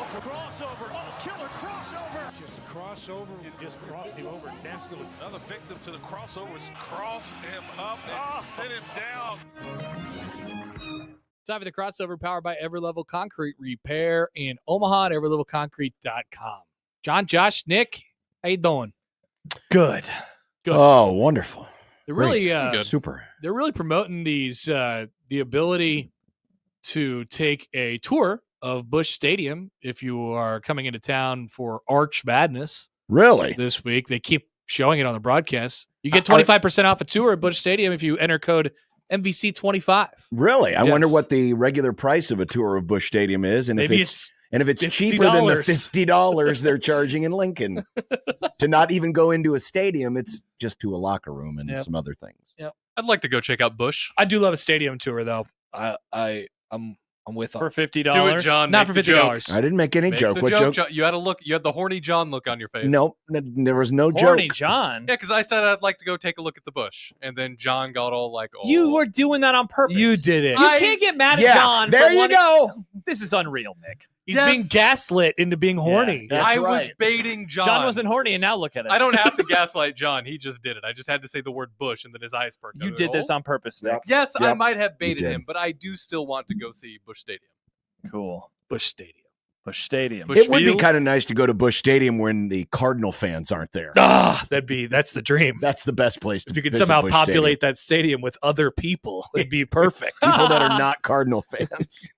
Crossover. Oh, killer crossover. Just crossover. It just crossed him over nastily. Another victim to the crossovers. Cross him up and sit him down. Time for the crossover, powered by Everlevel Concrete Repair in Omaha at everlevelconcrete.com. John, Josh, Nick, how you doing? Good. Oh, wonderful. They're really super. They're really promoting these the ability to take a tour of Busch Stadium if you are coming into town for Arch Madness. Really? This week. They keep showing it on the broadcast. You get 25% off a tour at Busch Stadium if you enter code MVC25. Really? I Yes. wonder what the regular price of a tour of Busch Stadium is, and Maybe if it's $50. cheaper than the $50 they're charging in Lincoln to not even go into a stadium. It's just to a locker room and some other things. Yep. I'd like to go check out Busch. I do love a stadium tour though. I'm with them. For $50? Do it, John. Not for Make the joke. $50. I didn't make any Make joke. the What joke, joke? John. You had a look. You had the horny John look on your face. Nope, there was no Horny joke. John. Yeah, because I said I'd like to go take a look at the bush, and then John got all like, "Oh, You were doing that on purpose. You did it. You can't get mad at John. there for you wanting- go. This is unreal, Nick. He's Yes. being gaslit into being horny. That's I was right. baiting John. John wasn't horny, and now look at it. I don't have to gaslight John. He just did it. I just had to say the word bush, and then his eyes perked. You up. did this Oh. on purpose, Nick. Yes, I Yep. might have baited did. him, but I do still want to go see Busch Stadium. Cool. Busch Stadium. Busch Stadium. Busch It would be Field. kind of nice to go to Busch Stadium when the Cardinal fans aren't there. That's the dream. That's the best place to If you could visit somehow Busch populate that stadium with other people, it'd be perfect. Stadium. People that are not Cardinal fans.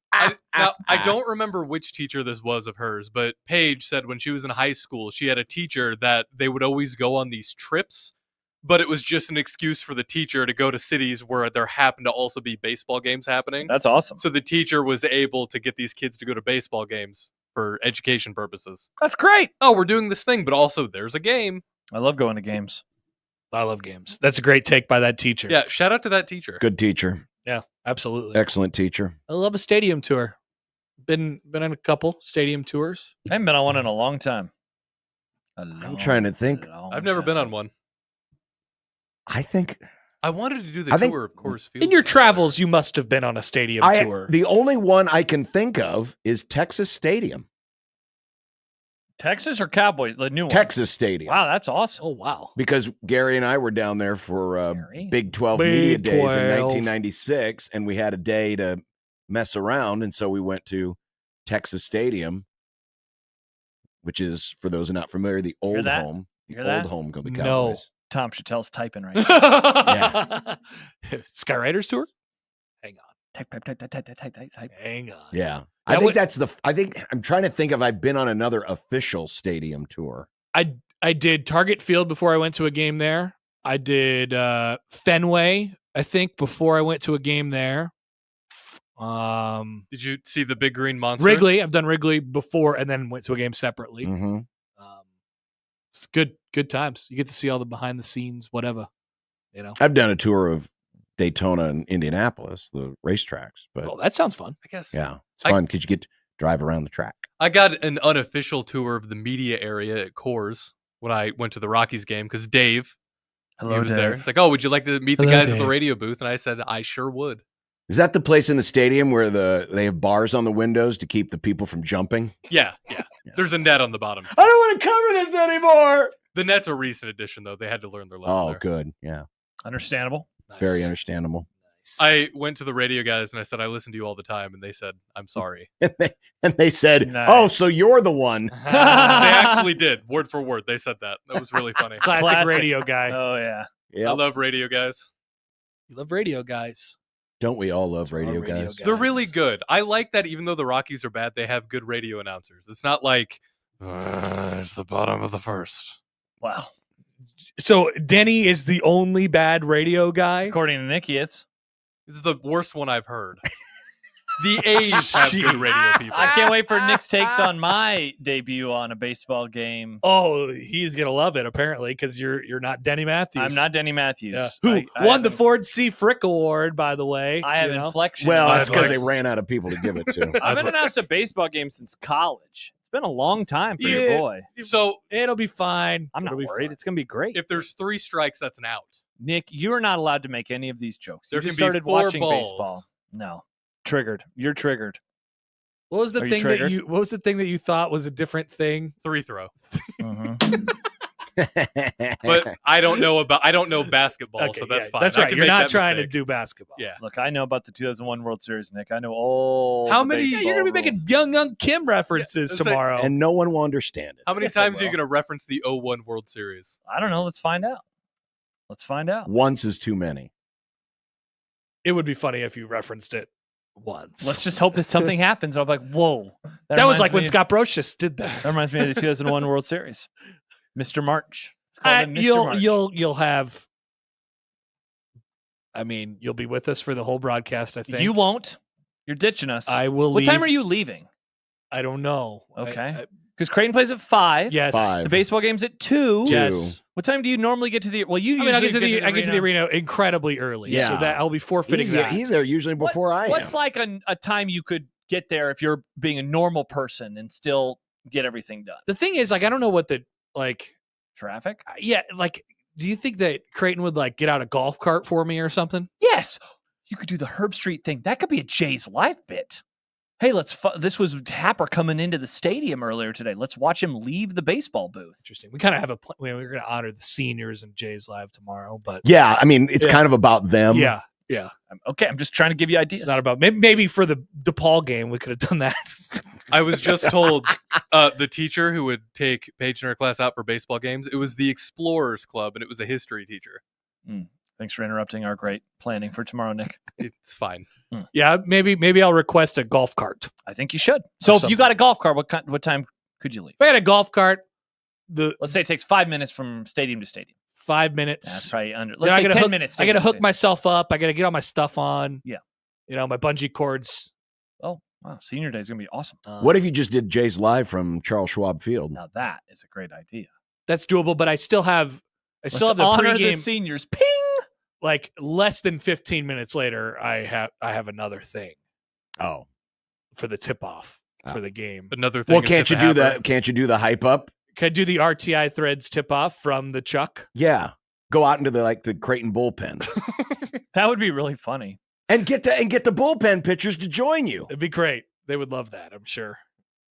Now, I don't remember which teacher this was of hers, but Paige said when she was in high school, she had a teacher that they would always go on these trips, but it was just an excuse for the teacher to go to cities where there happened to also be baseball games happening. That's awesome. So the teacher was able to get these kids to go to baseball games for education purposes. That's great. Oh, we're doing this thing, but also there's a game. I love going to games. I love games. That's a great take by that teacher. Yeah, shout out to that teacher. Good teacher. Yeah, absolutely. Excellent teacher. I love a stadium tour. Been on a couple stadium tours. I haven't been on one in a long time. I'm trying to think. I've never been on one. I think I wanted to do the I think tour of Coors Field. In your travels, you must have been on a stadium tour. the only one I can think of is Texas Stadium. Texas or Cowboys? The new one. Texas Stadium. Wow, that's awesome. Oh, wow. Because Gary and I were down there for Gary? Big 12 Big Media Days 12. in 1996, and we had a day to mess around, and so we went to Texas Stadium, which is, for those who are not familiar, the old that? home. You The hear old that? home of the No. Cowboys. Tom Chattel's typing right now. Skywriters tour? Hang on. Type. Hang on. Yeah. That I think would- I'm trying to think if I've been on another official stadium tour. I did Target Field before I went to a game there. I did Fenway, I think, before I went to a game there. Did you see the big green monster? Wrigley. I've done Wrigley before and then went to a game separately. Mm-hmm. It's good times. You get to see all the behind the scenes, whatever. You know. I've done a tour of Daytona and Indianapolis, the racetracks, but Oh, that sounds fun. I guess. yeah, it's I- fun because you get to drive around the track. I got an unofficial tour of the media area at Coors when I went to the Rockies game because Dave, he was there. It's like, oh, would you like to meet the Hello, guys at the Dave. radio booth? And I said, I sure would. Is that the place in the stadium where they have bars on the windows to keep the people from jumping? Yeah. There's a net on the bottom. I don't want to cover this anymore. The net's a recent addition, though. They had to learn their lesson Oh, there. good. Yeah, Understandable. very Nice. understandable. Nice. I went to the radio guys and I said, I listen to you all the time. And they said, I'm sorry. And they said, Nice. "Oh, so you're the one." They actually did, word for word. They said that. That was really funny. Classic radio guy. Oh, yeah. Yeah, I love radio guys. You love radio guys. don't we all love radio All radio guys? guys. They're really good. I like that even though the Rockies are bad, they have good radio announcers. It's not like, it's the bottom of the first. Wow. So Denny is the only bad radio guy. According to Nicky, it's. This is the worst one I've heard. The A's have good radio people. I can't wait for Nick's takes on my debut on a baseball game. Oh, he's gonna love it apparently because you're not Denny Matthews. I'm not Denny Matthews. Yeah. Who I won the have- Ford C. Frick Award, by the way. I have you know? inflection. Well, in my that's because they voice. ran out of people to give it to. I haven't announced a baseball game since college. It's been a long time for Yeah. your boy. So It'll be fine. I'm not It'll be worried. fine. It's going to be great. if there's 3 strikes, that's an out. Nick, you are not allowed to make any of these jokes. There You just can be started 4 watching balls. baseball. No. Triggered. You're triggered. What was the Are you thing that triggered? you? What was the thing that you thought was a different thing? 3-throw. Mhm. But I don't know basketball, Okay, so that's yeah, fine. That's I right. can You're make not that trying mistake. to do basketball. Yeah. Look, I know about the 2001 World Series, Nick. I know all. How the many- Yeah, baseball you're gonna be making rules. young Kim references it's like- tomorrow. and no one will understand it. How many Yes, I times are you will. going to reference the 01 World Series? I don't know. Let's find out. Once is too many. It would be funny if you referenced it once. Let's just hope that something happens. I'm like, whoa. that was like when reminds me- Scott Brocious did that. That reminds me of the 2001 World Series. Mr. March. It's called him Mr. March. You'll have. I mean, you'll be with us for the whole broadcast. I think You won't. You're ditching us. I will. What time leave. are you leaving? I don't know. Okay. Because Creighton plays at 5. Yes. 5. The baseball game's at 2. Yes. What time do you normally get to the? Well, you I mean, I get usually to the arena incredibly early. Yeah. So that I'll be forfeiting that. He's there usually before I am. What's like a time you could get there if you're being a normal person and still get everything done? The thing is, like, I don't know what the like. Traffic? Yeah, like, do you think that Creighton would like get out a golf cart for me or something? Yes. You could do the Herb Street thing. That could be a Jay's live bit. Hey, this was Happer coming into the stadium earlier today. Let's watch him leave the baseball booth. Interesting. We kind of have we're going to honor the seniors in Jay's Live tomorrow, but Yeah, I mean, it's Yeah. kind of about them. yeah. Okay, I'm just trying to give you ideas. It's not about maybe for the DePaul game we could have done that. I was just told the teacher who would take Paige in her class out for baseball games, it was the Explorers Club, and it was a history teacher. Thanks for interrupting our great planning for tomorrow, Nick. It's fine. Yeah, maybe I'll request a golf cart. I think you should. So if you something. got a golf cart, what time could you leave? If I had a golf cart, the Let's say it takes 5 minutes from stadium to stadium. 5 minutes. That's probably under. Then Let's I say gotta 10 hook, minutes. I got to stadium hook stadium. myself up. I got to get all my stuff on. Yeah. My bungee cords. Oh, wow. Senior day is going to be awesome. What if you just did Jay's Live from Charles Schwab Field? Now that is a great idea. That's doable, but I still have Let's the honor the pregame. seniors. Ping! Like less than 15 minutes later, I have another thing Oh. for the tip off for the game. Another thing. Well, is can't that you the do Happer- that? Can't you do the hype up? Can I do the RTI Threads tip off from the Chuck? Yeah. Go out into the Creighton bullpen That would be really funny. and get the bullpen pitchers to join you. It'd be great. They would love that, I'm sure.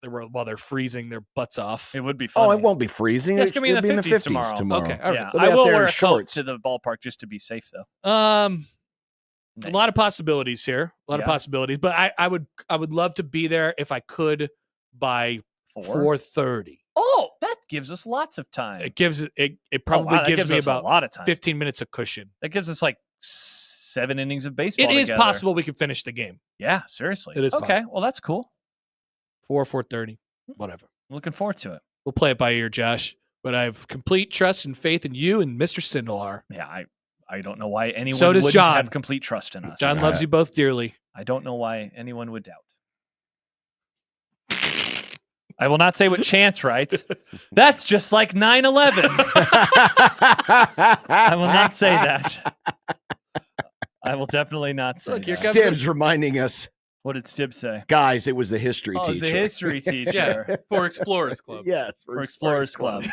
While they're freezing their butts off. It would be funny. Oh, it won't be freezing. Yeah, it's gonna be in It'll the 50s tomorrow. Okay, all right. Yeah, They'll be I out will there in wear a coat shorts. to the ballpark just to be safe, though. A lot of possibilities here. A lot of Yeah. possibilities. But I would love to be there if I could by 4:30. Oh, that gives us lots of time. It gives it Oh, probably wow, that gives me us a about lot of time. 15 minutes of cushion. That gives us like 7 innings of baseball. It is together. possible we could finish the game. Yeah, seriously. It is okay. possible. Well, that's cool. 4:30. Whatever. Looking forward to it. We'll play it by ear, Josh. But I have complete trust and faith in you and Mr. Sindelar. Yeah, I don't know why anyone So does wouldn't John. have complete trust in us. John loves you both dearly. I don't know why anyone would doubt. I will not say what Chance writes. That's just like 9/11. I will not say that. I will definitely not say Look, that. here Stibbs reminding us, What did Stibb say? guys, it was the history Oh, teacher. it's a history teacher Yeah, for Explorers Club. Yes, for Explorers Club.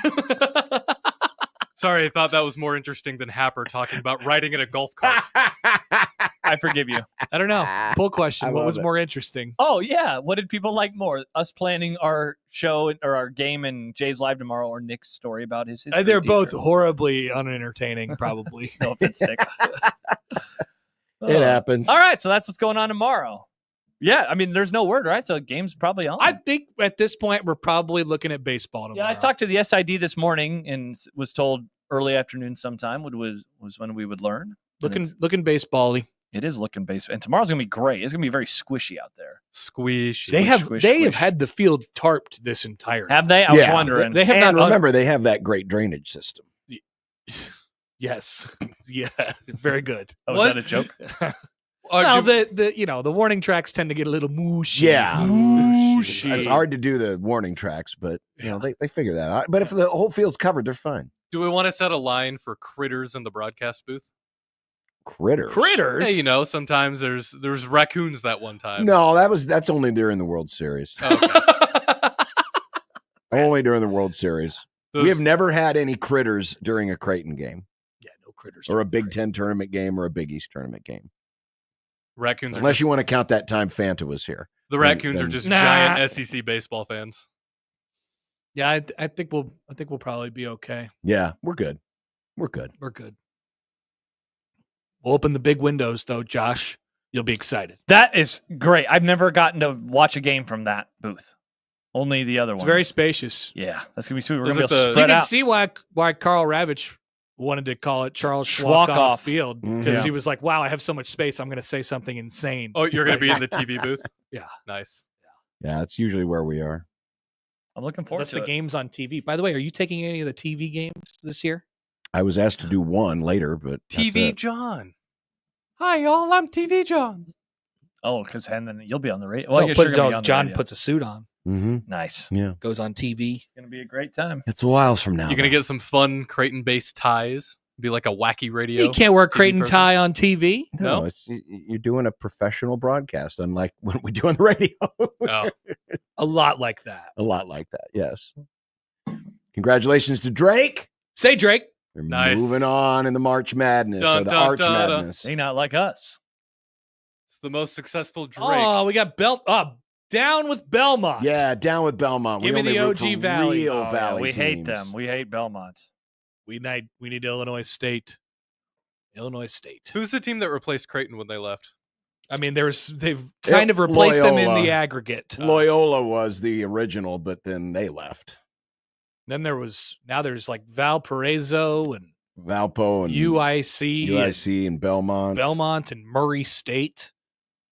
Sorry, I thought that was more interesting than Happer talking about riding in a golf cart. I forgive you. I don't know. Poll question. I What love was it. more interesting? Oh, yeah. What did people like more? Us planning our show or our game in Jay's Live tomorrow or Nick's story about his history They're both teacher? horribly unentertaining, probably. No offense, Nick. It happens. All right. So that's what's going on tomorrow. Yeah. I mean, there's no word, right? So the game's probably on. I think at this point we're probably looking at baseball tomorrow. Yeah, I talked to the SID this morning and was told early afternoon sometime was when we would learn. And looking baseball-y. it is looking base, and tomorrow's gonna be great. It's gonna be very squishy out there. Squish. They have squish, they have squish. had the field tarped this entire. Have they? I was Yeah, wondering. They have And not. remember, they have that great drainage system. Yes. Yeah. Very good. oh, What? is that a joke? Well, the warning tracks tend to get a little mushy. Yeah. Mushy. It's hard to do the warning tracks, but they figure that out. But if the whole field's covered, they're fine. Do we want to set a line for critters in the broadcast booth? Critters. Critters. Hey, sometimes there's raccoons that one time. No, that's only during the World Series. Oh, okay. Only during the World Series. Those- We have never had any critters during a Creighton game Yeah, no critters. or a Big Ten tournament game or a Big East tournament game. Raccoons are Unless just, you want to count that time Fanta was here. the Raccoons are then- just Nah. giant SEC baseball fans. Yeah, I think we'll probably be okay. Yeah, we're good. We're good. We're good. We'll open the big windows though, Josh. You'll be excited. That is great. I've never gotten to watch a game from that booth. Only the other It's ones. very spacious. Yeah, that's gonna be sweet. We're Is gonna be it able to the- You spread can out. see why Carl Ravitch wanted to call it Charles Schwalkoff Schwalkoff. Field because Mhm. he was like, "Wow, I have so much space. I'm going to say something insane." Oh, you're going to be in the TV booth? Yeah. Nice. Yeah, that's usually where we are. I'm looking forward That's to the it. games on TV. By the way, are you taking any of the TV games this year? I was asked to do one later, but that's TV it. John. Hi, y'all. I'm TV John. Oh, because then you'll be on the radio. Well, I No, guess put- you're gonna be no, on the John radio. puts a suit on, Mhm. Nice. Yeah, goes on TV. It's gonna be a great time. it's a while from now. You're going to though. get some fun Creighton-based ties. Be like a wacky radio. You can't wear a TV Creighton person. tie on TV. No, No? it's you're doing a professional broadcast, unlike what we do on the radio. Oh. A lot like that. A lot like that. Yes. Congratulations to Drake. Say Drake. We're Nice. moving on in the March Madness Dun, or the dun, Arch dun, dun. Madness. They not like us. It's the most successful Drake. Oh, we got down with Belmont. Yeah, down with Belmont. Give we me the only root OG for Valleys. real Oh, yeah, Valley we hate teams. them. We hate Belmont. We need Illinois State. Illinois State. Who's the team that replaced Creighton when they left? I mean, they've kind of replaced them in the aggregate. Loyola was the original, but then they left. Then there's like Valparaiso and Valpo and UIC, and Belmont. Belmont and Murray State.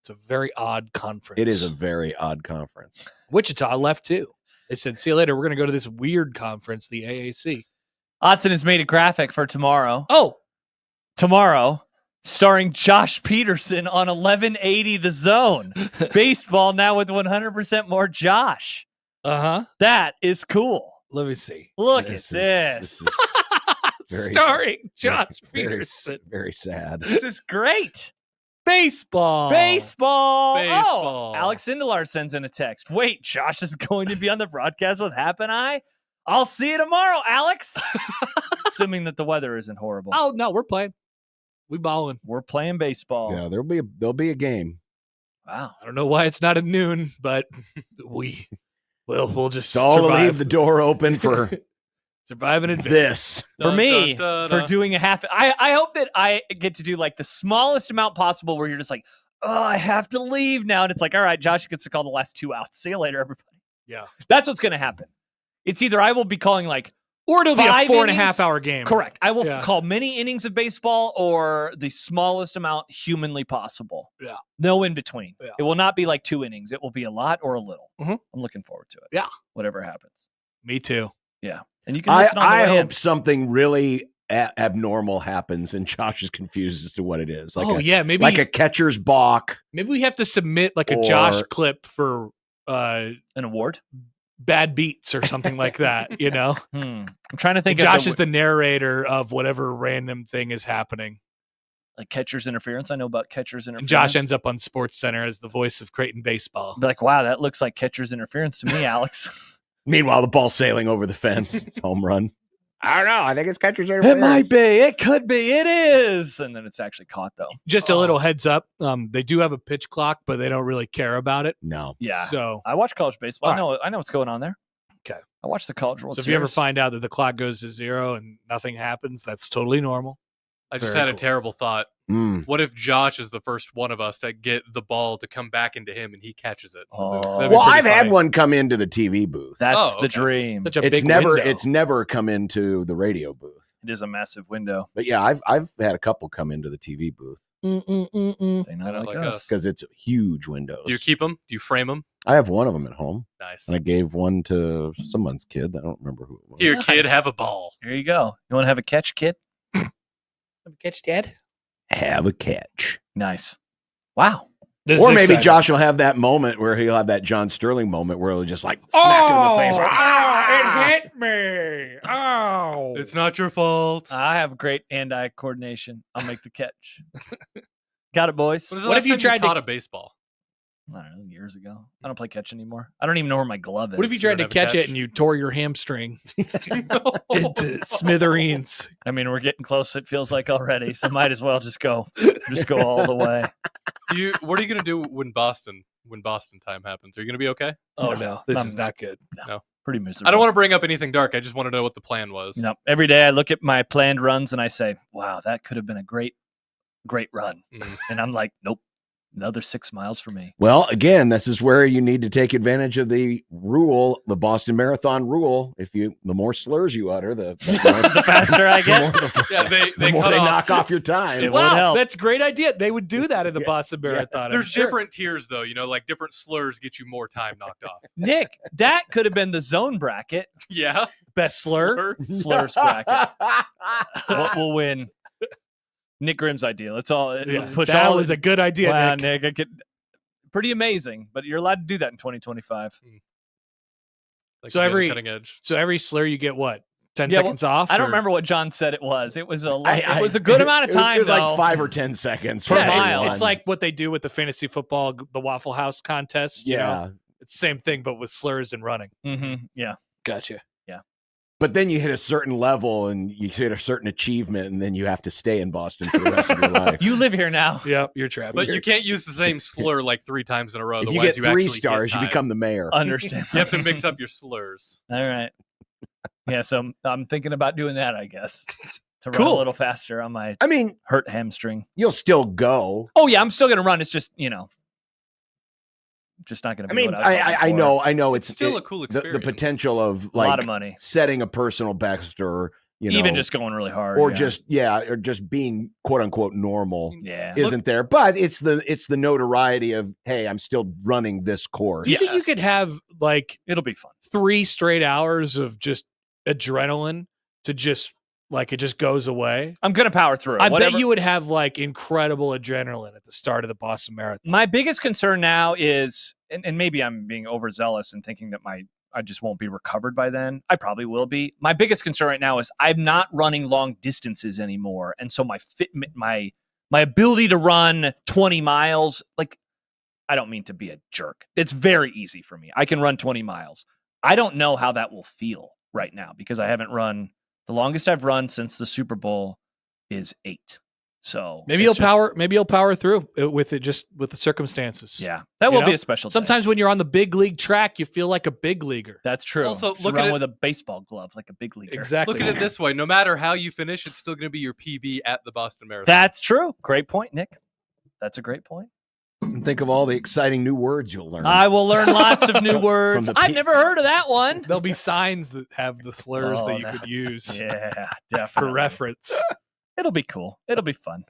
It's a very odd conference. It is a very odd conference. Wichita left too. They said, "See you later. We're going to go to this weird conference, the AAC." Otson has made a graphic for tomorrow. Oh, Tomorrow, starring Josh Peterson on 1180 The Zone. Baseball now with 100% more Josh. uh-huh. That is cool. Let me see. Look This at is- this. Very- Starring Josh very, Peterson. very sad. This is great. Baseball. Baseball. Baseball. Oh, Alex Sindelar sends in a text. Wait, Josh is going to be on the broadcast with Hap and I? I'll see you tomorrow, Alex. Assuming that the weather isn't horrible. Oh no, we're playing. We balling. We're playing baseball. Yeah, there'll be a game. Wow. I don't know why it's not at noon, but we'll just So I'll survive. leave the door open for Survive and advance. this. For Dun, me, dun, dun, for dun. doing a half, I hope that I get to do like the smallest amount possible where you're just like, oh, I have to leave now. And it's like, all right, Josh gets to call the last 2 outs. See you later, everybody. Yeah. That's what's going to happen. It's either I will be calling like, Or it'll be a 5 4.5 innings? hour game. correct. I will Yeah. call many innings of baseball or the smallest amount humanly possible. Yeah. No in between. Yeah. It will not be like 2 innings. It will be a lot or a little. Mhm. I'm looking forward to it. Yeah. Whatever happens. Me too. Yeah. And you can listen on the I way hope in. something really abnormal happens and Josh is confused as to what it is. Like Maybe like a catcher's balk. maybe we have to submit like a Josh Or- clip for An award. bad beats or something like that, you know? I'm trying to think And of Josh is the narrator of whatever random thing is happening. like catcher's interference. I know about catcher's interference. And Josh ends up on Sports Center as the voice of Creighton baseball. Be like, wow, that looks like catcher's interference to me, Alex. Meanwhile, the ball's sailing over the fence. It's home run. I don't know. I think it's catcher's It might be. It could be. It is. And then it's actually caught, though. Just a little heads up. They do have a pitch clock, but they don't really care about it. No. Yeah. So I watch college baseball. All I know what's going on there. Okay. I watch the college World So if Series. you ever find out that the clock goes to 0 and nothing happens, that's totally normal. I just Very had a cool. terrible thought. Mm. What if Josh is the first one of us to get the ball to come back into him and he catches it? Oh. That'd be Well, pretty I've had funny. one come into the TV booth. That's Oh, the okay. dream. Such a It's big never window. it's never come into the radio booth. It is a massive window. But yeah, I've had a couple come into the TV booth They I not don't like like us. us. because it's huge windows. Do you keep them? Do you frame them? I have one of them at home, Nice. and I gave one to someone's kid. I don't remember who it was. Here, Nice. kid, have a ball. Here you go. You want to have a catch, kid? catch, Dad. Have a catch. Nice. Wow. This Or is maybe exciting. Josh will have that moment where he'll have that John Sterling moment where he'll just like smack him in the face. it hit me. Oh. It's not your fault. I have great hand-eye coordination. I'll make the catch. Got it, boys. When was the What last if you time tried to- caught a baseball? I don't know, years ago. I don't play catch anymore. I don't even know where my glove is. What if you tried to have a catch catch? it and you tore your hamstring into smithereens? I mean, we're getting close. It feels like already, so might as well just go all the way. What are you gonna do when Boston time happens? Are you gonna be okay? Oh no, this is not good. Pretty miserable. I don't want to bring up anything dark. I just want to know what the plan was. No, every day I look at my planned runs and I say, "Wow, that could have been a great run," and I'm like, "Nope, another 6 miles for me." Well, again, this is where you need to take advantage of the rule, the Boston Marathon rule. The more slurs you utter, the faster I get. Yeah, they the more cut they off. knock off your time. It would Wow, help. that's a great idea. They would do that in the Boston Marathon. I'm There's sure. different tiers though, like different slurs get you more time knocked off. Nick, that could have been the zone bracket. Yeah. Best slur. Slurs bracket. What will win? Nick Grimm's idea. Let's all Yeah, let's push that all. was a good idea, Wow, Nick. Nick, pretty amazing, but you're allowed to do that in 2025. Like So the every- cutting edge. So every slur you get what? 10 Yeah, well, seconds off? I don't or- remember what John said it was. It was I- it was a good amount of time. It was though. like 5 or 10 seconds Per for Yeah, mile. it's like what they do with the fantasy football, the Waffle House contest. You know? It's the same thing, but with slurs and running. Yeah. Gotcha. But then you hit a certain level and you hit a certain achievement, and then you have to stay in Boston for the rest of your life. You live here now. Yep, you're trapped. But you can't use the same slur like 3 times in a row. If you Otherwise get 3 actually stars, you time. become the mayor. Understand. You have to mix up your slurs. All right. Yeah, so I'm thinking about doing that, I guess. To run Cool. a little faster on my I mean, hurt hamstring. you'll still go. Oh yeah, I'm still gonna run. It's just, just not gonna I be mean, what I was hoping I for. I know it's Still a cool the experience. potential of a lot like of money. setting a personal best, or Even just going really hard. or yeah. or just being quote unquote normal Yeah. isn't there. But it's the notoriety of, hey, I'm still running this course. Do you think you could have like It'll be fun. 3 straight hours of just adrenaline to just like it just goes away? I'm gonna power through it. I Whatever. bet you would have like incredible adrenaline at the start of the Boston Marathon. My biggest concern now is, and maybe I'm being overzealous and thinking that I just won't be recovered by then. I probably will be. My biggest concern right now is I'm not running long distances anymore, and so my ability to run 20 miles, like, I don't mean to be a jerk. It's very easy for me. I can run 20 miles. I don't know how that will feel right now because I haven't run. The longest I've run since the Super Bowl is 8. So Maybe you'll power through it with the circumstances. Yeah, that You will know? be a special. Sometimes when you're on the big league track, you feel like a big leaguer. That's true. Also, Should look run at it- with a baseball glove like a big leaguer. Exactly. Look at it this way: no matter how you finish, it's still going to be your PB at the Boston Marathon. That's true. Great point, Nick. That's a great point. And think of all the exciting new words you'll learn. I will learn lots of new words. the I've pe- never heard of that one. There'll be signs that have the slurs Oh, that you that- could use Yeah, for definitely. reference. It'll be cool. It'll be fun.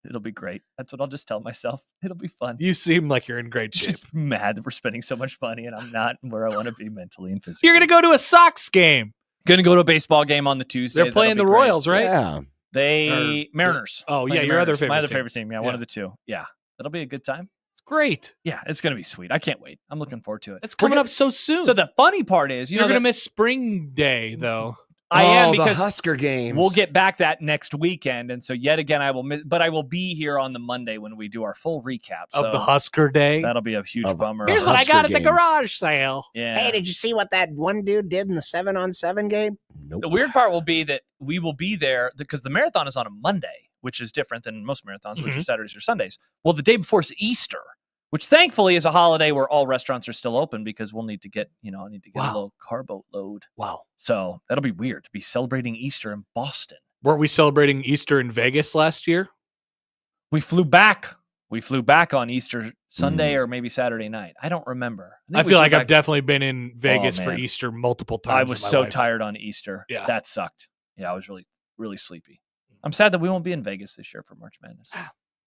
It'll be great. That's what I'll just tell myself. It'll be fun. You seem like you're in great shape. Just mad that we're spending so much money and I'm not where I want to be mentally and physically. You're gonna go to a Sox game. Gonna go to a baseball game on the Tuesday. They're That'll playing be the great. Royals, right? Yeah. They Mariners. Oh, Playing yeah, the your other Mariners. favorite My other team. favorite team. Yeah, Yeah. one of the two. Yeah, that'll be a good time. It's great. Yeah, it's gonna be sweet. I can't wait. I'm looking forward to it. It's coming up so soon. So the funny part is, you're know, gonna that miss spring day though. I am the because Husker games. we'll get back that next weekend, and so yet again I will miss. But I will be here on the Monday when we do our full recap Of so the Husker day. That'll be a huge Of- bummer. Here's what I Husker got at the games. garage sale. Yeah. Hey, did you see what that one dude did in the 7-on-7 game? Nope. The weird part will be that we will be there because the marathon is on a Monday, which is different than most marathons, which are Saturdays or Sundays. Well, the day before is Easter, which thankfully is a holiday where all restaurants are still open because we'll need to get, I need to get a Wow. little carbo load. Wow. So that'll be weird to be celebrating Easter in Boston. Weren't we celebrating Easter in Vegas last year? We flew back. We flew back on Easter Sunday or maybe Saturday night. I don't remember. I think we feel flew like I've back- definitely been in Vegas for man. Easter multiple times. I in was my so life. tired on Easter. Yeah. That sucked. Yeah, I was really, really sleepy. I'm sad that we won't be in Vegas this year for March Madness.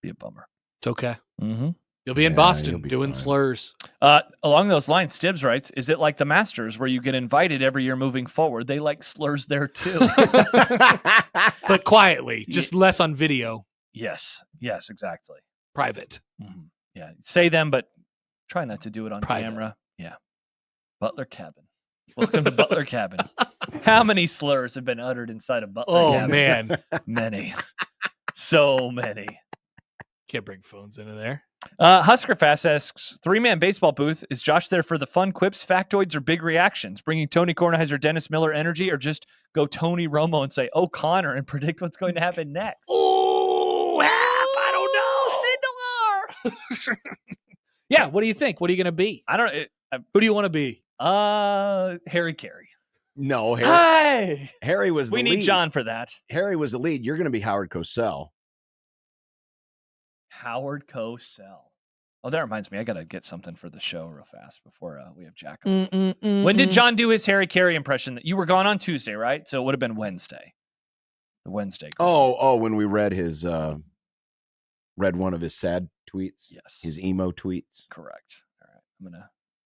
Be a bummer. It's okay. Mm-hmm. You'll be in Yeah, Boston you'll be doing fine. slurs. Along those lines, Stibbs writes, is it like the Masters where you get invited every year moving forward? They like slurs there too. But quietly, just less on video, Yes, exactly. private. Mhm. Yeah, say them, but try not to do it on Private. camera. Yeah. Butler Cabin. Welcome to Butler Cabin. How many slurs have been uttered inside of Butler Oh Cabin? man, Many. So many. can't bring phones into there. Husker Fast asks, 3-man baseball booth. Is Josh there for the fun quips, factoids, or big reactions? Bringing Tony Kornheiser, Dennis Miller energy, or just go Tony Romo and say, "Oh, Connor," and predict what's going to happen next? Oh, I don't know. Yeah, what do you think? What are you going to be? I don't Who do you want to be? Harry Carey. No, Harry. Hi. Harry was the We lead. need John for that. Harry was the lead. You're going to be Howard Cosell. Howard Cosell. Oh, that reminds me. I got to get something for the show real fast before we have Jack on. When did John do his Harry Carey impression? You were gone on Tuesday, right? So it would have been Wednesday. The Wednesday. When we read his read one of his sad tweets. Yes. His emo tweets. Correct. All right.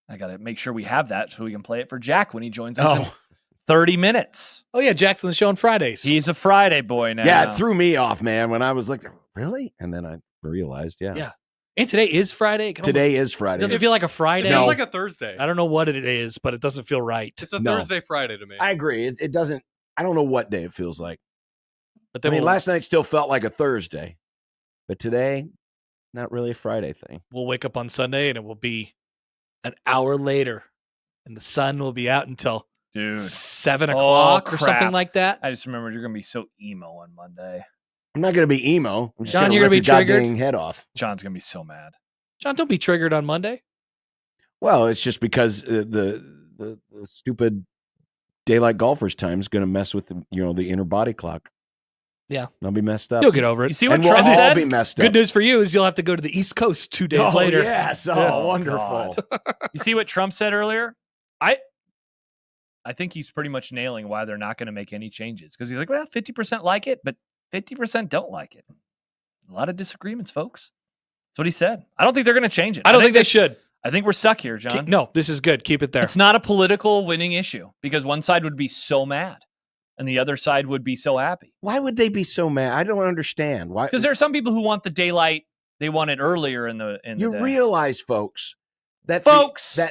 I got to make sure we have that so we can play it for Jack when he joins us in 30 minutes. Oh, yeah, Jack's on the show on Fridays. He's a Friday boy now. Yeah, it threw me off, man, when I was like, really? And then I realized, yeah. And today is Friday. Today is Friday. Does it feel like a Friday? It feels like a Thursday. I don't know what it is, but it doesn't feel right. It's a Thursday, Friday to me. I agree. It doesn't. I don't know what day it feels like. But then last night still felt like a Thursday, but today, not really a Friday thing. We'll wake up on Sunday and it will be an hour later, and the sun will be out until 7 o'clock or something like that. I just remembered you're going to be so emo on Monday. I'm not going to be emo. I'm just John, gonna you're rip going to be your triggered. goddamn head off. John's going to be so mad. John, don't be triggered on Monday. Well, it's just because the stupid daylight golfers time is going to mess with the inner body clock. Yeah, I'll be messed up. You'll get over it. You see what and we'll Trump all said? be messed up. Good news for you is you'll have to go to the East Coast 2 days later. Yes. Wonderful. You see what Trump said earlier? I think he's pretty much nailing why they're not going to make any changes, because he's like, well, 50% like it, but 50% don't like it. A lot of disagreements, folks. That's what he said. I don't think they're going to change it. I don't think they should. I think we're stuck here, John. No, this is good. Keep it there. It's not a political winning issue, because one side would be so mad and the other side would be so happy. Why would they be so mad? I don't understand. Why? Because there are some people who want the daylight. They want it earlier in the day. You realize, folks, that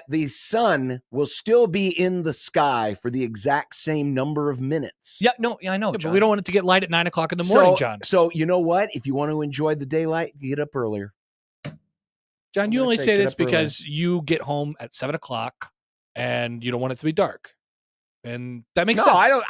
the sun will still be in the sky for the exact same number of minutes. Yeah, I know. Yeah, but we don't want it to get light at 9 o'clock in the morning, John. So you know what? If you want to enjoy the daylight, get up earlier. John, you only say this because you get home at 7 o'clock and you don't want it to be dark. And that makes sense. No, I don't.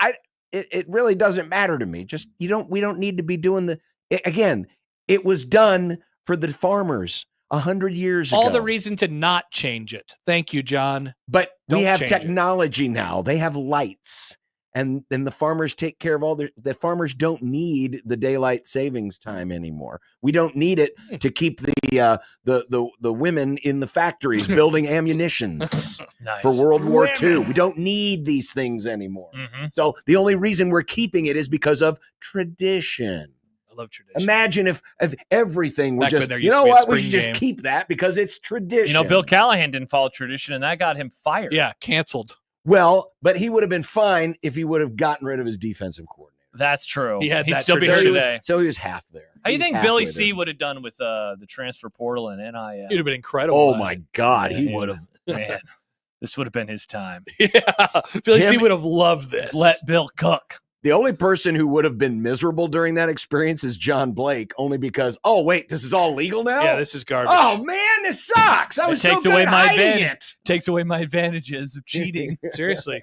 It really doesn't matter to me. Just we don't need to be doing again, it was done for the farmers 100 years ago. All the reason to not change it. Thank you, John. But we have change it. technology now. They have lights. And then the farmers take care of the farmers don't need the daylight savings time anymore. We don't need it to keep the women in the factories building ammunitions for World War II. We don't need these things anymore. Mm-hmm. So the only reason we're keeping it is because of tradition. I love tradition. Imagine if everything were Back just, when there you used to know be a what, we spring should game. just keep that because it's tradition. You know, Bill Callahan didn't follow tradition, and that got him fired. Yeah, canceled. Well, but he would have been fine if he would have gotten rid of his defensive coordinator. That's true. He had He'd that still be here tradition. today. So he was half there. How do you He was think Billy halfway C there. would have done with the transfer portal and NIL? It'd have been incredible. Oh my God, he Man. would have. Man, this would have been his time. Yeah, Billy C Him- would have loved this. Let Bill cook. The only person who would have been miserable during that experience is John Blake, only because, oh wait, this is all legal now? Yeah, this is garbage. Oh man, this sucks. I It was so takes good away at my hiding advantage. it. Takes away my advantages of cheating. Seriously.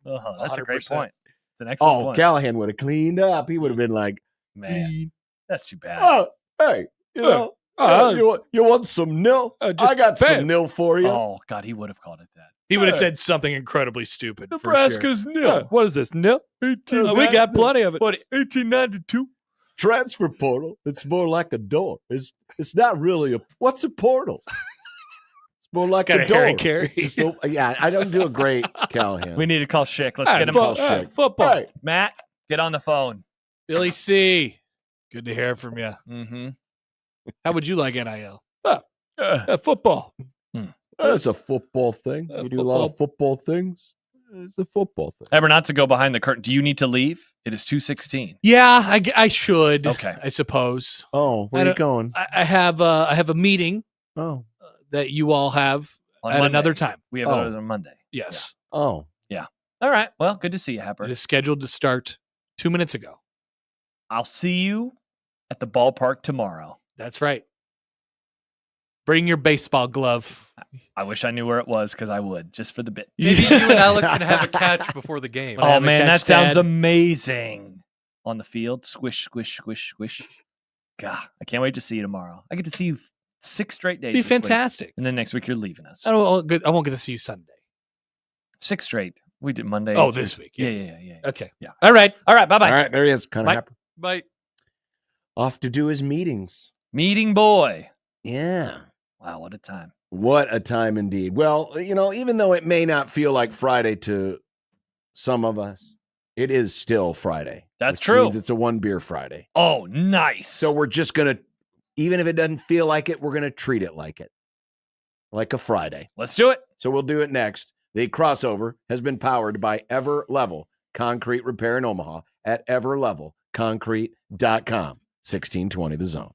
That's a great 100%. point. It's an excellent Oh, point. Callahan would have cleaned up. He would have been like, Man, that's too bad. oh, hey, you want some nil? just I got bam. some nil for you. Oh, God, he would have called it that. He would have said something incredibly stupid. Nebraska's for sure. nil. What is this? Nil? We got plenty of it. What, 1892? Transfer portal. It's more like a door. It's not really what's a portal? It's more like Got a a door. Harry Carey. It's just yeah, I don't do a great Callahan. We need to call Schick. Let's Hey, get him. call Schick. Football. Hey, Matt, get on the phone. Billy C. Good to hear from you. Mm-hmm. How would you like NIL? Football. that's a football thing. You do a lot of football things. It's a football thing. Ever not to go behind the curtain. Do you need to leave? It is 2:16. Yeah, I should. Okay. I suppose. Oh, where are you going? I have a meeting Oh, that you all have On at Monday. another time. We have Oh. it on Monday. Yes. oh. All right. Well, good to see you, Happer. It is scheduled to start 2 minutes ago. I'll see you at the ballpark tomorrow. That's right. Bring your baseball glove. I wish I knew where it was because I would, just for the bit. Maybe you and Alex can have a catch before the game. Wanna Oh, have a man, catch that sounds stand? amazing. On the field, squish, squish, squish, squish. God, I can't wait to see you tomorrow. I get to see you 6 straight days. Be this week, fantastic. and then next week you're leaving us. I won't get to see you Sunday. 6 straight. We did Monday. Oh, this week. Yeah. Okay. Yeah. All right. All right. Bye-bye. All right, there he is. Connor Bye. Happer. Bye. Off to do his meetings. Meeting boy. Yeah. Wow, what a time. What a time indeed. Well, even though it may not feel like Friday to some of us, it is still Friday. That's which true. means it's a 1 beer Friday. Oh, nice. So we're just going to, even if it doesn't feel like it, we're going to treat it like a Friday. Let's do it. So we'll do it next. The crossover has been powered by Ever Level Concrete Repair in Omaha at everlevelconcrete.com. 1620 The Zone.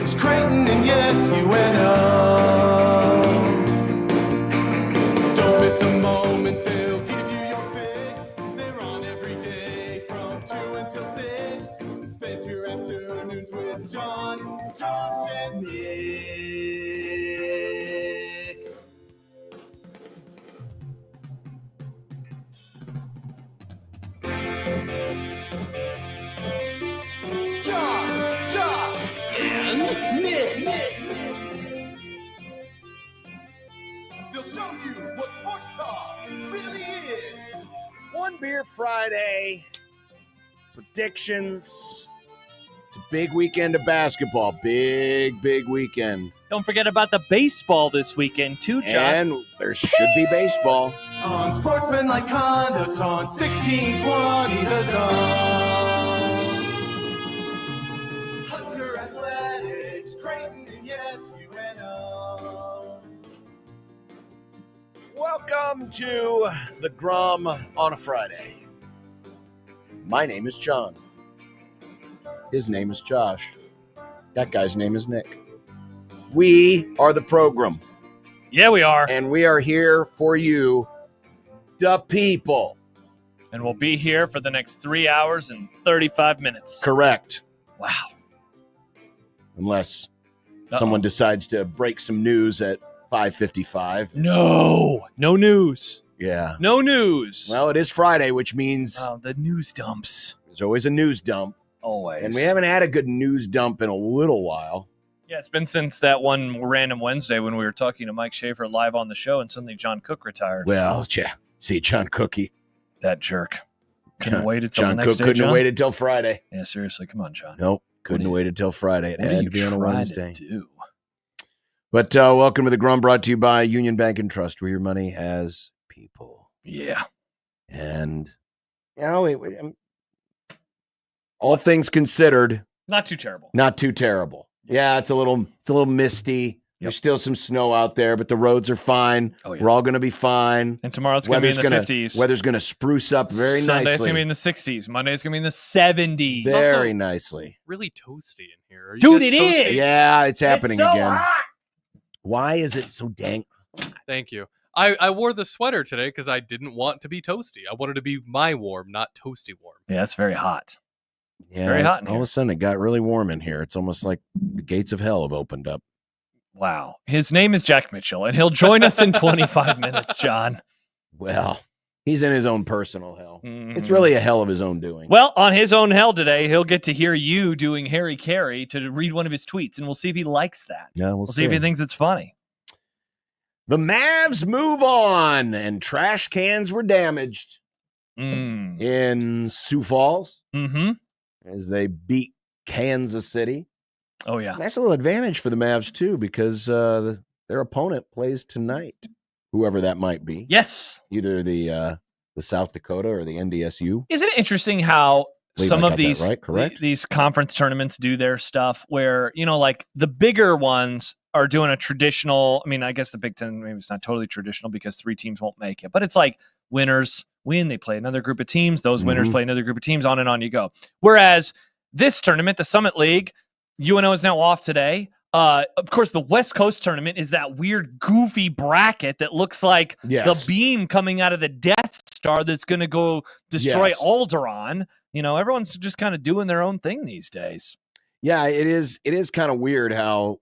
athletics, Creighton, and yes, UNO. Don't miss a moment, they'll give you your fix. They're on every day from 2 until 6. Spend your afternoons with John, Josh, and Nick. John, Josh, and Nick. They'll show you what sports talk really is. One Beer Friday. Predictions. It's a big weekend of basketball. Big weekend. Don't forget about the baseball this weekend, too, John. And there should be baseball. Unsportsmanlike conduct on 1620 The Zone. Husker athletics, Creighton, and yes, UNO. Welcome to the Grum on a Friday. My name is John. His name is Josh. That guy's name is Nick. We are the program, Yeah, we are. and we are here for you, the people. And we'll be here for the next 3 hours and 35 minutes. Correct. Wow. Unless Uh-oh. someone decides to break some news at 5:55. No news. Yeah. No news. Well, it is Friday, which means Oh, the news dumps. there's always a news dump. Always. And we haven't had a good news dump in a little while. Yeah, it's been since that one random Wednesday when we were talking to Mike Schaefer live on the show and suddenly John Cook retired. Well, yeah. See, John Cookie. That jerk. Couldn't have waited till John the next Cook day, couldn't John? have waited till Friday. Yeah, seriously. Come on, John. Nope. Couldn't have waited till Friday. It What are had you to be on a trying Wednesday. to do? But welcome to the Grum, brought to you by Union Bank and Trust, where your money has people. Yeah. And, all things considered, Not too terrible. not too terrible. Yeah, it's a little misty. There's still some snow out there, but the roads are fine. Oh, yeah. We're all going to be fine. And tomorrow's going to be in the 50s. Weather's going to spruce up very Sunday's nicely. going to be in the 60s. Monday's going to be in the 70s. Very nicely. Really toasty in here. Are you Dude, guys it toasty? is. Yeah, it's happening so again. hot. Why is it so dang? Thank you. I wore the sweater today because I didn't want to be toasty. I wanted to be my warm, not toasty warm. Yeah, it's very hot. Yeah, very hot in all here. of a sudden it got really warm in here. It's almost like the gates of hell have opened up. Wow. His name is Jack Mitchell, and he'll join us in 25 minutes, John. Well, he's in his own personal hell. Mhm. It's really a hell of his own doing. Well, on his own hell today, he'll get to hear you doing Harry Carey to read one of his tweets, and we'll see if he likes that. Yeah, we'll We'll see if he thinks it's funny. The Mavs move on, and trash cans were damaged Mm. in Sioux Falls Mm-hmm. as they beat Kansas City. Oh, yeah. Nice little advantage for the Mavs, too, because their opponent plays tonight, whoever that might be. Yes. Either the South Dakota or the NDSU. Isn't it interesting how Believe some I of got that these right, correct? these conference tournaments do their stuff where, like the bigger ones are doing a traditional, I guess the Big Ten, maybe it's not totally traditional because 3 teams won't make it, but it's like winners win, they play another group of teams, those winners play another group of teams, on and on you go. Whereas this tournament, the Summit League, UNO is now off today. Of course, the West Coast tournament is that weird, goofy bracket that looks like the beam coming out of the Death Star that's going to go destroy Alderaan. Everyone's just kind of doing their own thing these days. Yeah, it is kind of weird how,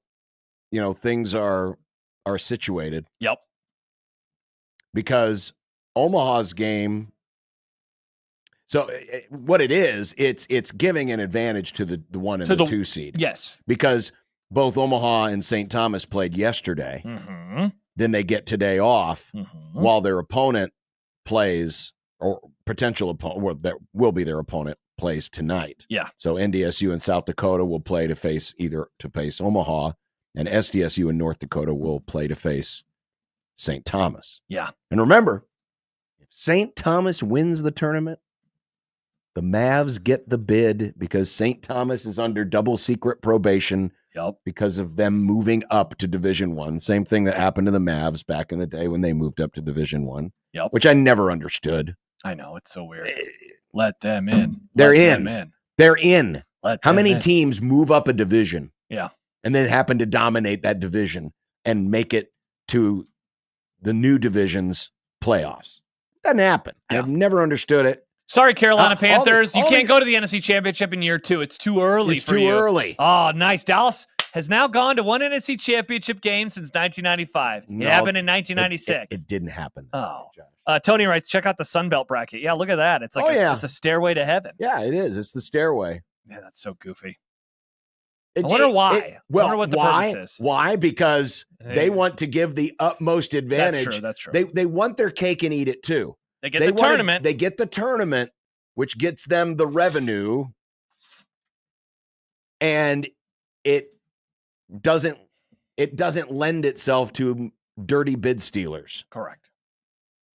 things are situated. Yep. Because Omaha's game, so what it is, it's giving an advantage to the 1 and the 2 seed. Yes. Because both Omaha and St. Thomas played yesterday. Mm-hmm. Then they get today off while their opponent plays, or potential opponent, that will be their opponent, plays tonight. Yeah. So NDSU and South Dakota will play to face Omaha, and SDSU and North Dakota will play to face St. Thomas. Yeah. And remember, if St. Thomas wins the tournament, the Mavs get the bid because St. Thomas is under double secret probation because of them moving up to Division I. Same thing that happened to the Mavs back in the day when they moved up to Division I, which I never understood. I know, it's so weird. Let them in. They're Let in. them in. They're in. Let How them many in. teams move up a division? Yeah. and then happened to dominate that division and make it to the new division's playoffs. Doesn't happen. Yeah. I've never understood it. Sorry, Carolina all Panthers. You the- can't go to the NFC Championship in year 2. It's too early It's for too you. early. Oh, nice. Dallas has now gone to one NFC Championship game since 1995. No, it happened in 1996. It didn't happen. Oh. Josh. Tony writes, check out the Sun Belt bracket. Yeah, look at that. It's like it's a stairway to heaven. Yeah, it is. It's the stairway. Yeah, that's so goofy. I wonder why. I wonder what the purpose is. Why? Because they want to give the utmost advantage. That's true. They want their cake and eat it too. They get the tournament. They get the tournament, which gets them the revenue, and it doesn't lend itself to dirty bid stealers. Correct.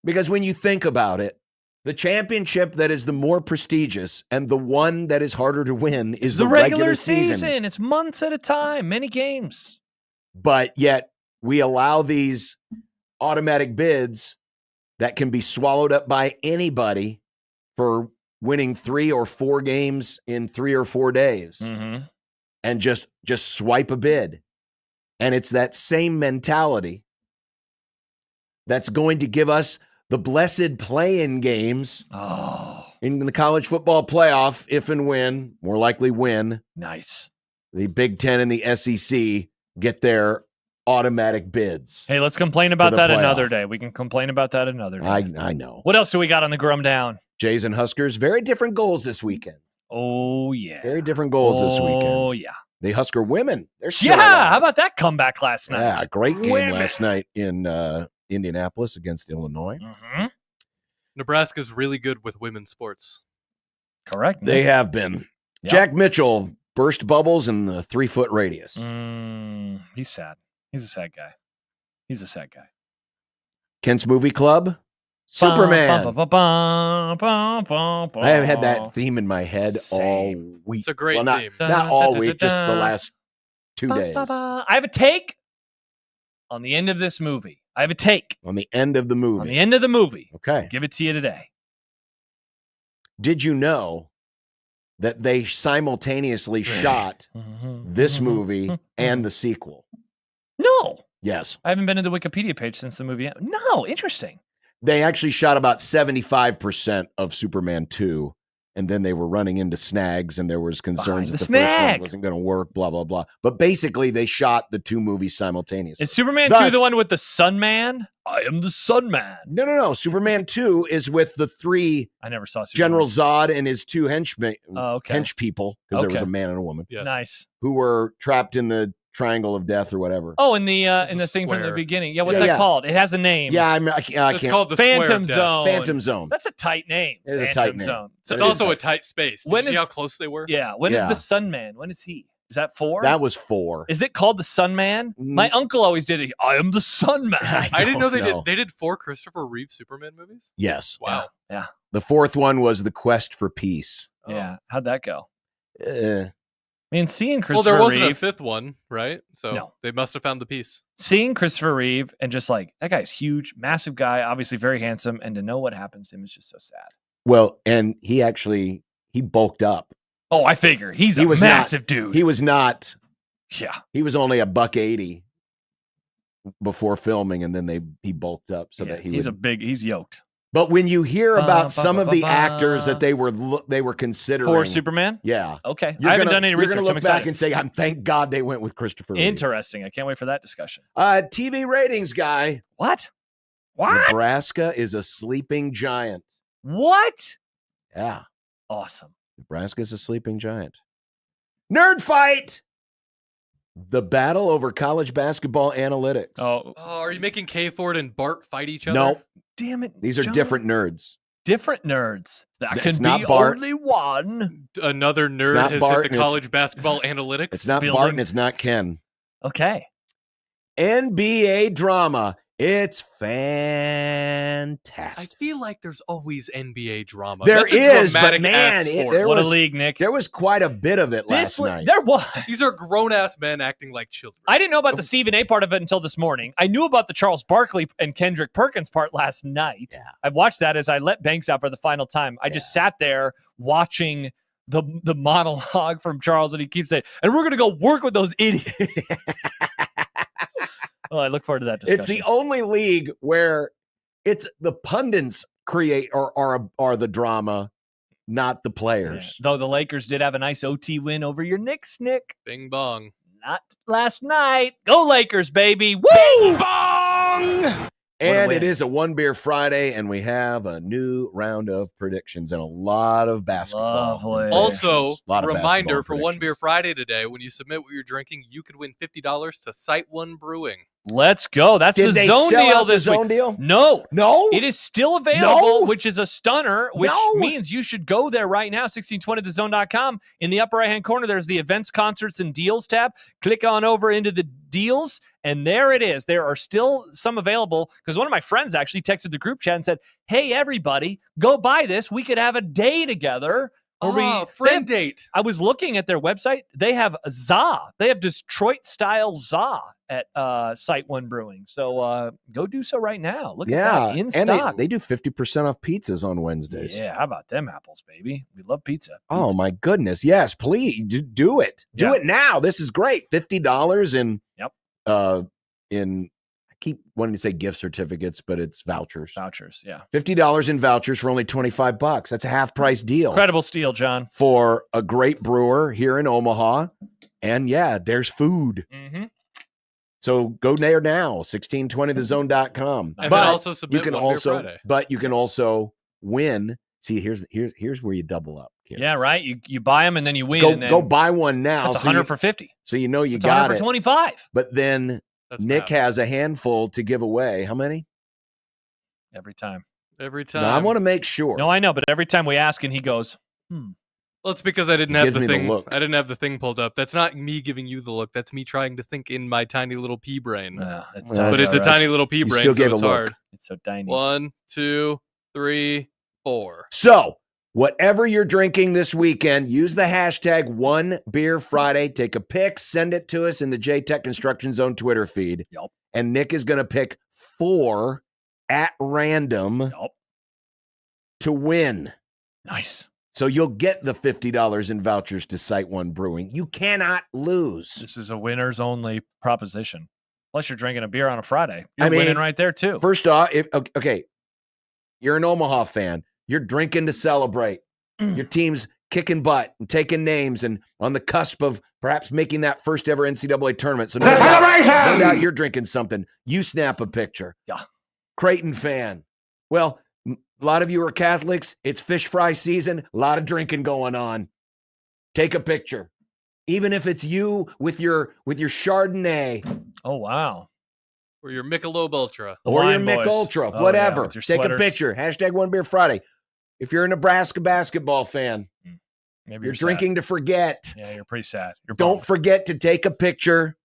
Because when you think about it, the championship that is the more prestigious and the one that is harder to win is the the regular season. It's months at a time, many games. But yet we allow these automatic bids that can be swallowed up by anybody for winning 3 or 4 games in 3 or 4 days, and just swipe a bid. And it's that same mentality that's going to give us the blessed play-in games in the college football playoff, if and when, more likely win. Nice. The Big Ten and the SEC get their automatic bids. Hey, let's complain about that playoff. another day. We can complain about that another day. I know. What else do we got on the Grum Down? Jays and Huskers, very different goals this weekend. Oh, yeah. Very different goals this weekend. Oh, yeah. The Husker women, they're still Yeah, alive. how about that comeback last night? Yeah, great game Women. last night in Indianapolis against Illinois. Nebraska's really good with women's sports. Correct. They have been. Yep. Jack Mitchell burst bubbles in the 3-foot radius. He's sad. He's a sad guy. Kent's Movie Club, Superman. I have had that theme in my head all week. It's a great not, theme. Not all week, just the last 2 days. I have a take on the end of this movie. I have a take On the end of the movie. on the end of the movie. Okay. Give it to you today. Did you know that they simultaneously shot this movie and the sequel? No. Yes. I haven't been to the Wikipedia page since the movie. No, interesting. They actually shot about 75% of Superman 2, and then they were running into snags, and there was concerns that the first one wasn't going to work, blah, blah, blah. But basically, they shot the 2 movies simultaneously. Is Superman 2 the one with the Sun Man? I am the Sun Man. No. Superman 2 is with the 3 I never saw Superman. General Zod and his 2 henchmen, okay. hench people, because there was a man and a woman, Yes. Nice. who were trapped in the triangle of death or whatever. Oh, in the thing from the Square. beginning. Yeah, what's Yeah, that yeah. called? It has a name. Yeah, I It's can't. called the Square Phantom of Death. Zone. Phantom Zone. That's a tight name. It is a Phantom tight name. Zone. So It's It is also tight. a tight space. Did When you see is- how close they were? yeah. When is Yeah. the Sun Man? When is he? Is that 4? That was 4. Is it called the Sun Man? My uncle always did it. I am the Sun Man. I I didn't know don't know. they did 4 Christopher Reeve Superman movies. Yes. Wow. Yeah. The 4th one was The Quest for Peace. Yeah. How'd that go? Uh, I mean, seeing Well, Christopher there wasn't Reeve, a 5th one, right? So No. they must have found the piece. seeing Christopher Reeve and just like, that guy's huge, massive guy, obviously very handsome, and to know what happens to him is just so sad. well, and he bulked up. Oh, I figure. He was massive dude. He was not. Yeah. He was only $180 before filming, and then he bulked up so that he's would. he's yoked. But when you hear about some of the actors that they were considering For Superman? yeah, Okay. you're I haven't gonna- done any You're research. going to I'm look back excited. and say, "Thank God they went with Christopher Reeve." Interesting. I can't wait for that discussion. TV ratings guy. What? What? Nebraska is a sleeping giant. What? Yeah, Awesome. Nebraska's a sleeping giant. Nerd fight. The battle over college basketball analytics. Oh, Oh, are you making K Ford and Bart fight each other? no, damn it. these are John. different nerds. Different nerds. That It's can not be Bart. only one. Another nerd not has Bart hit the and it's- college basketball analytics. It's not Building. Bart and it's not Ken. Okay. NBA drama. It's I fantastic. feel like there's always NBA drama. There That's a is, but dramatic man, ass sport. there What was- a league, Nick. There was quite a bit of it last night. There was. These are grown ass men acting like children. I didn't know about the Stephen A part of it until this morning. I knew about the Charles Barkley and Kendrick Perkins part last night. Yeah. I've watched that as I let Banks out for the final time. I just sat there watching the monologue from Charles, and he keeps saying, and we're going to go work with those idiots. Well, I look forward to that discussion. It's the only league where it's the pundits create or are the drama, not the players. Yeah. Though the Lakers did have a nice OT win over your Knicks, Nick. Bing bong. Not last night. Go Lakers, baby. Woo! Bing bong! And it is a One Beer Friday, and we have a new round of predictions and a lot of basketball. Lovely. Also, Lot of reminder basketball for One Beer predictions. Friday today, when you submit what you're drinking, you could win $50 to Site One Brewing. Let's go. That's Did the they zone sell deal out the this zone week. deal? No. No? It is still available, No. which is a stunner, which No. means you should go there right now, 1620thezone.com. In the upper right-hand corner, there's the events, concerts, and deals tab. Click on over into the deals, and there it is. There are still some available because one of my friends actually texted the group chat and said, hey, everybody, go buy this. We could have a day together. Friend date. I was looking at their website. They have za. They have Detroit-style za at Site One Brewing. So go do so right now. Look at that in and stock. they do 50% off pizzas on Wednesdays. Yeah, how about them apples, baby? We love pizza. Oh, my goodness. Yes, please do it. Do Yeah. it now. This is great. $50 in, I keep wanting to say gift certificates, but it's vouchers. Vouchers, yeah. $50 in vouchers for only $25. That's a half price deal Incredible steal, John. for a great brewer here in Omaha. And yeah, there's food. Mm-hmm. So go there now, 1620thezone.com. And But then also submit you can One Beer also, Friday. but you can also win. See, here's where you double up. Kids. Yeah, right. You buy them and then you win. Go and then go buy one now. That's so 100 you, for 50. so you know you It's got 100 it. for 25 But then That's Nick math. has a handful to give away. How many? every time. Every time. Now, I want to make sure. No, I know, but every time we ask and he goes, Well, it's because I didn't He have gives the me the thing. look. I didn't have the thing pulled up. That's not me giving you the look. That's me trying to think in my tiny little pea brain. it's Well, tiny, But it's a all tiny right. little pea You brain, still so gave a it's look. hard. It's so tiny. 1, 2, 3, 4. So, whatever you're drinking this weekend, use the hashtag OneBeerFriday. Take a pic, send it to us in the J-Tech Construction Zone Twitter feed. Yup. And Nick is going to pick 4 at random Yup. to win. Nice. So you'll get the $50 in vouchers to Site One Brewing. You cannot lose. This is a winners only proposition. Plus, you're drinking a beer on a Friday. You're I mean, winning right there, too. First off, okay, you're an Omaha fan. You're drinking to celebrate. Your team's kicking butt and taking names and on the cusp of perhaps making that first ever NCAA tournament. So no doubt you're drinking something. You snap a picture. Yeah. Creighton fan. Well, a lot of you are Catholics. It's fish fry season. A lot of drinking going on. Take a picture. Even if it's you with your Chardonnay Oh, wow. Or your Michelob Ultra. The or your Wine Mick Boys. Ultra, Oh, yeah, whatever. with your Take a sweaters. picture. Hashtag One Beer Friday. If you're a Nebraska basketball fan, Maybe you're sad. drinking to forget. Yeah, you're pretty sad. You're Don't bummed. forget to take a picture.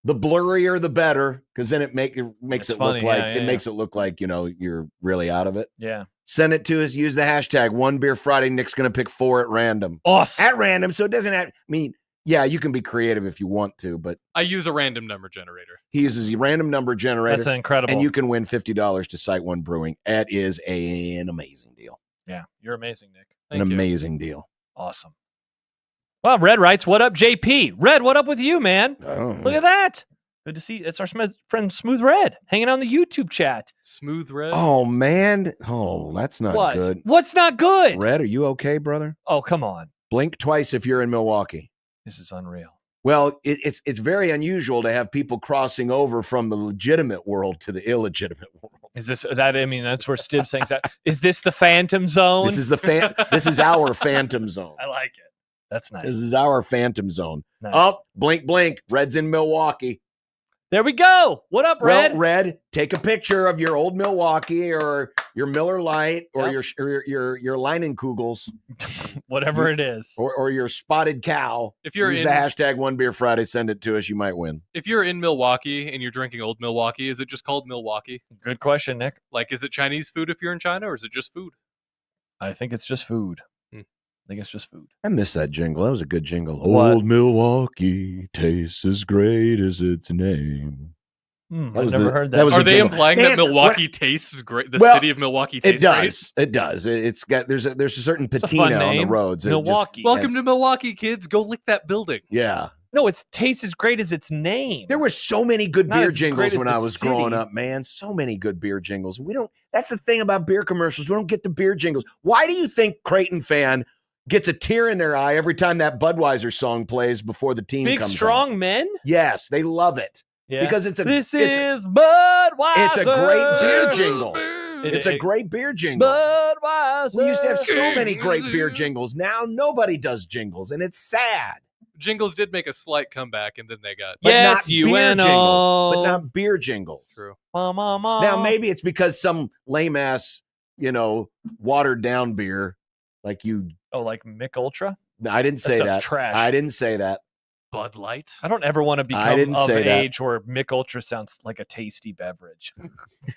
The blurrier, the better, because then it makes It's it funny, look like yeah, yeah. makes it look like you're really out of it. Yeah. Send it to us. Use the hashtag One Beer Friday. Nick's gonna pick 4 at random. Awesome. At random, so it doesn't have. I mean, yeah, you can be creative if you want to, but I use a random number generator. he uses a random number generator, That's incredible. and you can win $50 to Site One Brewing. That is an amazing deal. Yeah, you're amazing, Nick. An Thank you. amazing deal. Awesome. Well, Red writes, what up, JP? Red, what up with you, man? Oh. Look at that. Good to see. It's our friend Smooth Red hanging on the YouTube chat. Smooth red. Oh man. Oh, that's not What? good. What's not good? Red, are you okay, brother? Oh, come on. Blink twice if you're in Milwaukee. This is unreal. Well, it's very unusual to have people crossing over from the legitimate world to the illegitimate world. Is this that? I mean, that's where Stibbs thinks that. Is this the Phantom Zone? This is this is our phantom zone. I like it. That's nice. This is our phantom zone. Nice. Oh, blink, blink. Red's in Milwaukee. There we go. What up, Red? Well, Red, take a picture of your old Milwaukee or your Miller Lite or Yep. your Leinenkugels Whatever it is. or your spotted cow. If you're Use in the hashtag One Beer Friday, send it to us. You might win. if you're in Milwaukee and you're drinking old Milwaukee, is it just called Milwaukee? Good question, Nick. Like, is it Chinese food if you're in China, or is it just food? I think it's just food. Hmm. I think it's just food. I miss that jingle. That was a good jingle. What? Old Milwaukee tastes as great as its name. I've never heard that. That was Are a they jingle. implying Man, that Milwaukee tastes great? The Well, city of Milwaukee It tastes great? does. It's got there's a certain It's a patina fun on the name. roads. It just- Milwaukee. Welcome to Milwaukee, kids. Go lick that building. yeah. No, it tastes as great as its name. There were so many good Not beer as great jingles as when the I was growing city. up, man. So many good beer jingles. That's the thing about beer commercials. We don't get the beer jingles. Why do you think Creighton fan gets a tear in their eye every time that Budweiser song plays before the team Big comes strong out? men? Yes, they love it. Yeah. Because it's This a is Budweiser. it's a great beer jingle. It- It's a it- great beer jingle. Budweiser. We used to have so many great beer jingles. Now nobody does jingles, and it's sad. Jingles did make a slight comeback, and then they got. But Yes, not you beer went jingles. But on. not beer jingles. True. Now maybe it's because some lame ass, watered down beer, like you. Oh, like Mick Ultra? I didn't say stuff's that. trash. I didn't say that. Bud Light. I don't ever want to become didn't of say that. age where Mick Ultra sounds like a tasty beverage.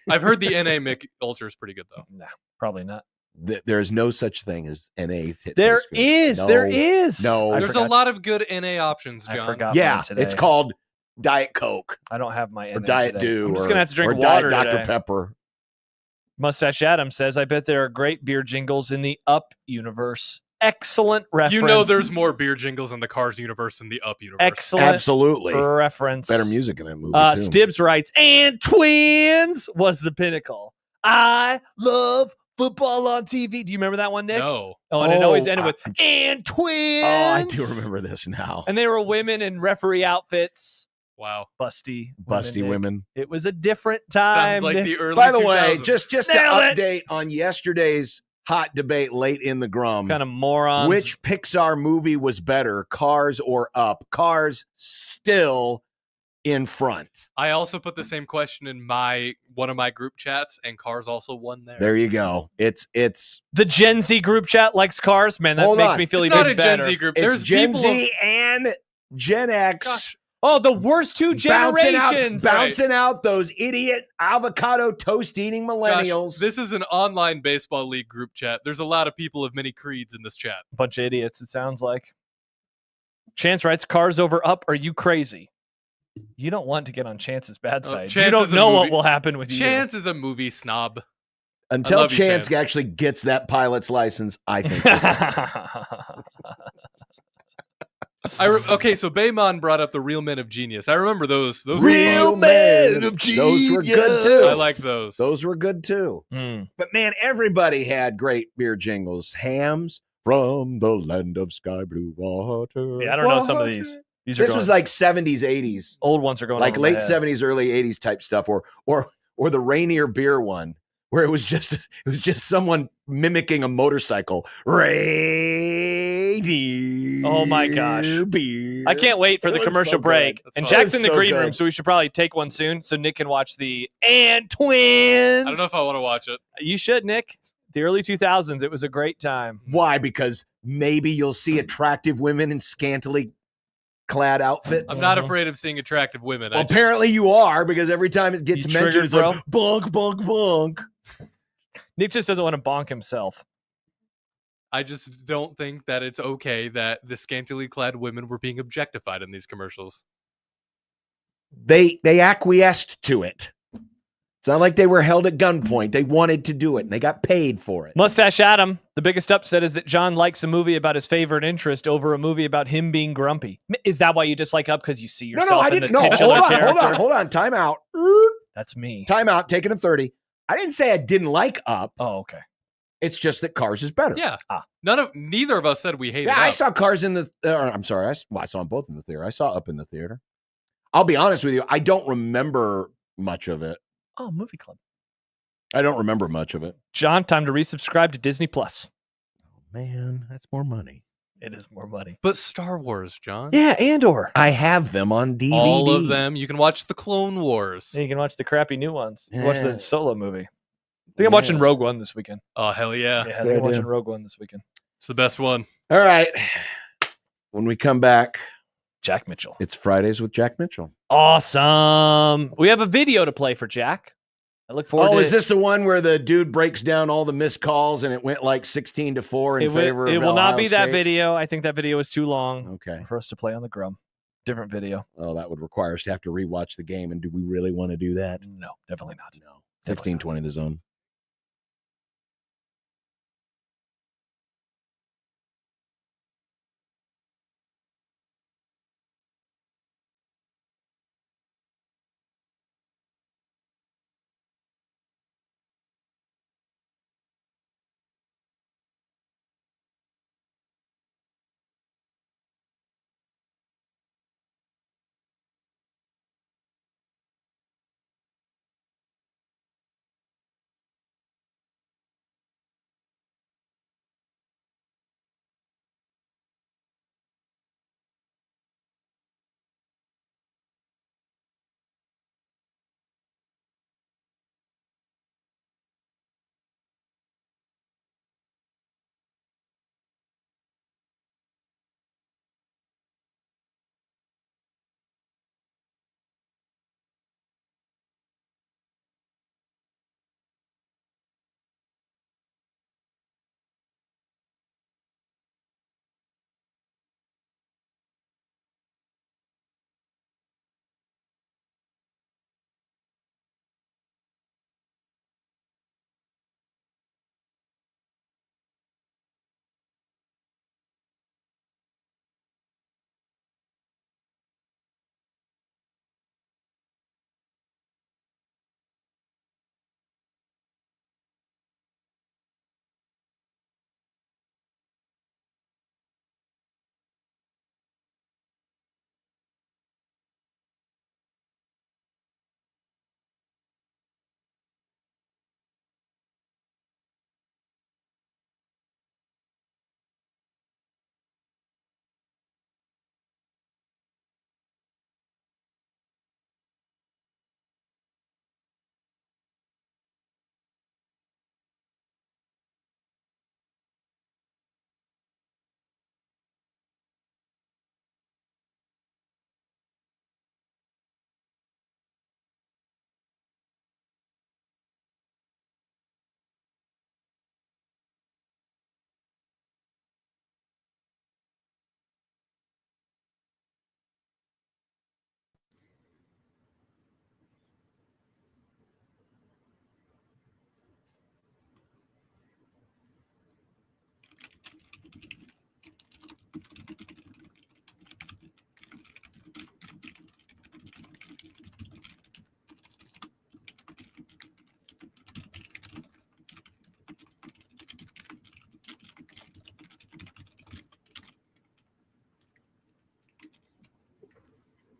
I've heard the NA Mick Ultra is pretty good though. Nah, probably not. There is no such thing as NA. There is. No. There is. No. I There's forgot- a lot of good NA options, John. I forgot Yeah, mine today. it's called Diet Coke I don't have my or NA Diet today. Dew. I'm just or- gonna have to drink or water Diet Dr today. Pepper. Mustache Adam says, "I bet there are great beer jingles in the Up universe." Excellent reference. You know, there's more beer jingles in the Cars universe than the Up universe. excellent Absolutely. reference. Better music in that movie too. Stibbs writes, "And twins was the pinnacle. I love football on TV." Do you remember that one, Nick? No. Oh, and it always Oh, ended with "and twins." Oh, I do remember this now. And they were women in referee outfits. Wow. Busty Busty women. It was a different time. Sounds like Nick. the early By the way, 2000s. just to Nailed it. update on yesterday's hot debate late in the Grum. kind of morons. Which Pixar movie was better, Cars or Up? Cars still in front. I also put the same question in one of my group chats, and Cars also won there. There you go. It's the Gen Z group chat likes Cars? Man, that Hold makes on. me feel It's even not a better. Gen Z group. it's There's Gen people Z of, and Gen X gosh, Oh, the worst two generations. bouncing out those idiot avocado toast eating millennials. Josh, this is an online baseball league group chat. There's a lot of people of many creeds in this chat. Bunch of idiots, it sounds like. Chance writes, "Cars over Up. Are you crazy?" You don't want to get on Chance's bad Oh, side. Chance You don't is a know what movie- will happen with Chance is a movie snob. Until love you, Chance Chance. actually gets that pilot's license, I think. you. Okay, so Baymon brought up the Real Men of Genius. I remember those. Those Real were Men of Those were good too. I like those. Those were good too. Mm. But man, everybody had great beer jingles. Hams from the land of sky blue water. Yeah, I don't know some of these. These are This going, was like 70s, 80s, old ones are going like over my late head. 70s, early 80s type stuff, or the Rainier beer one, where it was just someone mimicking a motorcycle. Rainier. Oh my gosh. Beer. I can't wait for It the was commercial so break. good. That's And fun. Jack's in It the was so green good. room, so we should probably take one soon so Nick can watch the And Twins. I don't know if I want to watch it. You should, Nick. The early 2000s, it was a great time. Why? Because maybe you'll see attractive women in scantily clad outfits. I'm not afraid of seeing attractive women. Well, I just, apparently you are, because every time it gets You mentioned, triggered, it's like bonk, bonk, bonk. Nick just doesn't want to bonk himself. I just don't think that it's okay that the scantily clad women were being objectified in these commercials. They acquiesced to it. It's not like they were held at gunpoint. They wanted to do it, and they got paid for it. Mustache Adam, the biggest upset is that John likes a movie about his favorite interest over a movie about him being grumpy. Is that why you dislike Up? Because you see No, yourself I in didn't. the No, titular hold character? on. Time out. That's me. Time out. Taking a 30. I didn't say I didn't like Up. Oh, okay. It's just that Cars is better. Yeah. Ah. Neither of us said we hated Yeah, I Up. saw Cars in the. I'm sorry. I saw them both in the theater. I saw Up in the theater. I'll be honest with you. I don't remember much of it. Oh, movie club. I don't remember much of it. John, time to resubscribe to Disney Plus. Man, that's more money. It is more money. But Star Wars, John. Yeah, Andor. I have them on DVD. All of them. You can watch the Clone Wars. Yeah, you can watch the crappy new ones. You can watch Yeah. the Solo movie. I think I'm watching Rogue One this weekend. Oh, hell yeah. Yeah, I think Good I'm watching idea. Rogue One this weekend. It's the best one. All right. When we come back, Jack Mitchell. it's Fridays with Jack Mitchell. Awesome. We have a video to play for Jack. I look forward to Oh, is this the one where the dude breaks down all the missed calls and it went like 16-4 in favor of It will not Ohio be that State? video. I think that video is too long Okay. for us to play on the Grum. Different video. Oh, that would require us to have to rewatch the game. And do we really want to do that? No, definitely not. No. Definitely 1620 the zone.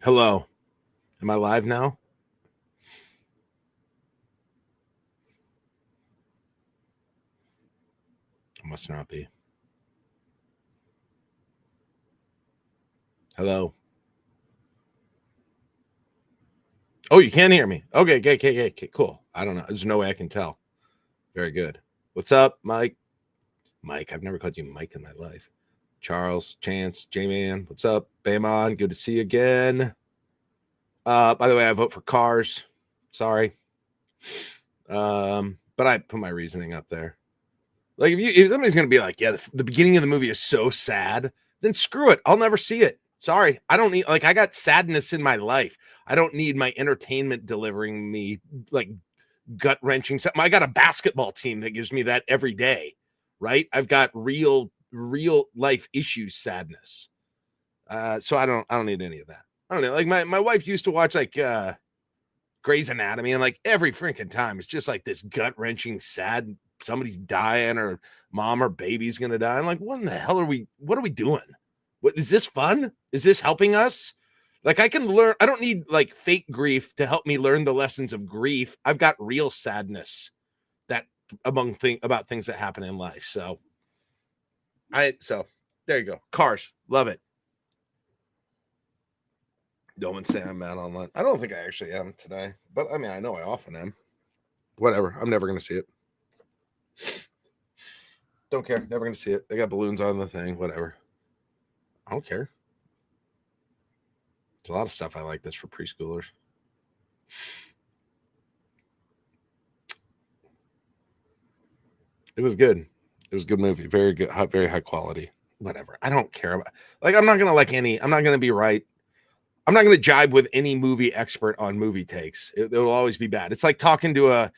Hello. Am I live now? I must not be. Hello. Oh, you can hear me. Okay, cool. I don't know. There's no way I can tell. Very good. What's up, Mike? Mike, I've never called you Mike in my life. Charles, Chance, J-Man, what's up? Bamon, good to see you again. By the way, I vote for Cars. Sorry. But I put my reasoning up there. Like, if somebody's going to be like, yeah, the beginning of the movie is so sad, then screw it. I'll never see it. Sorry. I don't need, like, I got sadness in my life. I don't need my entertainment delivering me, like, gut-wrenching something. I got a basketball team that gives me that every day, right? I've got real life issues sadness. So I don't need any of that. I don't know. Like, my wife used to watch, like, Grey's Anatomy, and like every freaking time it's just like this gut-wrenching sad, somebody's dying or mom or baby's gonna die. I'm like, what in the hell what are we doing? What is this fun? Is this helping us? Like, I can learn. I don't need like fake grief to help me learn the lessons of grief. I've got real sadness that about things that happen in life. So there you go. Cars, love it. No one say I'm mad online. I don't think I actually am today, but I mean, I know I often am. Whatever. I'm never going to see it. Don't care. Never going to see it. They got balloons on the thing. Whatever. I don't care. There's a lot of stuff I like that's for preschoolers. It was good. It was a good movie. Very good. Very high quality. Whatever. I don't care about. Like, I'm not going to be right. I'm not going to jibe with any movie expert on movie takes. It'll always be bad. It's like talking to a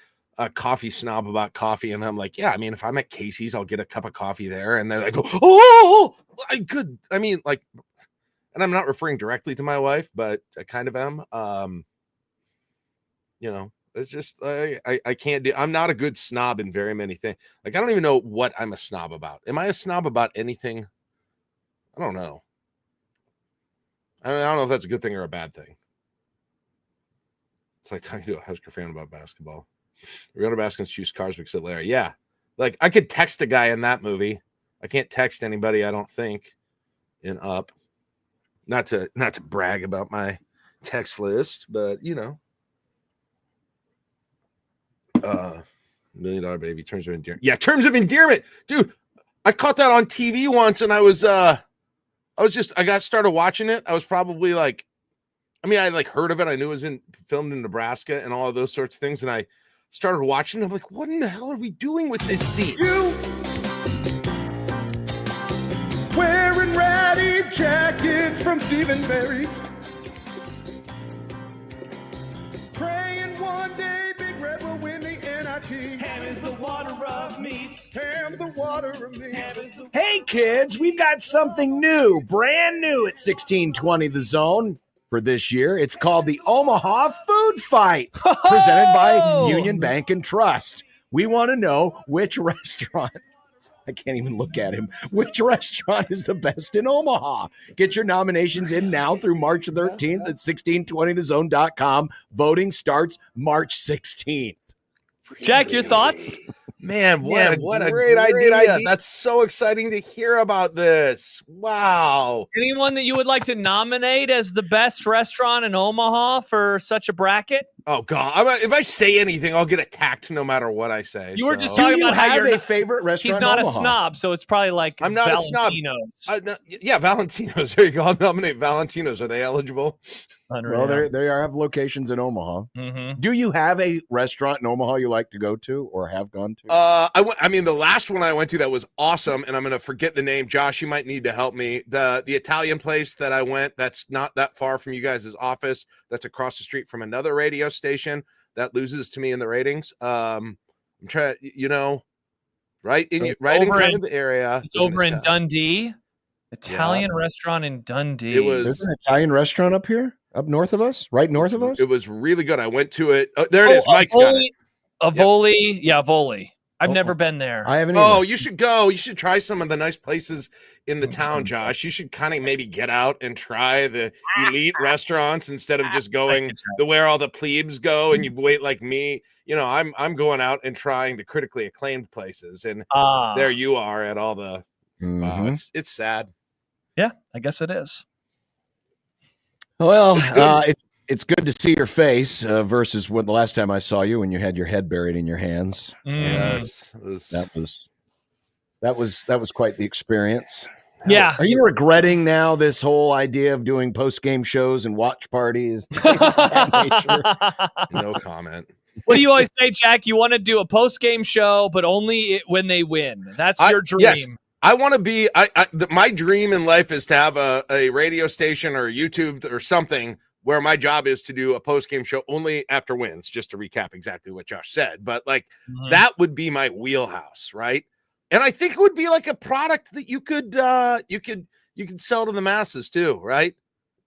coffee snob about coffee, and I'm like, yeah, I mean, if I'm at Casey's, I'll get a cup of coffee there, and they're like, oh, I could. I mean, like, and I'm not referring directly to my wife, but I kind of am. You know, it's just I can't do. I'm not a good snob in very many things. Like, I don't even know what I'm a snob about. Am I a snob about anything? I don't know. I don't know if that's a good thing or a bad thing. It's like talking to a Husker fan about basketball. We're going to Nebraskans choose cars because of Larry. Yeah. Like, I could text a guy in that movie. I can't text anybody, I don't think, in Up. Not to brag about my text list, but you know. $1 Million Baby, Terms of Endearment. Yeah, Terms of Endearment. Dude, I caught that on TV once, and I got started watching it. I was probably like, I mean, I like heard of it. I knew it was filmed in Nebraska and all of those sorts of things. And I started watching it. I'm like, what in the hell are we doing with this scene? You wearing ratty jackets from Stephen Barry's. Praying one day Big Red will win the NIT. Ham is the water of meats. Ham the water of meats. Hey, kids, we've got something new, brand new at 1620 The Zone for this year. It's called the Omaha Food Fight, presented by Union Bank and Trust. We want to know which restaurant, I can't even look at him, which restaurant is the best in Omaha. Get your nominations in now through March 13th at 1620thezone.com. Voting starts March 16th. Jack, your thoughts? Man, what a great idea. That's so exciting to hear about this. Wow. Anyone that you would like to nominate as the best restaurant in Omaha for such a bracket? Oh, God. If I say anything, I'll get attacked no matter what I say. You were just talking about how you're a favorite restaurant. He's not in a Omaha? snob, so it's probably like I'm not Valentino's. a snob. Yeah, Valentino's. There you go. I'll nominate Valentino's. Are they eligible? Unreal. Well, they have locations in Omaha. Mm-hmm. Do you have a restaurant in Omaha you like to go to or have gone to? I mean, the last one I went to that was awesome, and I'm going to forget the name. Josh, you might need to help me. The Italian place that I went, that's not that far from you guys' office. That's across the street from another radio station that loses to me in the ratings. I'm trying, right in in kind of the area. It's over in Dundee. Italian restaurant in Dundee. There's an Italian restaurant up here, up north of us, right north of us. It was really good. I went to it. Oh, there it is. Mike's got it. Avoli. Yeah, Avoli. I've never been there. I haven't either. Oh, you should go. You should try some of the nice places in the town, Josh. You should kind of maybe get out and try the elite restaurants instead of just going to where all the plebes go and you wait like me. I'm going out and trying the critically acclaimed places, and there you are at all the. Wow, it's sad. Yeah, I guess it is. Well, it's good to see your face versus when the last time I saw you when you had your head buried in your hands. Yes, that was quite the experience. Yeah. Are you regretting now this whole idea of doing post-game shows and watch parties? Things of that nature? No comment. What do you always say, Jack? You want to do a post-game show, but only when they win. That's your dream. Yes. I want to be. My dream in life is to have a radio station or YouTube or something where my job is to do a post-game show only after wins. Just to recap exactly what Josh said, but that would be my wheelhouse, right? And I think it would be like a product that you could sell to the masses too, right?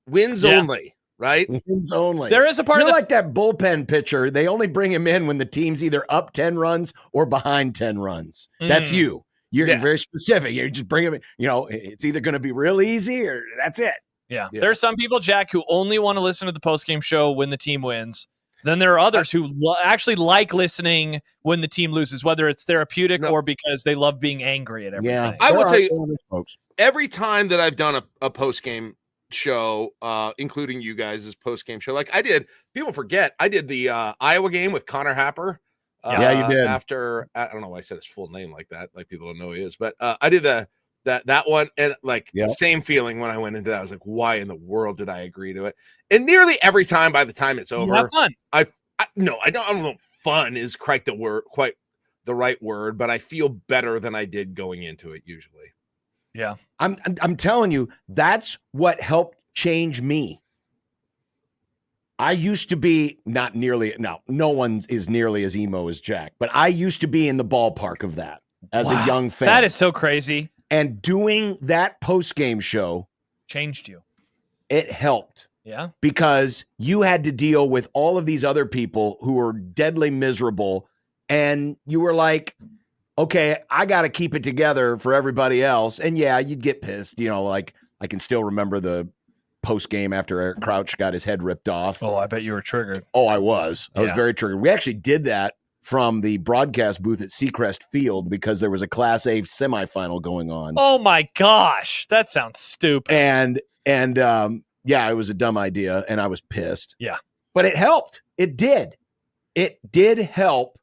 Wins only, right? Wins only. There is a part You're of like that bullpen pitcher. They only bring him in when the team's either up 10 runs or behind 10 runs. That's you. You're very specific. You just bring them in. It's either going to be real easy or that's it. Yeah. There are some people, Jack, who only want to listen to the postgame show when the team wins. Then there are others who actually like listening when the team loses, whether it's therapeutic or because they love being angry at everything. Yeah, I will tell you, folks, every time that I've done a postgame show, including you guys' postgame show, like I did, people forget, I did the Iowa game with Connor Happer. Yeah, you did. After, I don't know why I said his full name like that. Like people don't know who he is, but I did that one, and same feeling when I went into that. I was like, why in the world did I agree to it? And nearly every time, by the time it's over, have fun. I don't know. Fun is quite the right word, but I feel better than I did going into it usually. Yeah, I'm telling you, that's what helped change me. I used to be not nearly, no one is nearly as emo as Jack, but I used to be in the ballpark of that as a young fan. That is so crazy. And doing that post-game show Changed you. it helped. Yeah. Because you had to deal with all of these other people who were deadly miserable, and you were like, okay, I got to keep it together for everybody else. And yeah, you'd get pissed. Like I can still remember the post game after Eric Crouch got his head ripped off. Oh, I bet you were triggered. Oh, I was. I was Yeah. very triggered. We actually did that from the broadcast booth at Seacrest Field because there was a Class A semifinal going on. Oh my gosh, that sounds stupid. And yeah, it was a dumb idea, and I was pissed. Yeah. But it helped. It did. It did help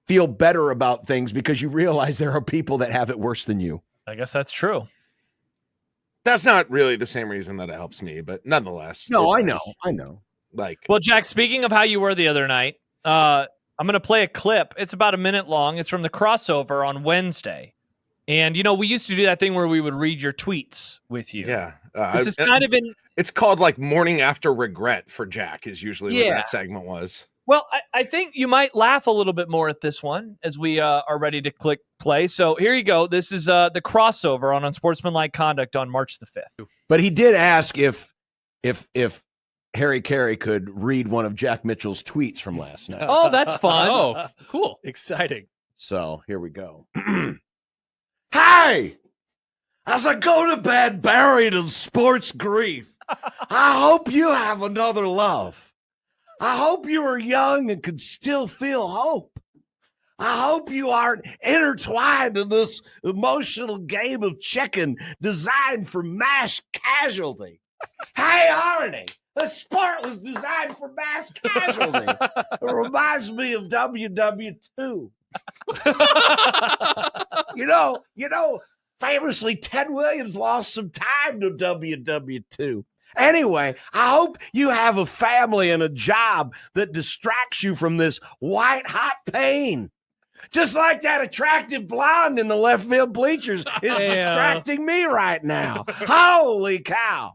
feel better about things because you realize there are people that have it worse than you. I guess that's true. That's not really the same reason that it helps me, but nonetheless. No, it I does. know. Like, Well, Jack, speaking of how you were the other night, I'm going to play a clip. It's about a minute long. It's from the crossover on Wednesday. And, we used to do that thing where we would read your tweets with you. yeah. This is kind of in. It's called like morning after regret for Jack is usually what Yeah. that segment was. Well, I think you might laugh a little bit more at this one as we are ready to click play. So here you go. This is the crossover on Unsportsmanlike Conduct on March the 5th. But he did ask if Harry Carey could read one of Jack Mitchell's tweets from last night. Oh, that's fun. Oh, cool. Exciting. So here we go. Hey, as I go to bed buried in sports grief, I hope you have another love. I hope you are young and can still feel hope. I hope you aren't intertwined in this emotional game of chicken designed for mass casualty. Hey, Arnie, the sport was designed for mass casualty. It reminds me of WW2. Famously, Ted Williams lost some time to WW2. Anyway, I hope you have a family and a job that distracts you from this white hot pain. Just like that attractive blonde in the left field bleachers is distracting me right now. Holy cow.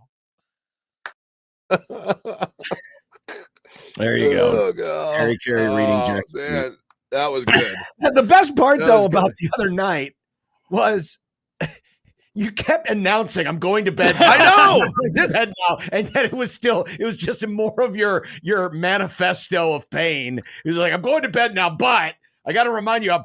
There you go. Oh, God. Harry Carey reading Jack's man, that was good. The best part, That though, was about good. the other night was you kept announcing, I'm going to bed now. I know! I'm going to bed now. And yet it was just more of your manifesto of pain. It was like, I'm going to bed now, but I got to remind you how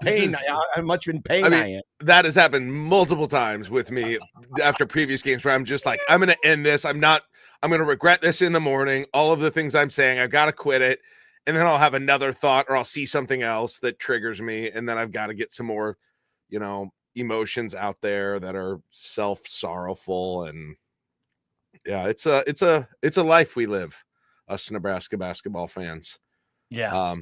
much in pain I am. That has happened multiple times with me after previous games where I'm just like, I'm going to end this. I'm going to regret this in the morning. All of the things I'm saying, I've got to quit it. And then I'll have another thought or I'll see something else that triggers me. And then I've got to get some more, emotions out there that are self-sorrowful. And yeah, it's a life we live, us Nebraska basketball fans. Yeah.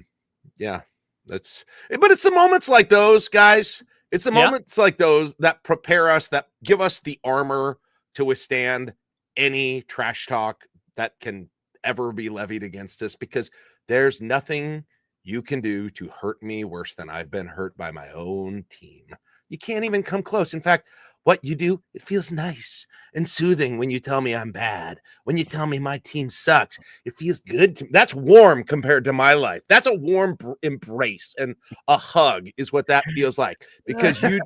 Yeah. But it's the moments like those, guys. It's the moments like those that prepare us, that give us the armor to withstand any trash talk that can ever be levied against us, because there's nothing you can do to hurt me worse than I've been hurt by my own team. You can't even come close. In fact, what you do, it feels nice and soothing when you tell me I'm bad, when you tell me my team sucks. It feels good to me. That's warm compared to my life. That's a warm embrace and a hug is what that feels like. Because do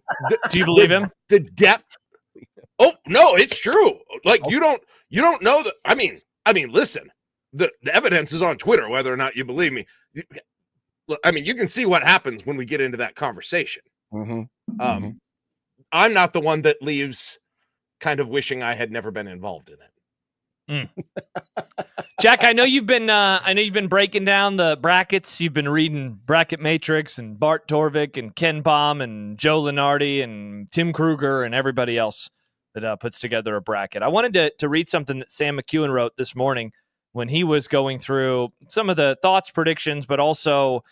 you believe him? The depth. Oh no, it's true. Like you don't know that. I mean, listen. The evidence is on Twitter, whether or not you believe me. Look, I mean, you can see what happens when we get into that conversation. I'm not the one that leaves kind of wishing I had never been involved in it. Jack, I know you've been breaking down the brackets. You've been reading Bracket Matrix and Bart Torvik and Ken Baum and Joe Lenardi and Tim Kruger and everybody else that puts together a bracket. I wanted to read something that Sam McEwen wrote this morning when he was going through some of the thoughts, predictions, but also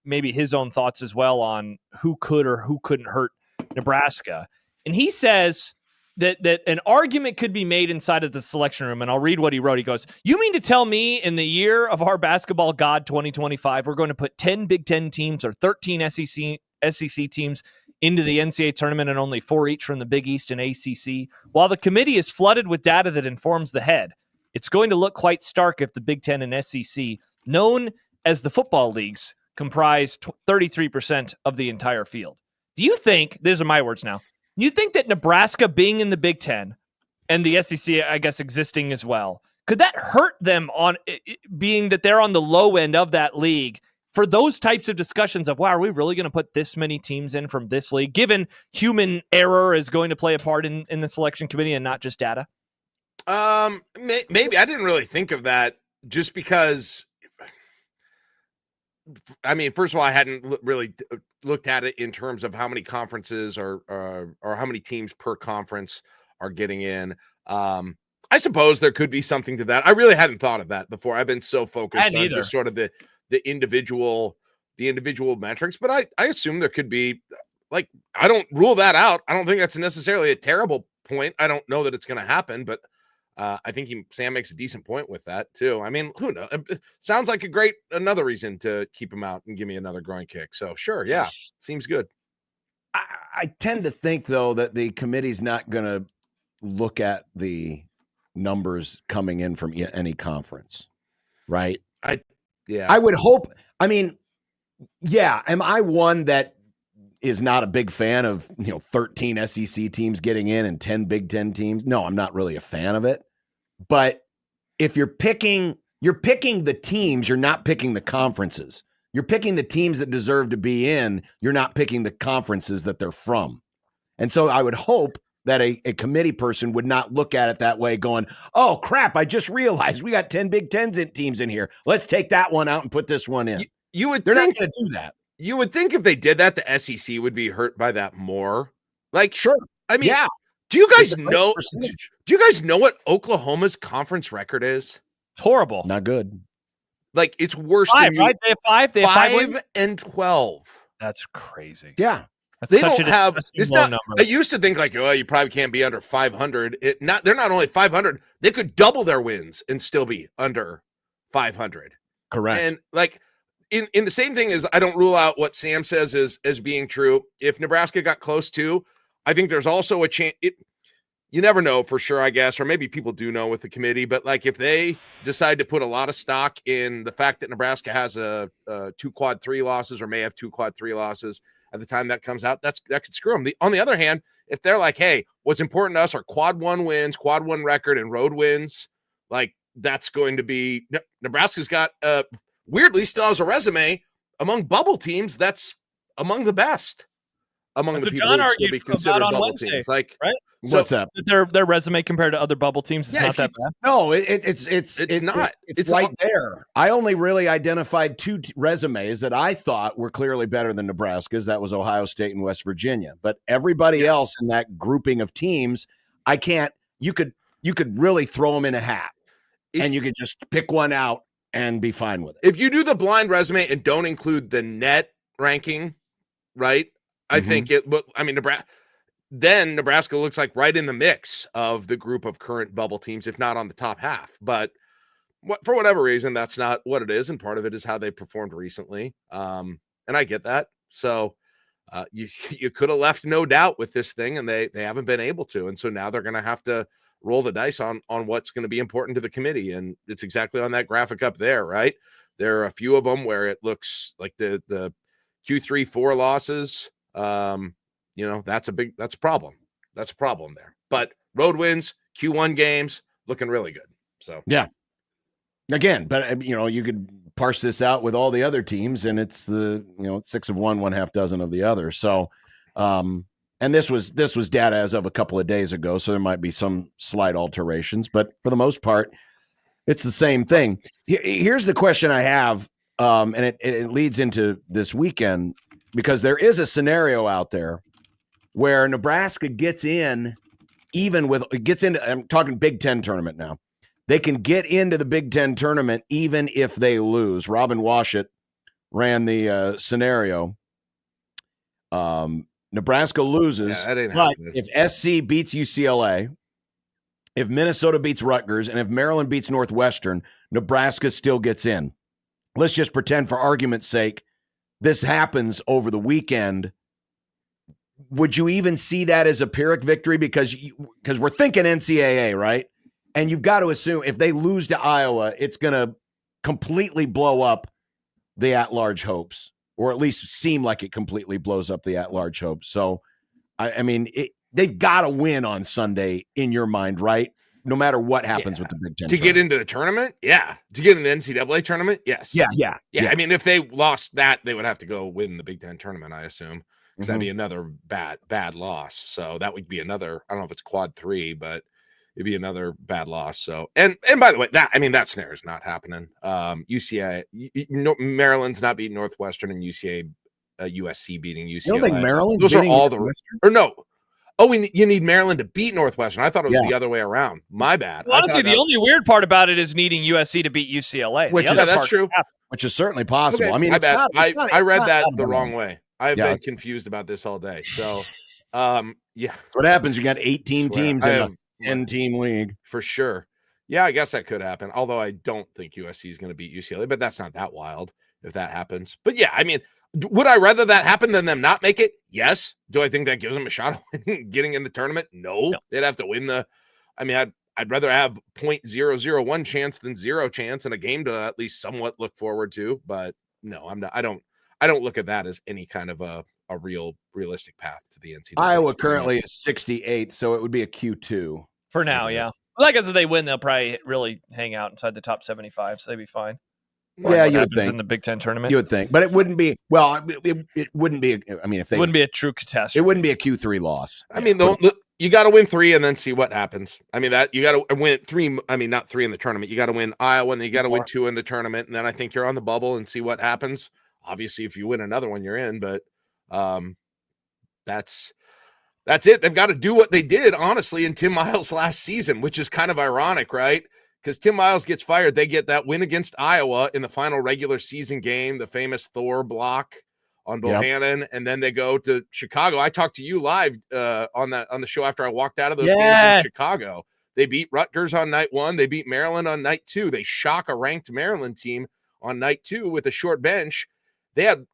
maybe his own thoughts as well on who could or who couldn't hurt Nebraska. And he says that an argument could be made inside of the selection room, and I'll read what he wrote. He goes, "You mean to tell me in the year of our basketball god 2025, we're going to put 10 Big Ten teams or 13 SEC teams into the NCAA tournament and only 4 each from the Big East and ACC, while the committee is flooded with data that informs the head? It's going to look quite stark if the Big Ten and SEC, known as the football leagues, comprise 33% of the entire field. Do you think, these are my words now, do you think that Nebraska being in the Big Ten and the SEC, I guess, existing as well, could that hurt them on being that they're on the low end of that league for those types of discussions of, wow, are we really going to put this many teams in from this league, given human error is going to play a part in the selection committee and not just data? Maybe I didn't really think of that just because, I mean, first of all, I hadn't really looked at it in terms of how many conferences or how many teams per conference are getting in. I suppose there could be something to that. I really hadn't thought of that before. I've been so focused on just sort of the individual metrics, but I assume there could be, like, I don't rule that out. I don't think that's necessarily a terrible point. I don't know that it's going to happen, but I think Sam makes a decent point with that too. I mean, who knows? It sounds like another reason to keep him out and give me another groin kick. So sure. Yeah. Seems good. I tend to think though that the committee's not going to look at the numbers coming in from any conference, right? I would hope. I mean, yeah. Am I one that is not a big fan of 13 SEC teams getting in and 10 Big Ten teams? No, I'm not really a fan of it. But if you're picking the teams, you're not picking the conferences. You're picking the teams that deserve to be in. You're not picking the conferences that they're from. And so I would hope that a committee person would not look at it that way going, oh, crap, I just realized we got 10 Big Ten teams in here. Let's take that one out and put this one in. They're not going to do that. You would think if they did that, the SEC would be hurt by that more. Like, sure. I mean, yeah. Do you guys know? Do you guys know what Oklahoma's conference record is? It's horrible. Not good. Like, it's worse than you. Right? They have 5. They have 5 and 12. That's crazy. Yeah. That's they such don't a have. It's not. number. I used to think like, oh, you probably can't be under 500. They're not only 500. They could double their wins and still be under 500. Correct. And like. In the same thing as I don't rule out what Sam says as being true. If Nebraska got close to, I think there's also a chance. You never know for sure, I guess, or maybe people do know with the committee. But like if they decide to put a lot of stock in the fact that Nebraska has a 2 quad 3 losses or may have 2 quad 3 losses at the time that comes out, that could screw them. On the other hand, if they're like, hey, what's important to us are quad 1 wins, quad 1 record, and road wins, like that's going to be Nebraska's got weirdly still has a resume among bubble teams that's among the best among the people John who still be considered bubble Wednesday, teams. Like, right? What's up? Their resume compared to other bubble teams is not that bad. No, it's not. It's right there. I only really identified 2 resumes that I thought were clearly better than Nebraska's. That was Ohio State and West Virginia. But everybody else in that grouping of teams, I can't. You could really throw them in a hat, and you could just pick one out and be fine with it. If you do the blind resume and don't include the net ranking, right? I think Nebraska looks like right in the mix of the group of current bubble teams, if not on the top half. But for whatever reason, that's not what it is. And part of it is how they performed recently. And I get that. So you could have left no doubt with this thing, and they haven't been able to. And so now they're going to have to roll the dice on what's going to be important to the committee. And it's exactly on that graphic up there, right? There are a few of them where it looks like the Q3, 4 losses. That's a problem. That's a problem there. But road wins, Q1 games, looking really good. So, yeah. Again, but you could parse this out with all the other teams, and it's 6 of one, 1/2 dozen of the other. So, and this was data as of a couple of days ago, so there might be some slight alterations, but for the most part, it's the same thing. Here's the question I have, and it leads into this weekend, because there is a scenario out there where Nebraska gets into, I'm talking Big Ten tournament now. They can get into the Big Ten tournament even if they lose. Robin Washut ran the scenario. Nebraska loses, but if SC beats UCLA, if Minnesota beats Rutgers, and if Maryland beats Northwestern, Nebraska still gets in. Let's just pretend, for argument's sake, this happens over the weekend. Would you even see that as a Pyrrhic victory? Because we're thinking NCAA, right? And you've got to assume if they lose to Iowa, it's going to completely blow up the at-large hopes, or at least seem like it completely blows up the at-large hopes. So, I mean, they've got to win on Sunday in your mind, right? No matter what happens with the Big Ten. To get into the tournament? Yeah. To get in the NCAA tournament? Yes. Yeah. I mean, if they lost that, they would have to go win the Big Ten tournament, I assume, because that'd be another bad loss. So that would be another, I don't know if it's quad 3, but it'd be another bad loss. So, and by the way, that scenario is not happening. UCLA, Maryland's not beating Northwestern, and USC beating UCLA. You don't think Maryland's Those are all Northwestern? or no. Oh, you need Maryland to beat Northwestern. I thought it was the other way around. My bad. Well, honestly, the only weird part about it is needing USC to beat UCLA. That's true. Which is certainly possible. Okay. I mean, I read that the wrong way. I've been confused about this all day. So, yeah. That's what happens. You got 18 teams in a 10-team league. For sure. Yeah, I guess that could happen. Although I don't think USC is going to beat UCLA, but that's not that wild if that happens. But yeah, I mean, would I rather that happen than them not make it? Yes. Do I think that gives them a shot of getting in the tournament? No. They'd have to win I'd rather have 0.001 chance than 0 chance in a game to at least somewhat look forward to. But no, I don't look at that as any kind of a realistic path to the NCAA. Iowa currently is 68th, so it would be a Q2 for now. Yeah, like as if they win, they'll probably really hang out inside the top 75, so they'd be fine. Yeah, you would think in the Big Ten tournament. You would think, but it wouldn't be. Well, it wouldn't be. I mean, if they it wouldn't be a true catastrophe. It wouldn't be a Q3 loss. I mean, you got to win 3 and then see what happens. I mean, that you got to win 3. I mean, not 3 in the tournament. You got to win Iowa, and then you got to win 2 in the tournament, and then I think you're on the bubble and see what happens. Obviously, if you win another one, you're in. But that's it. They've got to do what they did, honestly, in Tim Miles' last season, which is kind of ironic, right? Because Tim Miles gets fired. They get that win against Iowa in the final regular season game, the famous Thor block on Bohannon, and then they go to Chicago. I talked to you live on the show after I walked out of those games in Chicago. They beat Rutgers on night 1. They beat Maryland on night 2. They shock a ranked Maryland team on night 2 with a short bench. They had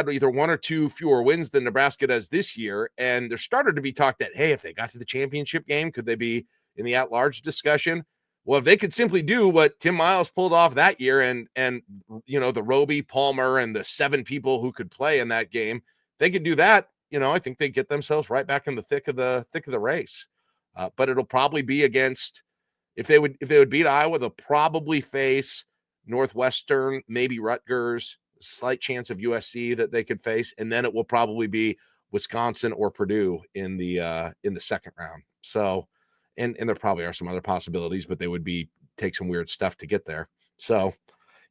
either 1 or 2 fewer wins than Nebraska does this year, and there started to be talk that, hey, if they got to the championship game, could they be in the at-large discussion? Well, if they could simply do what Tim Miles pulled off that year and the Roby, Palmer, and the 7 people who could play in that game, they could do that. I think they get themselves right back in the thick of the race. But it'll probably be against if they would beat Iowa, they'll probably face Northwestern, maybe Rutgers, slight chance of USC that they could face, and then it will probably be Wisconsin or Purdue in the second round. So. And there probably are some other possibilities, but they would take some weird stuff to get there. So,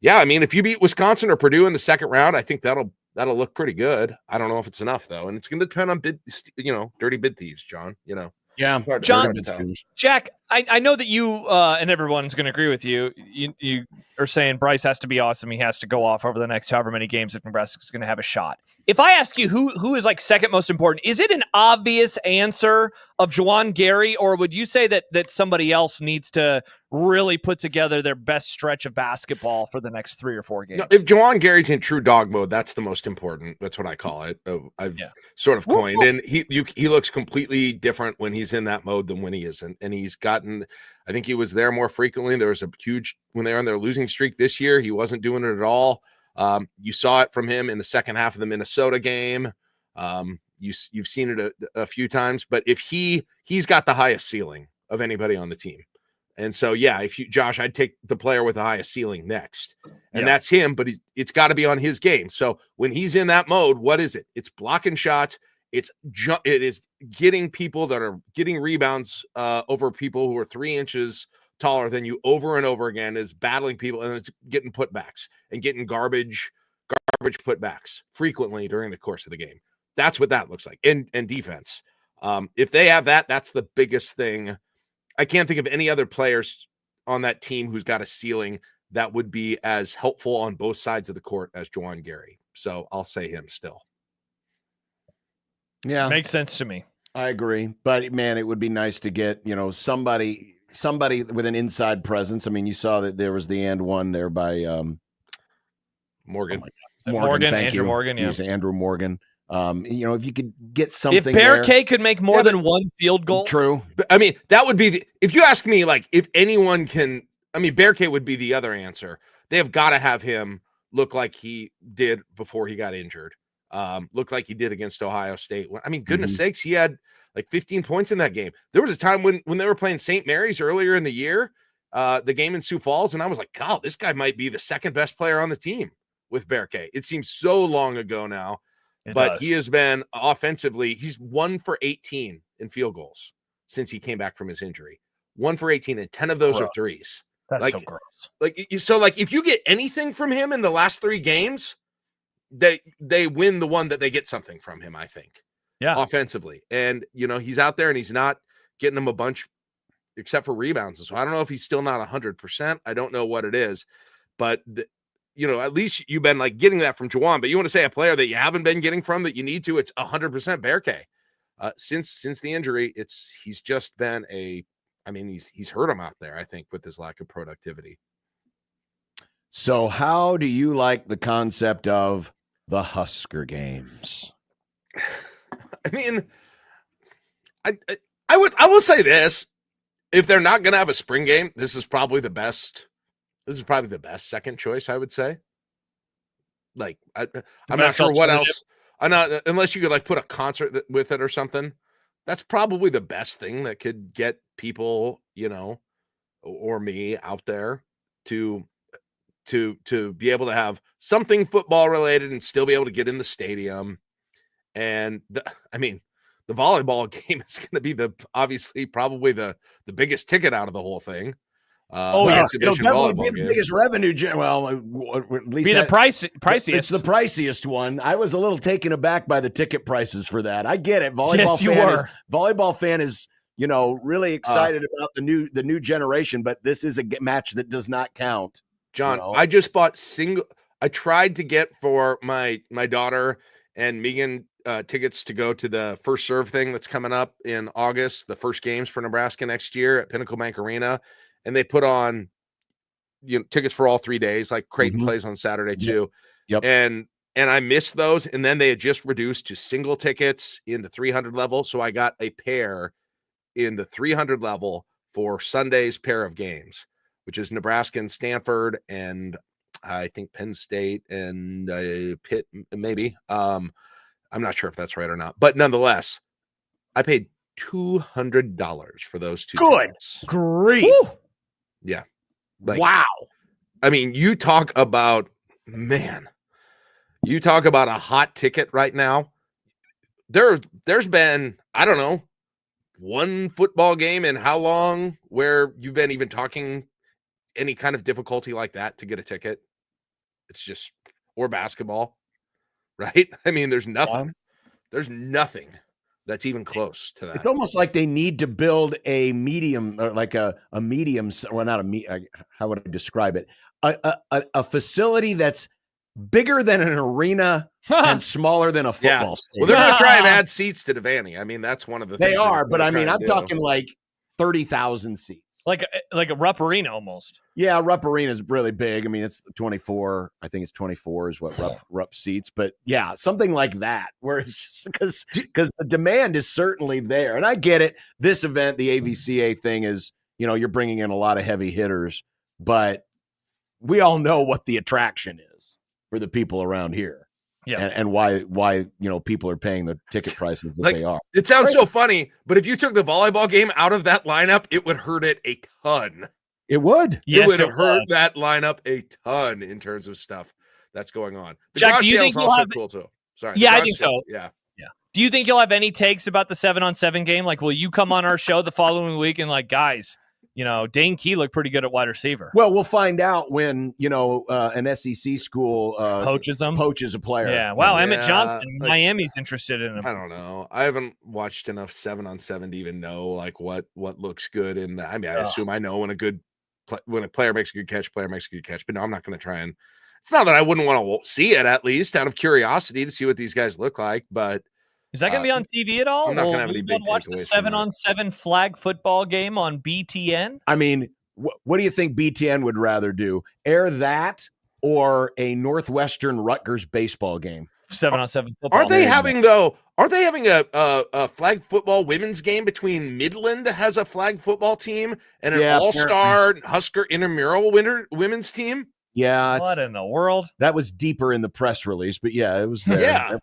yeah, I mean, if you beat Wisconsin or Purdue in the second round, I think that'll look pretty good. I don't know if it's enough though, and it's going to depend on dirty bid thieves, John. Yeah, John, Jack, I know that you and everyone's going to agree with you. You are saying Bryce has to be awesome. He has to go off over the next however many games if Nebraska's going to have a shot. If I ask you who is like second most important, is it an obvious answer of Juwan Gary, or would you say that somebody else needs to really put together their best stretch of basketball for the next 3 or 4 games? No, if Juwan Gary's in true dog mode, that's the most important. That's what I call it. I've sort of coined, and he looks completely different when he's in that mode than when he isn't. And he's gotten, I think he was there more frequently. There was a huge, when they were on their losing streak this year, he wasn't doing it at all. You saw it from him in the second half of the Minnesota game. You've seen it a few times, but if he's got the highest ceiling of anybody on the team. And so, yeah, Josh, I'd take the player with the highest ceiling next, and that's him, but it's got to be on his game. So when he's in that mode, what is it? It's blocking shots. It is getting people that are getting rebounds over people who are 3 inches taller than you over and over again, is battling people, and it's getting putbacks and getting garbage putbacks frequently during the course of the game. That's what that looks like. And defense. If they have that, that's the biggest thing. I can't think of any other players on that team who's got a ceiling that would be as helpful on both sides of the court as Juwan Gary. So I'll say him still. Yeah. Makes sense to me. I agree. But man, it would be nice to get, somebody with an inside presence. I mean, you saw that there was the and one there by Morgan. Morgan, thank Andrew you. Morgan, yeah. He's Andrew Morgan. If you could get something. If Bear K could make more than one field goal, true. But, I mean, that would be if you ask me, like, if anyone can. I mean, Bear K would be the other answer. They have got to have him look like he did before he got injured. Look like he did against Ohio State. I mean, goodness sakes, he had like 15 points in that game. There was a time when they were playing St. Mary's earlier in the year, the game in Sioux Falls, and I was like, God, this guy might be the second best player on the team with Bear K. It seems so long ago now, but he has been offensively, he's 1 for 18 in field goals since he came back from his injury. 1 for 18, and 10 of those are threes. That's so gross. Like if you get anything from him in the last 3 games, they win the one that they get something from him, I think. Yeah. Offensively. And he's out there and he's not getting them a bunch except for rebounds. So I don't know if he's still not 100%. I don't know what it is, but at least you've been like getting that from Juwan. But you want to say a player that you haven't been getting from that you need to, it's 100% Bear K. Since the injury, he's just been he's hurt him out there, I think, with his lack of productivity. So how do you like the concept of the Husker games? I mean, I will say this. If they're not going to have a spring game, this is probably the best second choice, I would say. Like, I'm not sure what else. Unless you could like put a concert with it or something. That's probably the best thing that could get people, or me out there to be able to have something football related and still be able to get in the stadium. And the volleyball game is going to be obviously probably the biggest ticket out of the whole thing. It'll definitely be the biggest revenue. Well, at least the priciest. It's the priciest one. I was a little taken aback by the ticket prices for that. I get it. Volleyball fan is really excited about the new generation, but this is a match that does not count. John, I just bought I tried to get for my daughter and Megan tickets to go to the First Serve thing that's coming up in August, the first games for Nebraska next year at Pinnacle Bank Arena. And they put on tickets for all 3 days, like Creighton plays on Saturday too. Yep. And I missed those. And then they had just reduced to single tickets in the 300 level. So I got a pair in the 300 level for Sunday's pair of games, which is Nebraska and Stanford, and I think Penn State and Pitt, maybe. I'm not sure if that's right or not, but nonetheless, I paid $200 for those 2 tickets. Grief. Woo! Yeah. Wow. I mean, you talk about a hot ticket right now. There's been, I don't know, one football game in how long where you've been even talking any kind of difficulty like that to get a ticket. It's just, or basketball, right? I mean, there's nothing that's even close to that. It's almost like they need to build a medium, or like a medium, well, not how would I describe it? A facility that's bigger than an arena and smaller than a football stadium. Well, they're going to try and add seats to Devaney. I mean, that's one of the things they are, but I mean, I'm talking like 30,000 seats. Like a Rupp Arena almost. Yeah, Rupp Arena is really big. I mean, it's 24. I think it's 24 is what Rupp seats. But yeah, something like that, where it's just because the demand is certainly there. And I get it. This event, the AVCA thing is, you're bringing in a lot of heavy hitters, but we all know what the attraction is for the people around here. Yeah, and why people are paying the ticket prices that they are. It sounds so funny, but if you took the volleyball game out of that lineup, it would hurt it a ton. It would. Yes, it would hurt that lineup a ton in terms of stuff that's going on. The Jack, do you think also have cool too? Sorry. Yeah, I think so. Yeah. Do you think you'll have any takes about the 7-on-7 game? Like, will you come on our show the following week and like, guys, Dane Key looked pretty good at wide receiver. Well, we'll find out when, an SEC school poaches a player. Yeah. Wow. Emmett Johnson, Miami's interested in him. I don't know. I haven't watched enough 7-on-7 to even know like what looks good in that. I mean, I assume I know when a player makes a good catch, but no, I'm not going to try and, it's not that I wouldn't want to see it, at least out of curiosity to see what these guys look like, but is that going to be on TV at all? I'm not going to have any big watch the 7-on-7 flag football game on BTN? I mean, what do you think BTN would rather do? Air that or a Northwestern Rutgers baseball game? 7-on-7 football. Aren't they having a flag football women's game between Midland has a flag football team and an Yeah, all-star Husker intramural women's team? Yeah, What in the world? that was deeper in the press release, but yeah, it was there. Yeah.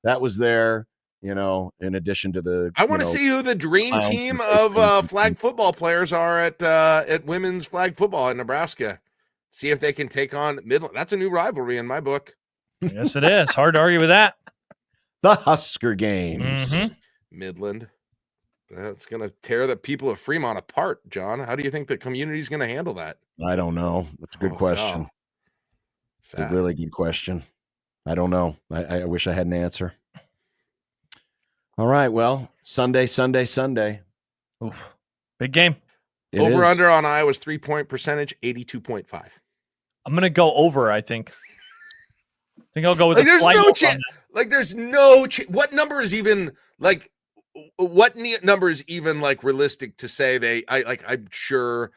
That was there. In addition to the, I want to see who the dream clowns team and of flag football players are at women's flag football in Nebraska. See if they can take on Midland. That's a new rivalry in my book. Yes, it is. Hard to argue with that. the Husker games. Mhm. Midland. That's going to tear the people of Fremont apart, John. How do you think the community is going to handle that? I don't know. That's a good question. No. It's a really good question. I don't know. I wish I had an answer. All right. Well, Sunday. Oof. Big game. It Over is. under on Iowa's 3-point percentage, 82.5. I'm going to go over, I think. I think I'll go with Like, a there's slight no over on chance. that. Like, there's no what number is even like what number is even like realistic to say I'm sure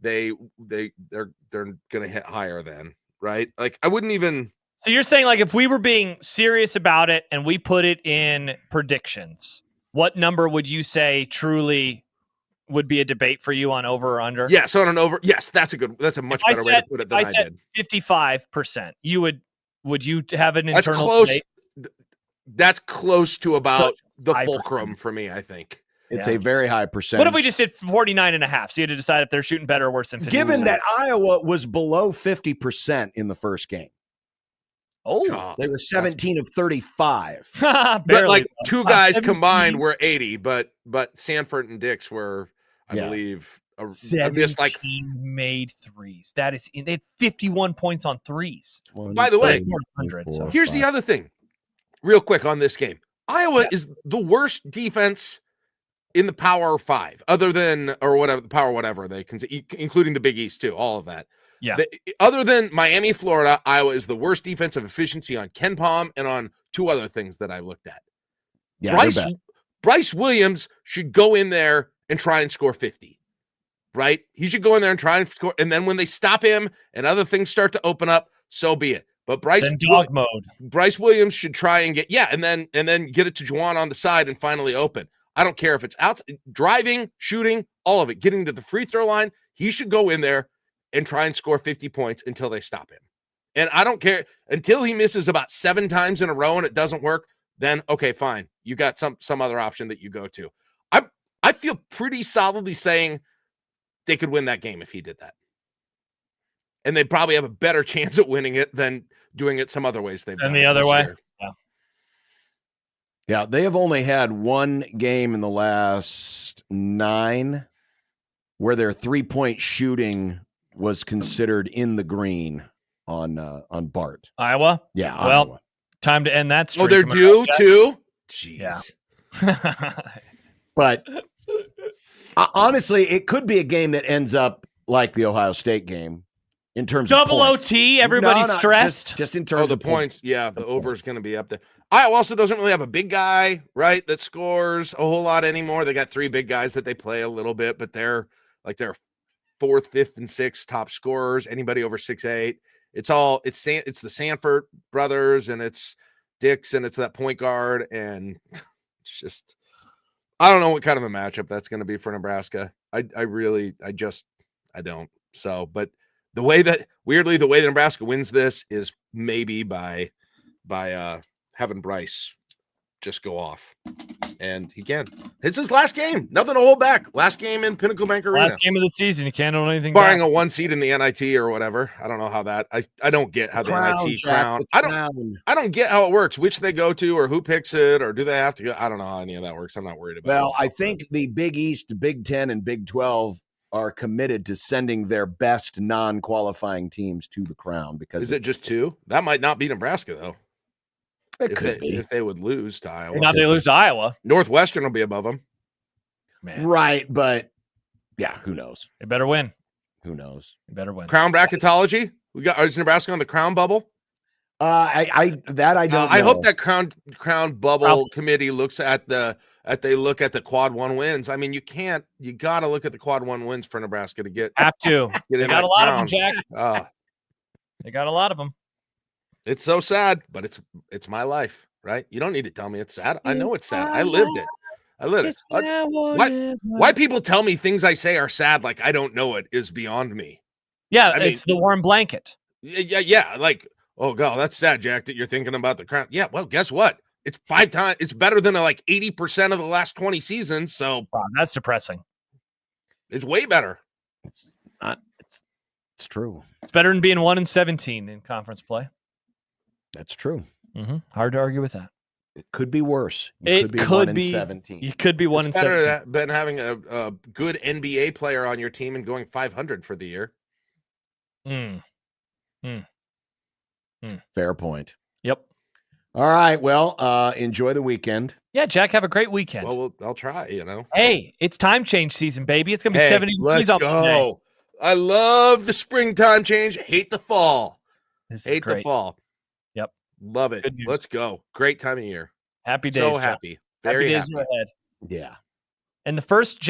they're gonna hit higher than, right? Like, I wouldn't even. So you're saying, like, if we were being serious about it and we put it in predictions, what number would you say truly would be a debate for you on over or under? Yes, on an over. Yes, that's a much better way to put it than I said did. 55%. Would you have an That's internal close. debate? That's close to about the 5%. fulcrum for me, I think. It's Yeah. a very high percentage. What if we just did 49.5? So you had to decide if they're shooting better or worse than 50%. Given that Iowa was below 50% in the first game, God, they were 17 of 35. barely. but like two guys 17. combined were 80, but Sanford and Dix were, I Yeah. believe, Seventeen like. made threes. That is, they had 51 points on threes. By the way, More than 100, so. Here's the other thing, real quick on this game. Iowa is the worst defense in the Power 5, other than or whatever the Power whatever they can, including the Big East too. All of that. Yeah. Other than Miami, Florida, Iowa is the worst defensive efficiency on Ken Palm and on two other things that I looked at. Yeah, Bryce Williams should go in there and try and score 50. Right? He should go in there and try and score. And then when they stop him and other things start to open up, so be it. But Bryce Williams should try and get and then get it to Juwan on the side and finally open. I don't care if it's out driving, shooting, all of it, getting to the free throw line. He should go in there and try and score 50 points until they stop him. And I don't care until he misses about 7 times in a row and it doesn't work. Then okay, fine. You got some other option that you go to. I feel pretty solidly saying they could win that game if he did that. And they'd probably have a better chance at winning it than doing it some other ways they've done. And the other way. Year. Yeah, they have only had one game in the last 9 where their 3-point shooting was considered in the green on Bart. Iowa? Yeah. Well, Iowa. time to end that streak. Oh, they're due too? Jeez. Yeah. But honestly, it could be a game that ends up like the Ohio State game in terms Double of points. OT, everybody's No, stressed. Just in terms the of points. Yeah, the over is going to be up there. Iowa also doesn't really have a big guy, right, that scores a whole lot anymore. They got 3 big guys that they play a little bit, but they're 4th, 5th, and 6th top scorers. Anybody over 6'8". It's the Sanford brothers, and it's Dix, and it's that point guard, and it's just I don't know what kind of a matchup that's going to be for Nebraska. I don't. So, but the way that Nebraska wins this is maybe by having Bryce just go off, and he can. It's his last game. Nothing to hold back. Last game in Pinnacle Bank Arena. Last game of the season. You can't hold anything barring back. a 1 seed in the NIT or whatever. I don't know how that. I don't get how the NIT crown. I don't get how it works. Which they go to, or who picks it, or do they have to go? I don't know how any of that works. I'm not worried about. Well, I think the Big East, Big 10, and Big 12 are committed to sending their best non-qualifying teams to the crown. Because is it just 2? That might not be Nebraska though. It could be if they would lose to Iowa. Now they lose to Iowa. Northwestern will be above them. Man. Right, but yeah, who knows? They better win. Who knows? They better win. Crown bracketology. Is Nebraska on the crown bubble? I don't know. I hope that crown bubble committee looks at the quad 1 wins. I mean, you got to look at the quad 1 wins for Nebraska to get. Have to. They got a lot of them, Jack. They got a lot of them. It's so sad, but it's my life, right? You don't need to tell me it's sad. I know it's sad. I lived it. I lived it. Why people tell me things I say are sad like I don't know it is beyond me. Yeah, I mean, it's the warm blanket. Yeah. Like, oh god, that's sad, Jack, that you're thinking about the crown. Yeah, well, guess what? It's 5 times. It's better than like 80% of the last 20 seasons. So Wow, that's depressing. it's way better. It's not. It's true. It's better than being 1-17 in conference play. That's true. Mm-hmm. Hard to argue with that. It could be worse. It could be could 1-17. You could be 1-17. Better than having a good NBA player on your team and going 500 for the year. Fair point. Yep. All right. Well, enjoy the weekend. Yeah, Jack, have a great weekend. Well, I'll try, you know. Hey, it's time change season, baby. It's going to be 70 degrees let's on Monday. go. I love the springtime change. Hate the fall. Hate the fall. Yep. Love it. Good news. Let's go. Great time of year. Happy days. So Jack. happy. Very happy days happy. ahead. Yeah. And the first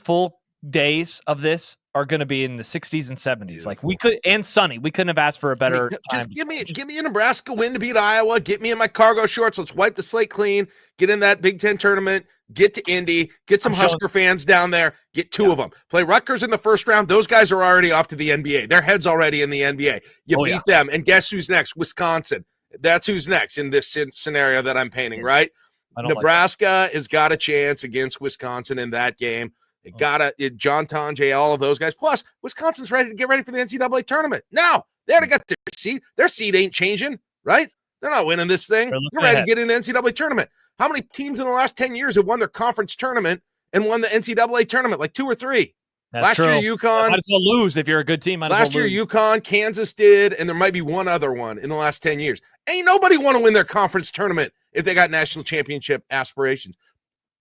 full days of this are going to be in the 60s and 70s. Beautiful. Like we could, and sunny. We couldn't have asked for a better time. Just give me a Nebraska win to beat Iowa. Get me in my cargo shorts. Let's wipe the slate clean. Get in that Big Ten tournament. Get to Indy. Get some Husker fans down there. Get two of them. Play Rutgers in the first round. Those guys are already off to the NBA. Their head's already in the NBA. You beat them, and guess who's next? Wisconsin. That's who's next in this scenario that I'm painting, right? Nebraska has got a chance against Wisconsin in that game. It John Tonje, all of those guys. Plus, Wisconsin's ready to get ready for the NCAA tournament. Now, they already got their seed. Their seed ain't changing, right? They're not winning this thing. They're ready to get in the NCAA tournament. How many teams in the last 10 years have won their conference tournament and won the NCAA tournament? Like 2 or 3. Last year, UConn. Might as well lose if you're a good team. Last year, UConn, Kansas did, and there might be one other one in the last 10 years. Ain't nobody want to win their conference tournament if they got national championship aspirations.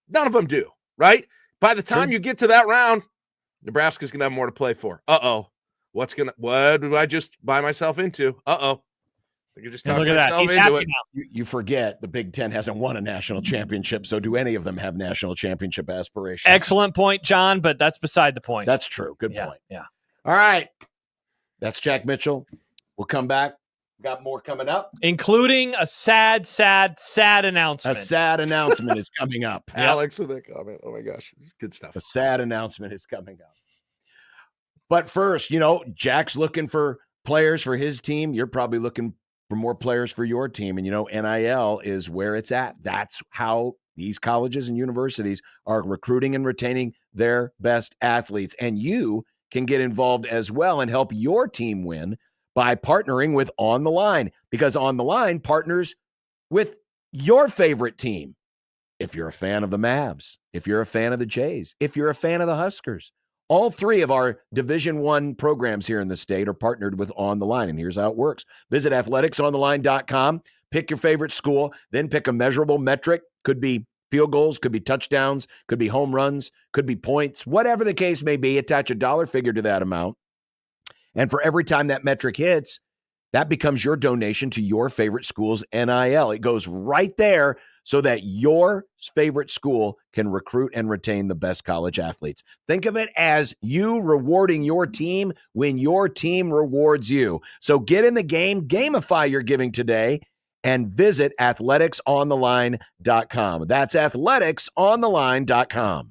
None of them do, right? By the time you get to that round, Nebraska's going to have more to play for. Uh-oh. What did I just buy myself into? Uh-oh. I could just talk myself into it. You forget the Big Ten hasn't won a national championship, so do any of them have national championship aspirations? Excellent point, John, but that's beside the point. That's true. Good point. Yeah. All right. That's Jack Mitchell. We'll come back. Got more coming up. Including a sad announcement. A sad announcement is coming up. Alex with that comment. Oh, my gosh. Good stuff. A sad announcement is coming up. But first, Jack's looking for players for his team. You're probably looking for more players for your team. And, NIL is where it's at. That's how these colleges and universities are recruiting and retaining their best athletes. And you can get involved as well and help your team win by partnering with On the Line, because On the Line partners with your favorite team. If you're a fan of the Mavs, if you're a fan of the Jays, if you're a fan of the Huskers, all 3 of our Division I programs here in the state are partnered with On the Line, and here's how it works. Visit athleticsontheline.com, pick your favorite school, then pick a measurable metric. Could be field goals, could be touchdowns, could be home runs, could be points, whatever the case may be. Attach a dollar figure to that amount. And for every time that metric hits, that becomes your donation to your favorite school's NIL. It goes right there so that your favorite school can recruit and retain the best college athletes. Think of it as you rewarding your team when your team rewards you. So get in the game, gamify your giving today, and visit athleticsontheline.com. That's athleticsontheline.com.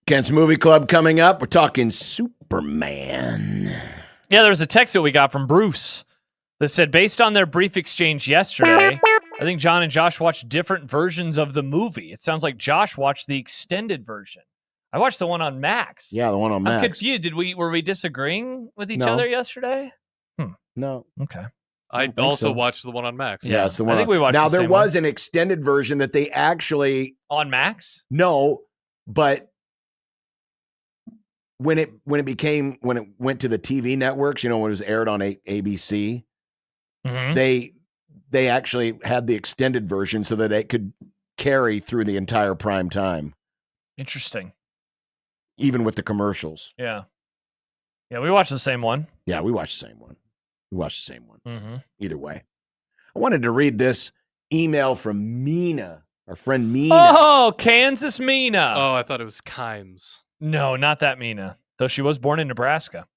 Kent's Movie Club coming up. We're talking Superman. Yeah, there was a text that we got from Bruce that said, based on their brief exchange yesterday, I think John and Josh watched different versions of the movie. It sounds like Josh watched the extended version. I watched the one on Max. Yeah, the one on Max. I'm confused. Were we disagreeing with each No. other yesterday? No. Okay. I think also so. watched the one on Max. Yeah, it's the one. I think we watched now the there same was an extended version that they actually on Max. no, but when it went to the TV networks, when it was aired on ABC, Mm-hmm. they actually had the extended version so that it could carry through the entire prime time, Interesting. even with the commercials. Yeah. Yeah, we watched the same one. Yeah, we watched the same one. Mm-hmm. Either way. I wanted to read this email from Mina, our friend Mina. Oh, Kansas Mina. Oh, I thought it was Kimes. No, not that Mina. Though she was born in Nebraska.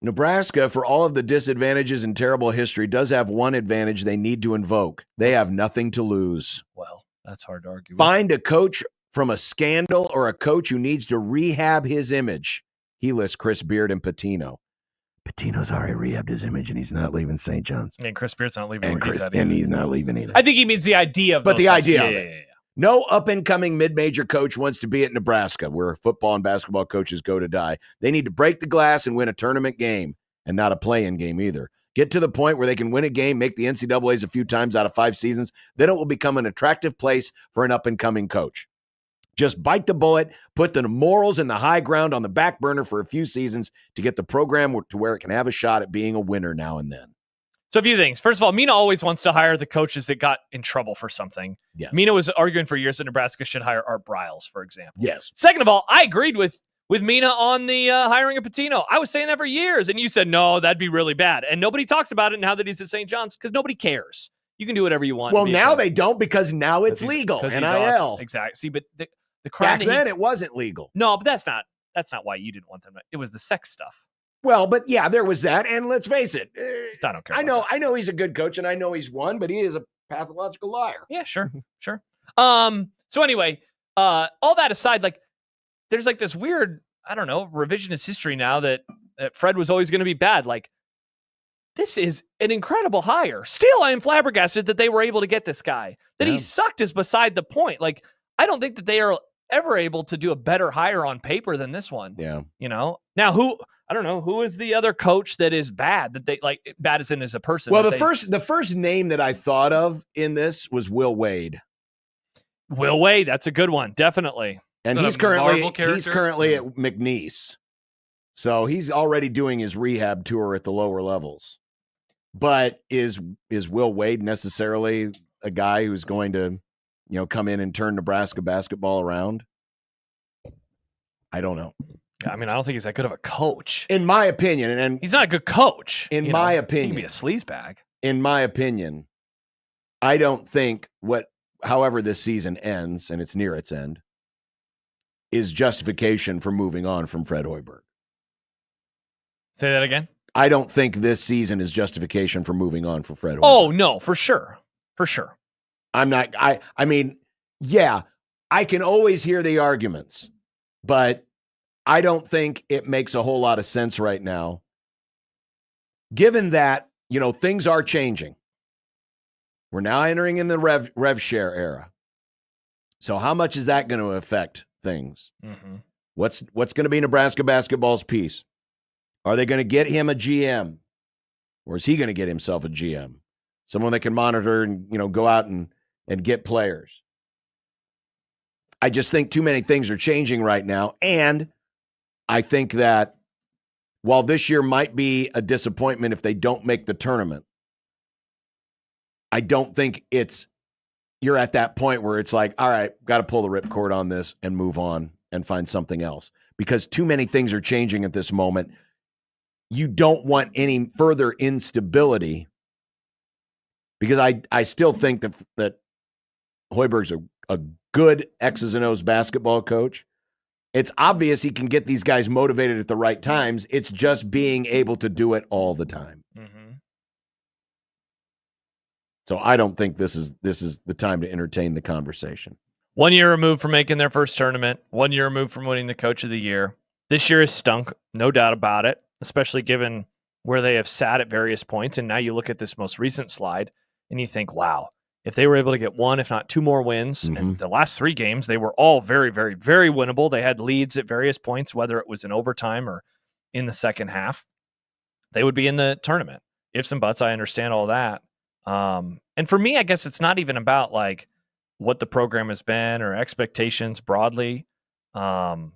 Nebraska, for all of the disadvantages and terrible history, does have one advantage they need to invoke. They have nothing to lose. Well, that's hard to argue with. Find a coach from a scandal or a coach who needs to rehab his image. He lists Chris Beard and Patino. Patino's already rehabbed his image, and he's not leaving St. John's. And Chris Beard's not leaving. And he's not leaving either. I think he means the idea of But those the stuff. idea of Yeah, it. yeah, yeah. No up-and-coming mid-major coach wants to be at Nebraska, where football and basketball coaches go to die. They need to break the glass and win a tournament game, and not a play-in game either. Get to the point where they can win a game, make the NCAAs a few times out of 5 seasons. Then it will become an attractive place for an up-and-coming coach. Just bite the bullet, put the morals and the high ground on the back burner for a few seasons to get the program to where it can have a shot at being a winner now and then. So a few things. First of all, Mina always wants to hire the coaches that got in trouble for something. Yes. Mina was arguing for years that Nebraska should hire Art Briles, for example. Yes. Second of all, I agreed with Mina on the hiring of Patino. I was saying that for years, and you said, no, that'd be really bad. And nobody talks about it now that he's at St. John's because nobody cares. You can do whatever you want. Well, now they don't because now it's legal. Because NIL. he's awesome. Exactly. See, but the crime Back then, it wasn't legal. No, but that's not why you didn't want them. It was the sex stuff. Well, but yeah, there was that. And let's face it. I don't care. I know he's a good coach and I know he's won, but he is a pathological liar. Yeah, sure. So anyway, all that aside, like there's like this weird, I don't know, revisionist history now that Fred was always going to be bad. Like this is an incredible hire. Still, I am flabbergasted that they were able to get this guy. That he sucked is beside the point. Like, I don't think that they are ever able to do a better hire on paper than this one. Yeah. Now I don't know who is the other coach that is bad that they like bad as in as a person. Well, the first name that I thought of in this was Will Wade. Will Wade, that's a good one, definitely. And Is he's that a Marvel currently character? at McNeese. So he's already doing his rehab tour at the lower levels. But is Will Wade necessarily a guy who's going to, come in and turn Nebraska basketball around? I don't know. I mean, I don't think he's that good of a coach. In my opinion, and He's not a good coach. In you my know. opinion. He can be a sleazebag. in my opinion, I don't think however this season ends, and it's near its end, is justification for moving on from Fred Hoiberg. Say that again? I don't think this season is justification for moving on for Fred Hoiberg. Oh, no, for sure. For sure. I'm not, I mean, yeah, I can always hear the arguments, but I don't think it makes a whole lot of sense right now. Given that, things are changing. We're now entering in the rev share era. So how much is that going to affect things? Mm-hmm. What's going to be Nebraska basketball's piece? Are they going to get him a GM? Or is he going to get himself a GM? Someone that can monitor and, go out and get players. I just think too many things are changing right now. And I think that while this year might be a disappointment if they don't make the tournament, I don't think you're at that point where it's like, all right, got to pull the ripcord on this and move on and find something else, because too many things are changing at this moment. You don't want any further instability, because I still think that Hoiberg's a good X's and O's basketball coach. It's obvious he can get these guys motivated at the right times. It's just being able to do it all the time. Mm-hmm. So I don't think this is the time to entertain the conversation. 1 year removed from making their first tournament, 1 year removed from winning the Coach of the Year. This year has stunk, no doubt about it, especially given where they have sat at various points. And now you look at this most recent slide and you think, wow, if they were able to get one, if not two more wins, and the last 3 games, they were all very, very, very winnable. They had leads at various points, whether it was in overtime or in the second half. They would be in the tournament. Ifs and buts, I understand all that. And for me, I guess it's not even about like what the program has been or expectations broadly. I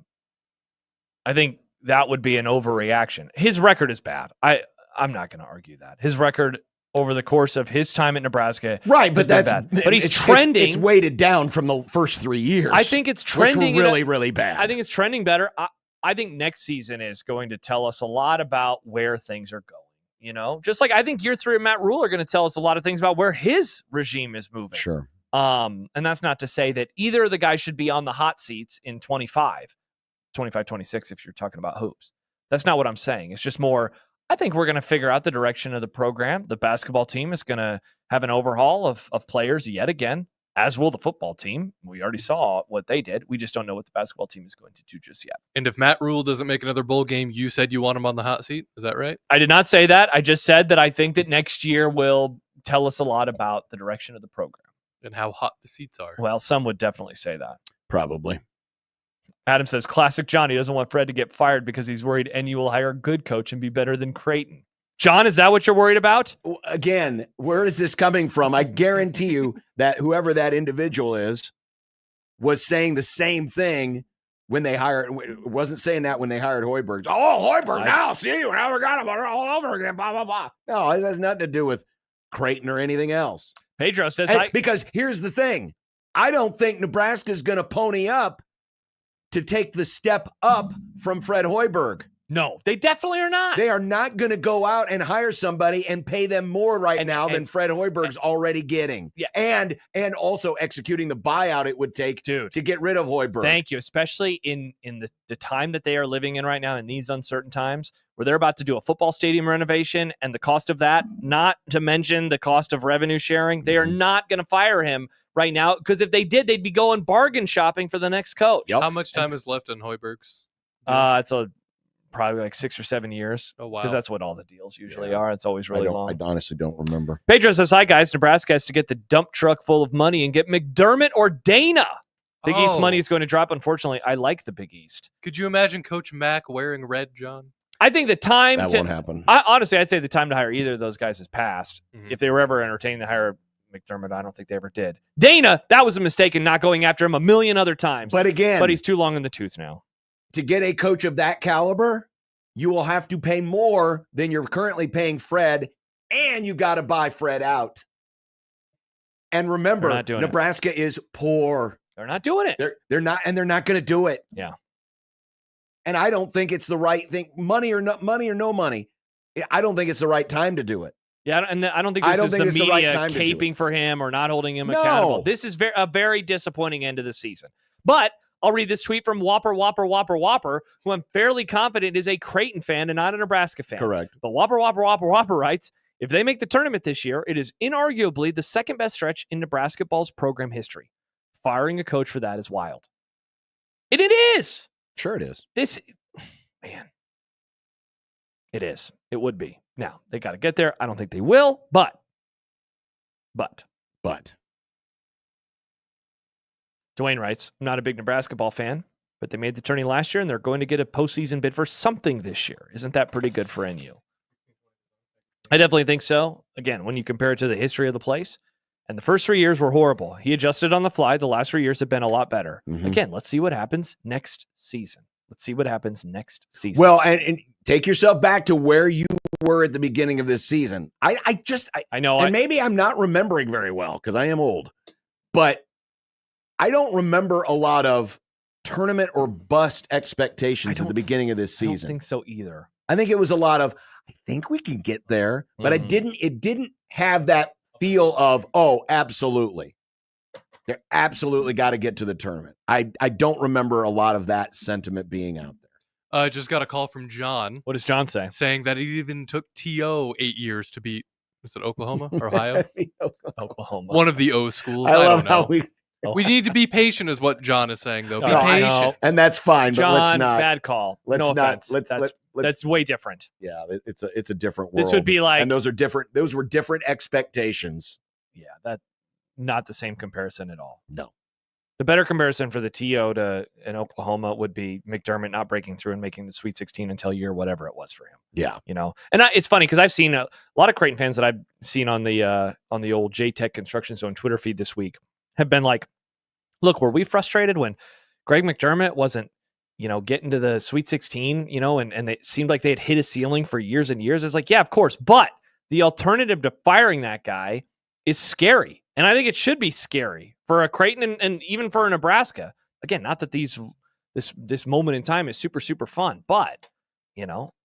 think that would be an overreaction. His record is bad. I'm not going to argue that. His record over the course of his time at Nebraska, right? But that's bad. But he's trending. It's weighted down from the first 3 years. I think it's trending which were really, really bad. I think it's trending better. I think next season is going to tell us a lot about where things are going. You know, just like I think year 3 of Matt Rule are going to tell us a lot of things about where his regime is moving. Sure. And that's not to say that either of the guys should be on the hot seats in 25, 26, if you're talking about hoops. That's not what I'm saying. It's just more, I think we're going to figure out the direction of the program. The basketball team is going to have an overhaul of players yet again, as will the football team. We already saw what they did. We just don't know what the basketball team is going to do just yet. And if Matt Rule doesn't make another bowl game, you said you want him on the hot seat. Is that right? I did not say that. I just said that I think that next year will tell us a lot about the direction of the program. And how hot the seats are. Well, some would definitely say that. Probably. Adam says, classic Johnny doesn't want Fred to get fired because he's worried NU will hire a good coach and be better than Creighton. John, is that what you're worried about? Again, where is this coming from? I guarantee you that whoever that individual is was saying the same thing when they hired, wasn't saying that when they hired Hoiberg. Oh, Hoiberg, now see you, now we got him all over again, blah, blah, blah. No, it has nothing to do with Creighton or anything else. Pedro says, because here's the thing. I don't think Nebraska's going to pony up to take the step up from Fred Hoiberg. No, they definitely are not. They are not going to go out and hire somebody and pay them more now than Fred Hoiberg's already getting. Yeah. And also executing the buyout it would take to get rid of Hoiberg. Thank you, especially in the time that they are living in right now in these uncertain times where they're about to do a football stadium renovation and the cost of that, not to mention the cost of revenue sharing. They are not going to fire him right now because if they did, they'd be going bargain shopping for the next coach. Yep. How much time is left on Hoiberg's? It's probably like 6 or 7 years. Oh, wow. Because that's what all the deals usually are. It's always really long. I honestly don't remember. Pedro says, hi, guys. Nebraska has to get the dump truck full of money and get McDermott or Dana. Big East money is going to drop. Unfortunately, I like the Big East. Could you imagine Coach Mack wearing red, John? I think the time that won't happen. Honestly, I'd say the time to hire either of those guys has passed. Mm-hmm. If they were ever entertaining to hire McDermott, I don't think they ever did. Dana, that was a mistake in not going after him a million other times. But he's too long in the tooth now. To get a coach of that caliber, you will have to pay more than you're currently paying Fred, and you got to buy Fred out. And remember, Nebraska is poor. They're not doing it. They're not, and they're not going to do it. Yeah. And I don't think it's the right thing. Money or no money. I don't think it's the right time to do it. Yeah, and I don't think this is the media caping for him or not holding him accountable. This is a very disappointing end of the season. But I'll read this tweet from Whopper, who I'm fairly confident is a Creighton fan and not a Nebraska fan. Correct. But Whopper writes, if they make the tournament this year, it is inarguably the second best stretch in Nebraska ball's program history. Firing a coach for that is wild. And it is. Sure it is. It is. It would be. Now, they got to get there. I don't think they will, but. Dwayne writes, I'm not a big Nebraska ball fan, but they made the tourney last year, and they're going to get a postseason bid for something this year. Isn't that pretty good for NU? I definitely think so. Again, when you compare it to the history of the place, and the first 3 years were horrible. He adjusted on the fly. The last 3 years have been a lot better. Mm-hmm. Again, let's see what happens next season. Well, and take yourself back to where you were at the beginning of this season. I know. And maybe I'm not remembering very well because I am old, but I don't remember a lot of tournament or bust expectations at the beginning of this season. I don't think so either. I think it was a lot of, I think we can get there, but it didn't have that feel of, oh, absolutely. They're absolutely got to get to the tournament. I don't remember a lot of that sentiment being out there. I just got a call from John. What does John say? Saying that it even took TO 8 years to beat, is it Oklahoma or Ohio? Oklahoma. One of the O schools. I love how We need to be patient, is what John is saying, though. Be No, I patient. know. And that's fine, but let's John, not. bad call. Let's no not. offense. That's way different. Yeah, it's a different world. This would be like, and those were different expectations. yeah, that not the same comparison at all. No. The better comparison for the TO in Oklahoma would be McDermott not breaking through and making the Sweet 16 until year whatever it was for him. Yeah, And it's funny because I've seen a lot of Creighton fans that I've seen on the old JTech Construction Zone Twitter feed this week have been like, "Look, were we frustrated when Greg McDermott wasn't, getting to the Sweet 16, and it seemed like they had hit a ceiling for years and years?" It's like, yeah, of course, but the alternative to firing that guy is scary. And I think it should be scary for a Creighton and even for a Nebraska. Again, not that this moment in time is super, super fun, but,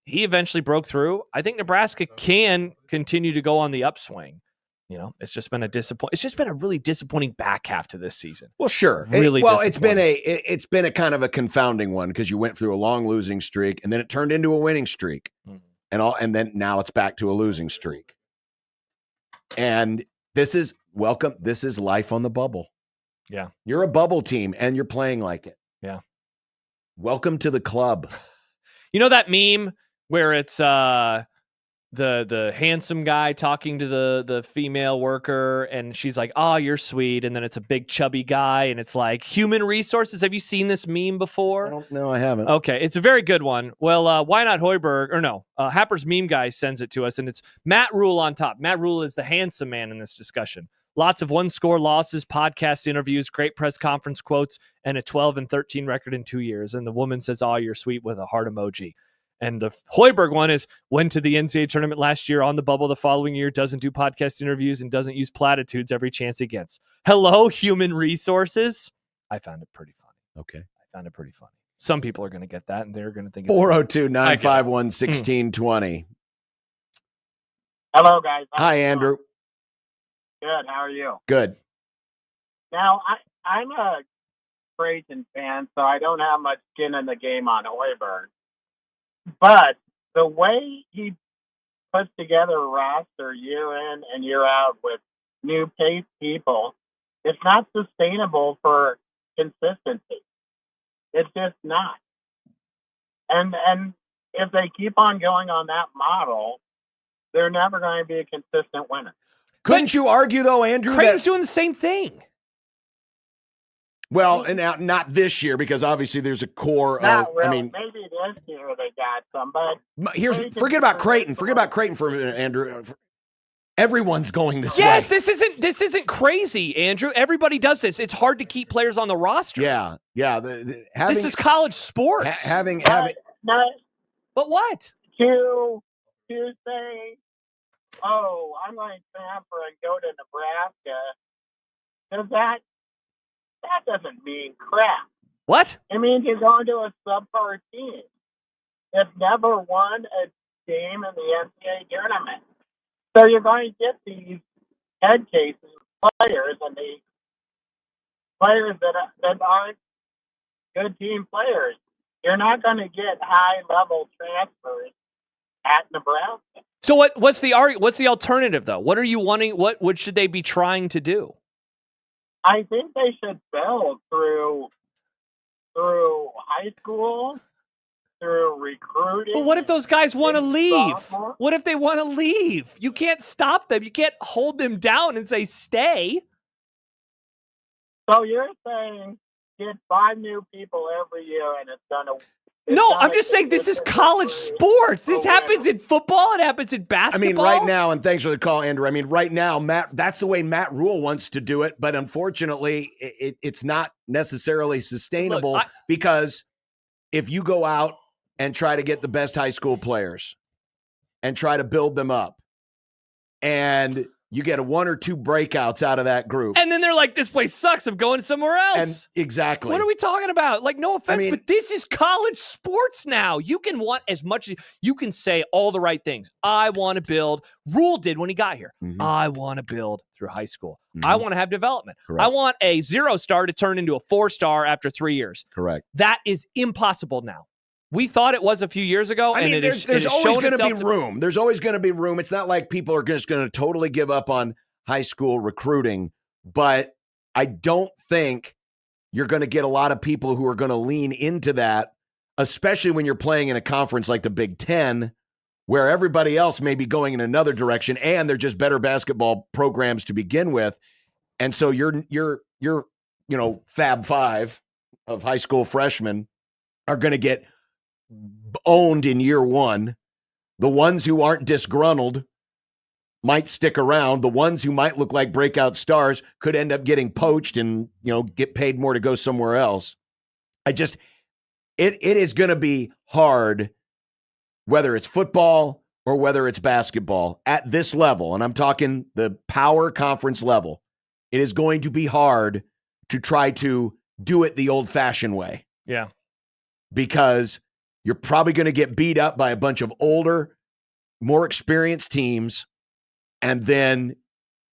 he eventually broke through. I think Nebraska can continue to go on the upswing. It's just been a really disappointing back half to this season. Well, sure. It's been a kind of a confounding one because you went through a long losing streak and then it turned into a winning streak. Mm-hmm. And then now it's back to a losing streak. And this is life on the bubble. Yeah. You're a bubble team and you're playing like it. Yeah. Welcome to the club. You know that meme where it's the handsome guy talking to the female worker and she's like, "Oh, you're sweet." And then it's a big chubby guy and it's like, "Human resources." Have you seen this meme before? No, I haven't. Okay. It's a very good one. Well, why not Happer's meme guy sends it to us and it's Matt Rule on top. Matt Rule is the handsome man in this discussion. Lots of 1-score losses, podcast interviews, great press conference quotes, and a 12-13 record in 2 years. And the woman says, "Oh, you're sweet," with a heart emoji. And the Hoiberg one is went to the NCAA tournament last year, on the bubble the following year, doesn't do podcast interviews, and doesn't use platitudes every chance he gets. Hello, human resources. I found it pretty funny. Okay. I found it pretty funny. Some people are going to get that, and they're going to think 402-951-1620. Hello, guys. Hi, Andrew. Good. How are you? Good. Now, I'm a Creighton fan, so I don't have much skin in the game on Hoiberg. But the way he puts together a roster year in and year out with new pace people, it's not sustainable for consistency. It's just not. And if they keep on going on that model, they're never going to be a consistent winner. Couldn't you argue, though, Andrew, Creighton's doing the same thing? Well, and now, not this year, because obviously there's a core Not really. Maybe this year they got some, but forget about Creighton. Forget about Creighton for a minute, Andrew. Everyone's going this way. Yes, this isn't crazy, Andrew. Everybody does this. It's hard to keep players on the roster. Yeah. This is college sports. Having. But But what? To say, "Oh, I'm going to transfer and go to Nebraska," because that doesn't mean crap. What? It means you're going to a subpar team that never won a game in the NCAA tournament. So you're going to get these head cases players and the players that aren't good team players. You're not going to get high-level transfers at Nebraska. So what's the alternative, though? What are you wanting? What should they be trying to do? I think they should build through high school, through recruiting. But what if those guys want to leave? Sophomore? What if they want to leave? You can't stop them. You can't hold them down and say, "Stay." So you're saying get 5 new people every year and it's going to... No, I'm just saying this is college sports. This happens in football. It happens in basketball. I mean, right now, and thanks for the call, Andrew. I mean, right now, that's the way Matt Rule wants to do it. But unfortunately, it's not necessarily sustainable. Because if you go out and try to get the best high school players and try to build them up, and you get 1 or 2 breakouts out of that group. And then they're like, "This place sucks. I'm going somewhere else." And exactly. What are we talking about? Like, no offense, but this is college sports now. You can want as much as you can say all the right things. I want to build. Rule did when he got here. Mm-hmm. I want to build through high school. Mm-hmm. I want to have development. Correct. I want a 0-star to turn into a 4-star after 3 years. Correct. That is impossible now. We thought it was a few years ago. I mean, there's always going to be room. There's always going to be room. It's not like people are just going to totally give up on high school recruiting, but I don't think you're going to get a lot of people who are going to lean into that, especially when you're playing in a conference like the Big Ten, where everybody else may be going in another direction and they're just better basketball programs to begin with. And so you're Fab Five of high school freshmen are going to get owned in year one. The ones who aren't disgruntled might stick around. The ones who might look like breakout stars could end up getting poached and, get paid more to go somewhere else. It is going to be hard, whether it's football or whether it's basketball at this level. And I'm talking the power conference level. It is going to be hard to try to do it the old fashioned way. Yeah. Because you're probably going to get beat up by a bunch of older, more experienced teams. And then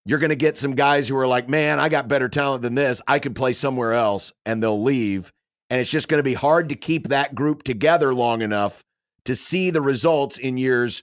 you're going to get some guys who are like, man, I got better talent than this. I could play somewhere else, and they'll leave. And it's just going to be hard to keep that group together long enough to see the results in years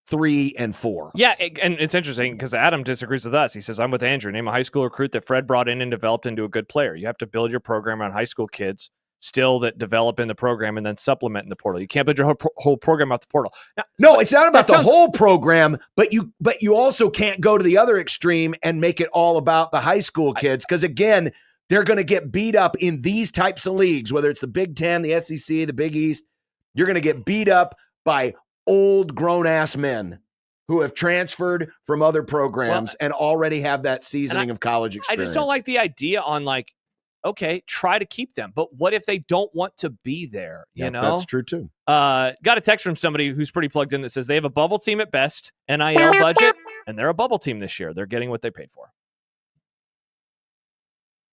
3 and 4. Yeah, and it's interesting because Adam disagrees with us. He says, I'm with Andrew. Name a high school recruit that Fred brought in and developed into a good player. You have to build your program around high school kids still that develop in the program and then supplement in the portal. You can't build your whole program off the portal. Now, no, it's not about the whole program, but you also can't go to the other extreme and make it all about the high school kids because, again, they're going to get beat up in these types of leagues, whether it's the Big Ten, the SEC, the Big East. You're going to get beat up by old grown-ass men who have transferred from other programs and already have that seasoning of college experience. I just don't like the idea on okay, try to keep them. But what if they don't want to be there? You know? That's true too. Got a text from somebody who's pretty plugged in that says they have a bubble team at best, NIL budget, and they're a bubble team this year. They're getting what they paid for.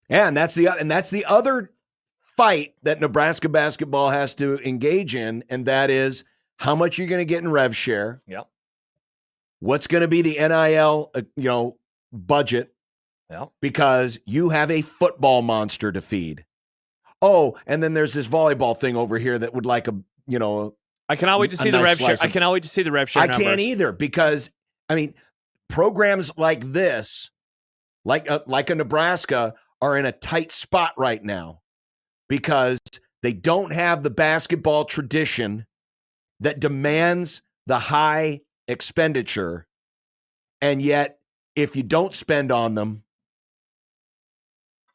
Yeah, and that's the other fight that Nebraska basketball has to engage in, and that is how much you're going to get in rev share. Yep. What's going to be the NIL, budget? Yeah. Because you have a football monster to feed. Oh, and then there's this volleyball thing over here that would like I cannot wait to see the rev share. I cannot wait to see the rev share. I can't either because programs like this, like a Nebraska, are in a tight spot right now because they don't have the basketball tradition that demands the high expenditure, and yet if you don't spend on them,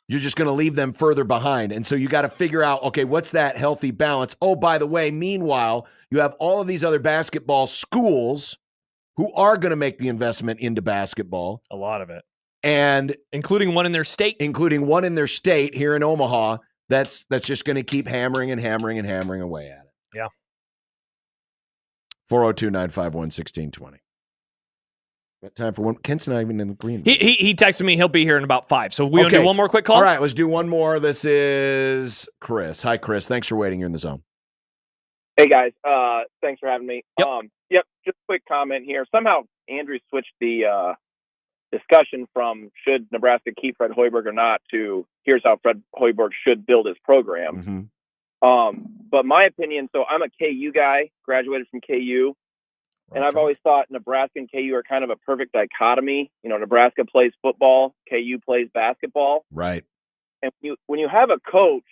you're just going to leave them further behind. And so you got to figure out, okay, what's that healthy balance? Oh, by the way, meanwhile, you have all of these other basketball schools who are going to make the investment into basketball. A lot of it. And including one in their state. Here in Omaha, that's just going to keep hammering and hammering and hammering away at it. Yeah. 402-951-1620. Got time for one. Kent's not even in the green. He texted me he'll be here in about 5. So we want to do one more quick call? All right, let's do one more. This is Chris. Hi, Chris. Thanks for waiting. You're in the zone. Hey, guys. Thanks for having me. Yep. Just a quick comment here. Somehow Andrew switched the discussion from should Nebraska keep Fred Hoiberg or not to here's how Fred Hoiberg should build his program. Mm-hmm. But my opinion, so I'm a KU guy, graduated from KU. And I've always thought Nebraska and KU are kind of a perfect dichotomy. Nebraska plays football, KU plays basketball. Right. And when you have a coach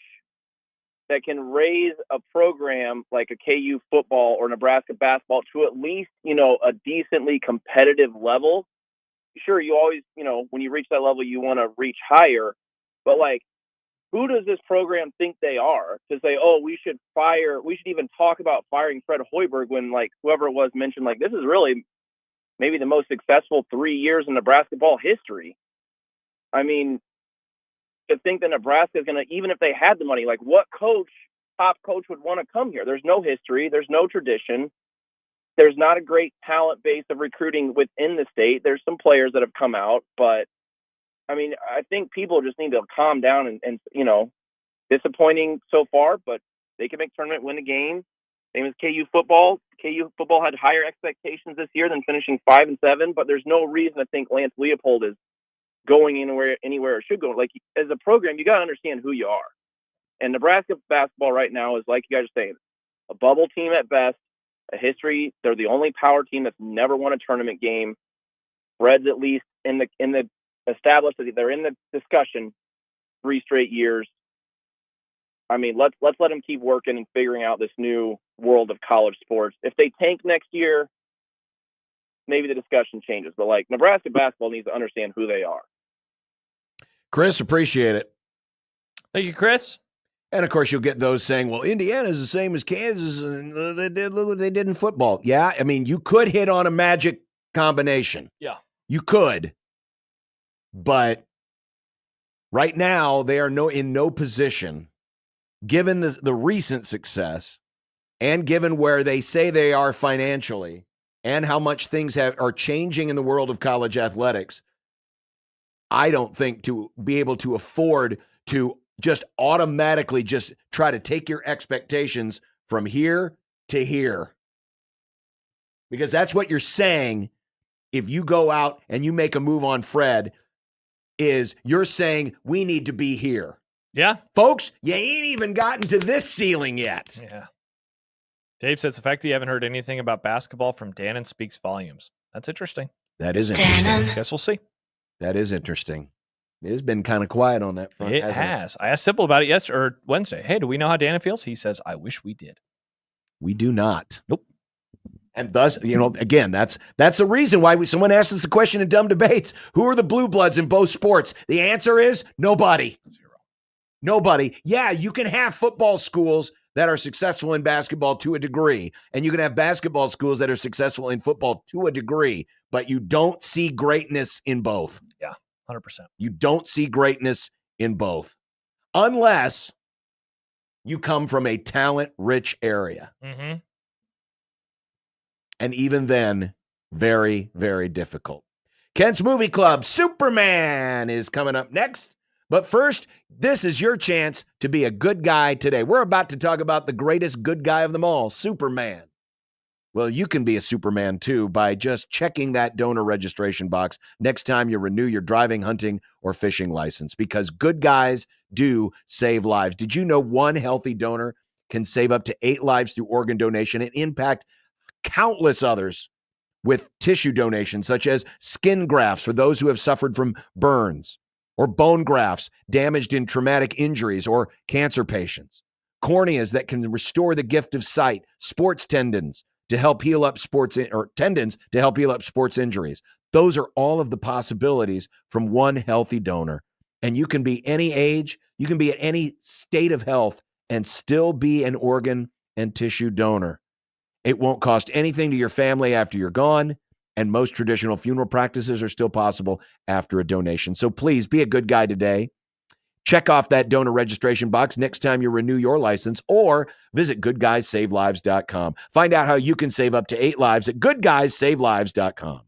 that can raise a program like a KU football or Nebraska basketball to at least, a decently competitive level, sure, you always, when you reach that level, you want to reach higher. But, who does this program think they are to say, oh, we should even talk about firing Fred Hoiberg when, whoever it was mentioned, this is really maybe the most successful 3 years in Nebraska ball history. I mean, to think that Nebraska is going to, even if they had the money, what top coach would want to come here? There's no history. There's no tradition. There's not a great talent base of recruiting within the state. There's some players that have come out, but I think people just need to calm down and disappointing so far, but they can make tournament, win the game. Same as KU football. KU football had higher expectations this year than finishing 5-7, but there's no reason to think Lance Leopold is going anywhere it should go. As a program, you got to understand who you are. And Nebraska basketball right now is, like you guys are saying, a bubble team at best, a history. They're the only power team that's never won a tournament game. Fred's at least in the established that they're in the discussion 3 straight years. I mean, let's let them keep working and figuring out this new world of college sports. If they tank next year, maybe the discussion changes. But like Nebraska basketball needs to understand who they are. Chris, appreciate it. Thank you, Chris. And of course, you'll get those saying, well, Indiana's the same as Kansas, and look what they did in football. Yeah, I mean, you could hit on a magic combination. Yeah. You could. But right now, they are in no position, given the recent success and given where they say they are financially and how much things are changing in the world of college athletics, I don't think to be able to afford to just automatically just try to take your expectations from here to here. Because that's what you're saying if you go out and you make a move on Fred, is you're saying we need to be here. Yeah. Folks, you ain't even gotten to this ceiling yet. Yeah. Dave says the fact that you haven't heard anything about basketball from Dannon speaks volumes. That's interesting. That is interesting. Guess we'll see. That is interesting. It has been kind of quiet on that front. It has. I asked Simple about it yesterday or Wednesday. Hey, do we know how Dannon feels? He says, I wish we did. We do not. Nope. And thus, again, that's the reason why someone asked us the question in Dumb Debates. Who are the blue bloods in both sports? The answer is nobody. 0. Nobody. Yeah, you can have football schools that are successful in basketball to a degree, and you can have basketball schools that are successful in football to a degree, but you don't see greatness in both. Yeah, 100%. You don't see greatness in both unless you come from a talent-rich area. Mm-hmm. And even then, very, very difficult. Kent's Movie Club, Superman is coming up next. But first, this is your chance to be a good guy today. We're about to talk about the greatest good guy of them all, Superman. Well, you can be a Superman too by just checking that donor registration box next time you renew your driving, hunting, or fishing license, because good guys do save lives. Did you know one healthy donor can save up to 8 lives through organ donation and impact countless others with tissue donations, such as skin grafts for those who have suffered from burns, or bone grafts damaged in traumatic injuries or cancer patients, corneas that can restore the gift of sight, sports tendons to help heal up tendons to help heal up sports injuries. Those are all of the possibilities from one healthy donor. And you can be any age, you can be at any state of health and still be an organ and tissue donor. It won't cost anything to your family after you're gone, and most traditional funeral practices are still possible after a donation. So please be a good guy today. Check off that donor registration box next time you renew your license, or visit goodguysavelives.com. Find out how you can save up to 8 lives at goodguysavelives.com.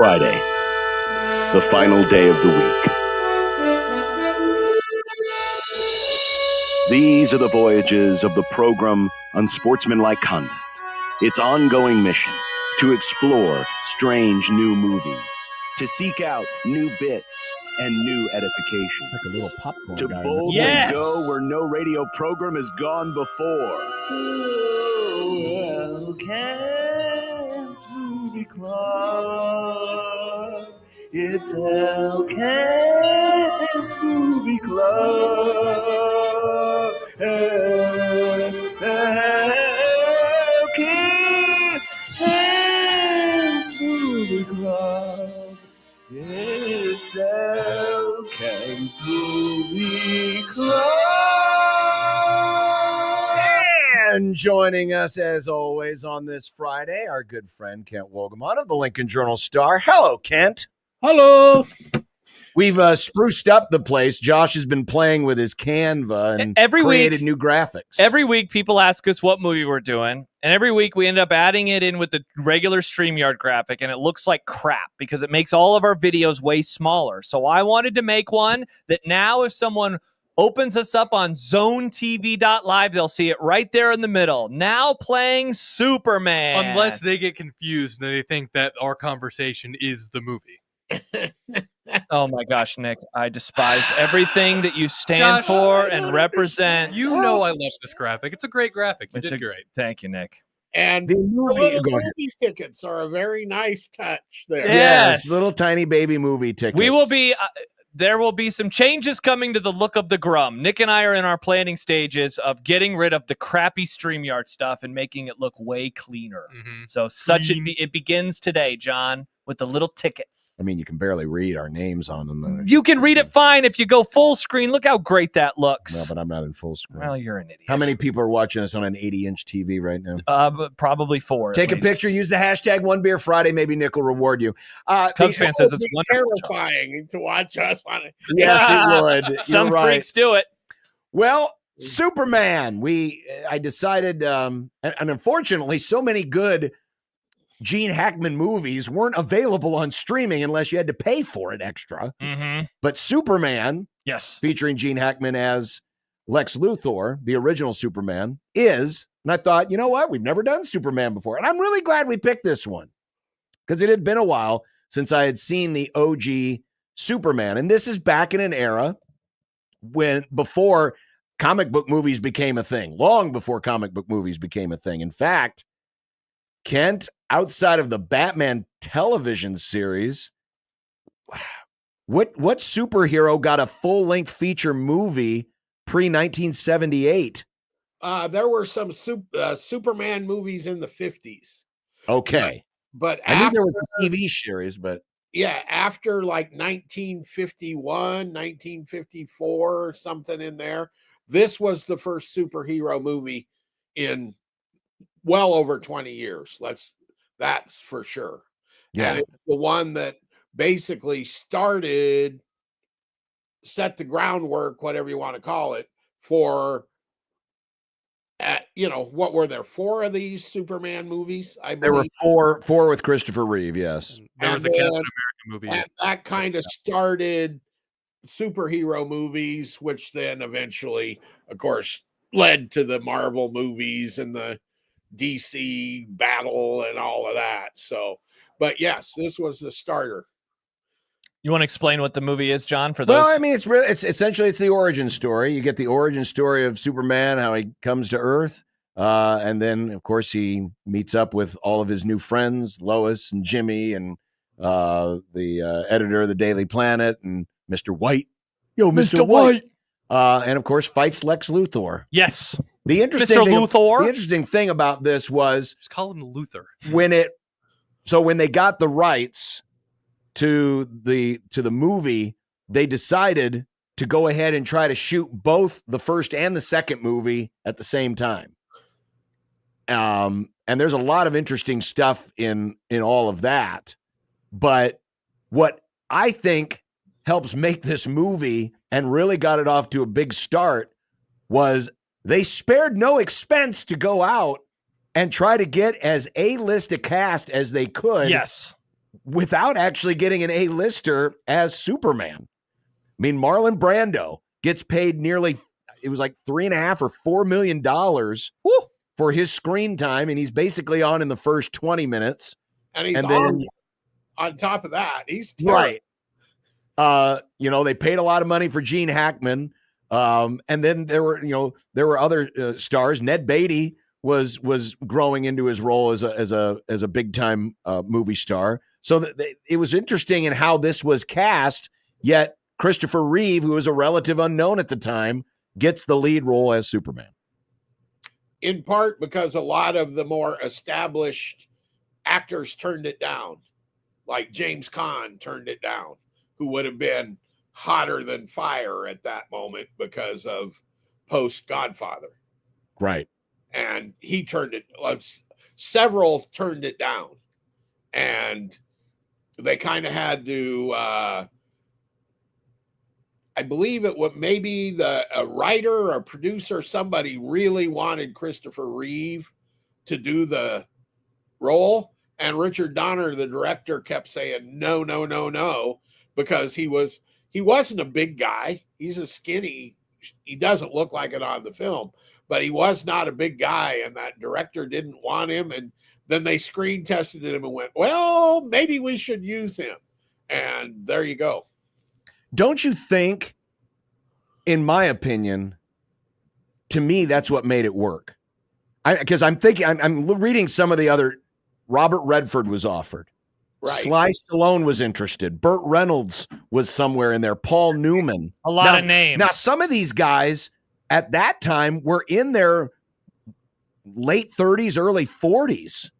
Friday, the final day of the week. These are the voyages of the program Unsportsmanlike Conduct. Its ongoing mission to explore strange new movies, to seek out new bits and new edification. It's like a little popcorn to guy. boldly Yes! go where no radio program has gone before. Elkent's Movie Club. It's Elkent's Movie Club. Elkent's Movie Club. It's Elkent's Movie Club. And joining us, as always, on this Friday, our good friend Kent Wogamon of the Lincoln Journal-Star. Hello, Kent. Hello. We've spruced up the place. Josh has been playing with his Canva and created new graphics. Every week, people ask us what movie we're doing, and every week we end up adding it in with the regular StreamYard graphic, and it looks like crap because it makes all of our videos way smaller. So I wanted to make one that now if someone opens us up on zonetv.live, they'll see it right there in the middle. Now playing Superman. Unless they get confused and they think that our conversation is the movie. Oh my gosh, Nick, I despise everything that you stand for and represent. You know I love this graphic. It's a great graphic. You did great. Thank you, Nick. And the movie, movie tickets are a very nice touch there. Yes, little tiny baby movie tickets. We will be... there will be some changes coming to the look of the Grum. Nick and I are in our planning stages of getting rid of the crappy StreamYard stuff and making it look way cleaner. Mm-hmm. So it begins today, John, with the little tickets. I mean, you can barely read our names on them. You can read it fine if you go full screen. Look how great that looks. No, but I'm not in full screen. Well, you're an idiot. How many people are watching us on an 80-inch TV right now? Probably 4. Take a picture. Use the hashtag #OneBeerFriday. Maybe Nick will reward you. Cubs fan says it's terrifying to watch us on it. Yes, it would. Some You're right. freaks do it. Well, Superman. I decided, and unfortunately, so many good Jean Hackman movies weren't available on streaming unless you had to pay for it extra. Mm-hmm. But Superman, yes, featuring Jean Hackman as Lex Luthor, the original Superman, is. And I thought, you know what? We've never done Superman before. And I'm really glad we picked this one because it had been a while since I had seen the OG Superman. And this is back in an era before comic book movies became a thing, long before comic book movies became a thing. In fact, Kent, outside of the Batman television series, what superhero got a full-length feature movie pre-1978? There were some Superman movies in the 50s. Okay. But I knew there was a TV series, but yeah, after like 1951, 1954 or something in there, this was the first superhero movie in well over 20 years. That's for sure. Yeah. And it's the one that basically set the groundwork, whatever you want to call it, for what were there? 4 of these Superman movies? I believe there were four with Christopher Reeve. Yes. There was a Captain America movie. And that kind of started superhero movies, which then eventually, of course, led to the Marvel movies and the DC battle and all of that. So, but yes, this was the starter. You want to explain what the movie is, John? For those, well, I mean, it's essentially the origin story. You get the origin story of Superman, how he comes to Earth, and then of course he meets up with all of his new friends, Lois and Jimmy, and the editor of the Daily Planet, and Mr. White. Yo, Mr. White. And of course fights Lex Luthor. Yes. The interesting thing about this was just call him Luthor. When they got the rights to the movie, they decided to go ahead and try to shoot both the first and the second movie at the same time. And there's a lot of interesting stuff in all of that. But what I think helps make this movie and really got it off to a big start was they spared no expense to go out and try to get as A-list a cast as they could. Yes. without actually getting an A-lister as Superman. I mean, Marlon Brando gets paid nearly, it was like $3.5 or $4 million for his screen time, and he's basically on in the first 20 minutes. And he's then, on top of that. He's terrible. Right. They paid a lot of money for Jean Hackman. And then there were other stars. Ned Beatty was growing into his role as a big time movie star. So it was interesting in how this was cast. Yet Christopher Reeve, who was a relative unknown at the time, gets the lead role as Superman. In part because a lot of the more established actors turned it down, like James Caan turned it down, who would have been hotter than fire at that moment because of post Godfather. Right. And he turned it, several turned it down. And they kind of had to, I believe it was maybe a writer or a producer, somebody really wanted Christopher Reeve to do the role. And Richard Donner, the director, kept saying, no, because he wasn't a big guy. He's a skinny, he doesn't look like it on the film, but he was not a big guy, and that director didn't want him. And then they screen tested him and went, well, maybe we should use him. And there you go. Don't you think, in my opinion, to me, that's what made it work? Because I'm thinking, I'm reading some of the other. Robert Redford was offered. Right. Sly Stallone was interested. Burt Reynolds was somewhere in there. Paul Newman. A lot of names. Now, some of these guys at that time were in their late 30s, early 40s.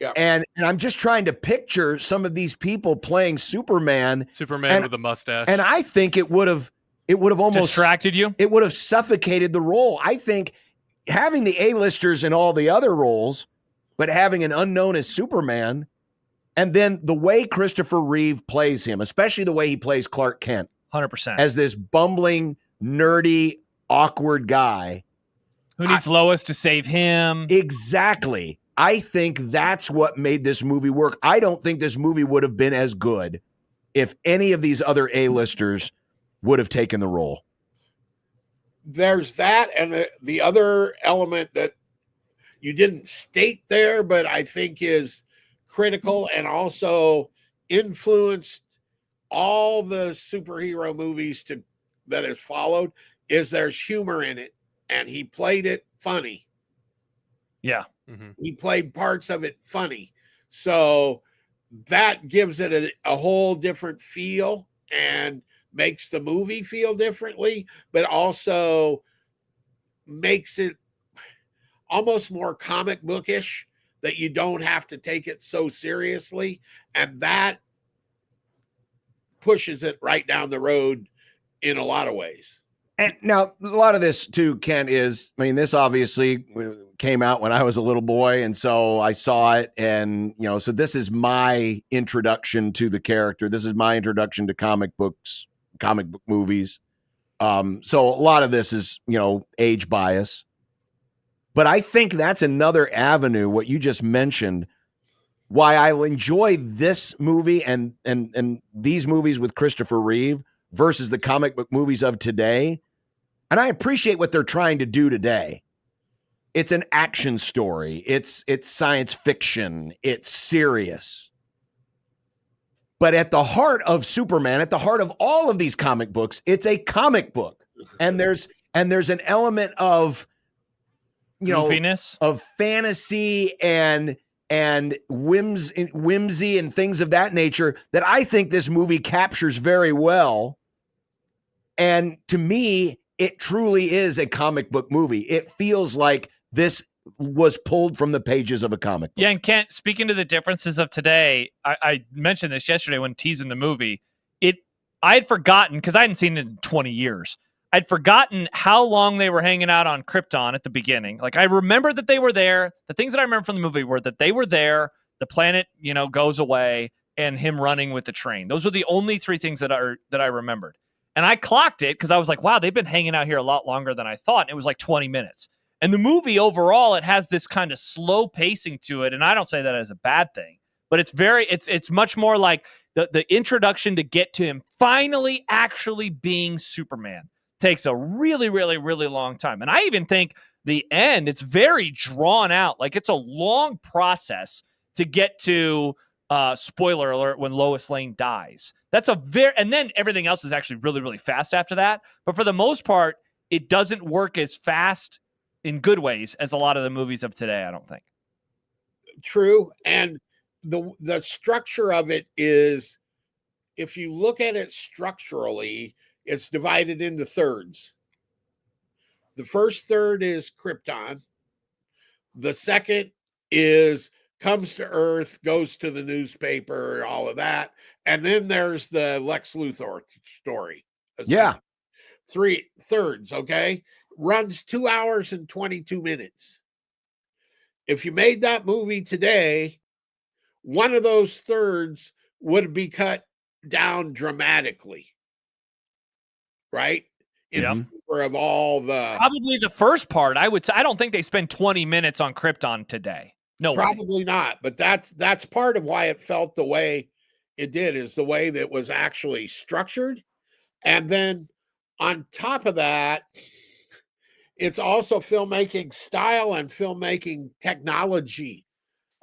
Yeah. And I'm just trying to picture some of these people playing Superman. With a mustache. And I think it would have almost distracted you. It would have suffocated the role. I think having the A-listers in all the other roles, but having an unknown as Superman, and then the way Christopher Reeve plays him, especially the way he plays Clark Kent, 100%, as this bumbling, nerdy, awkward guy who needs Lois to save him. Exactly. I think that's what made this movie work. I don't think this movie would have been as good if any of these other A-listers would have taken the role. There's that, and the other element that you didn't state there, but I think is critical and also influenced all the superhero movies that has followed, is there's humor in it, and he played it funny. Yeah. Mm-hmm. He played parts of it funny. So that gives it a whole different feel and makes the movie feel differently, but also makes it almost more comic bookish, that you don't have to take it so seriously. And that pushes it right down the road in a lot of ways. And now a lot of this too, Kent, is, I mean, this obviously came out when I was a little boy. And so I saw it, and, so this is my introduction to the character. This is my introduction to comic book movies. So a lot of this is, age bias. But I think that's another avenue, what you just mentioned, why I enjoy this movie and these movies with Christopher Reeve versus the comic book movies of today. And I appreciate what they're trying to do today. It's an action story. It's science fiction. It's serious. But at the heart of Superman, at the heart of all of these comic books, it's a comic book. And there's an element of goofiness, of fantasy and whimsy and things of that nature that I think this movie captures very well. And to me, it truly is a comic book movie. It feels like this was pulled from the pages of a comic book. Yeah, and Kent, speaking to the differences of today, I mentioned this yesterday when teasing the movie. I had forgotten, because I hadn't seen it in 20 years. I'd forgotten how long they were hanging out on Krypton at the beginning. Like, I remember that they were there. The things that I remember from the movie were that they were there, the planet, goes away, and him running with the train. Those are the only three things that I remembered. And I clocked it because I was like, wow, they've been hanging out here a lot longer than I thought. And it was like 20 minutes. And the movie overall, it has this kind of slow pacing to it. And I don't say that as a bad thing, but it's much more like the introduction to get to him finally actually being Superman takes a really, really, really long time. And I even think the end, it's very drawn out. Like it's a long process to get to spoiler alert when Lois Lane dies. And then everything else is actually really, really fast after that. But for the most part, it doesn't work as fast in good ways as a lot of the movies of today, I don't think. True. And the structure of it is, if you look at it structurally, it's divided into thirds. The first third is Krypton. The second is comes to Earth, goes to the newspaper, all of that. And then there's the Lex Luthor story. Yeah. 3 thirds, okay? Runs 2 hours and 22 minutes. If you made that movie today, one of those thirds would be cut down dramatically, right? In favor of all the probably the first part. I don't think they spend 20 minutes on Krypton today. No, probably not. But that's part of why it felt the way it did, is the way that it was actually structured. And then on top of that, it's also filmmaking style and filmmaking technology.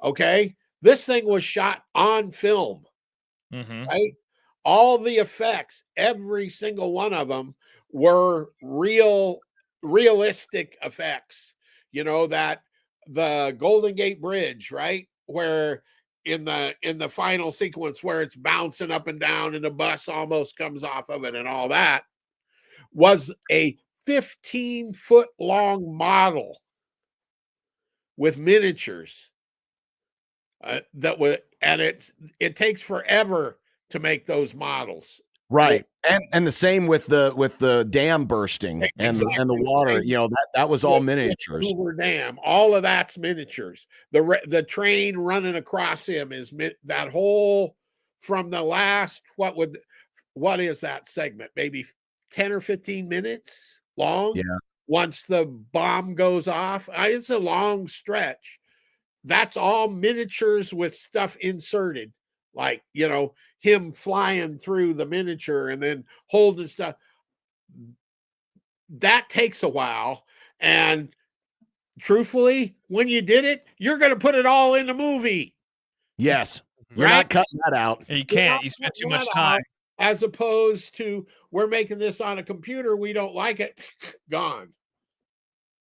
Okay. This thing was shot on film, right? All the effects, every single one of them were realistic effects. You know, that the Golden Gate Bridge, right? Where in the final sequence where it's bouncing up and down and the bus almost comes off of it and all that, was a 15-foot long model with miniatures. It takes forever to make those models, right? And the same with the dam bursting and the water. You know, that was all miniatures. Hoover Dam, all of that's miniatures. The train running across him is that whole from the last. What is that segment? Maybe 10 or 15 minutes long. Yeah. Once the bomb goes off, it's a long stretch. That's all miniatures with stuff inserted, like, you know, him flying through the miniature and then holding stuff. That takes a while. And truthfully, when you did it, you're going to put it all in the movie. Yes. You're not cutting that out. You can't. You spend too much time. As opposed to, we're making this on a computer, we don't like it, gone.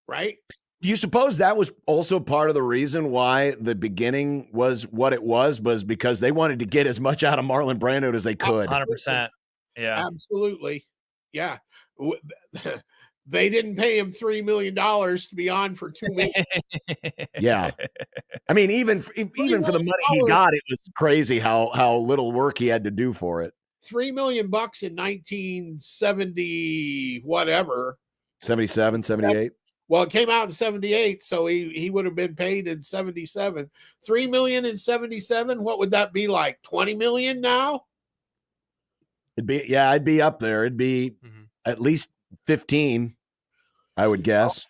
Right? Do you suppose that was also part of the reason why the beginning was what it was because they wanted to get as much out of Marlon Brando as they could? 100%. Yeah. Absolutely. Yeah. They didn't pay him $3 million to be on for 2 weeks. Yeah. I mean, even for the money he got, it was crazy how little work he had to do for it. $3 million in 1970, whatever. 77, 78. Well, it came out in 78, so he would have been paid in 77. $3 million in 77, what would that be like? 20 million now? I'd be up there. It'd be at least 15, I would guess.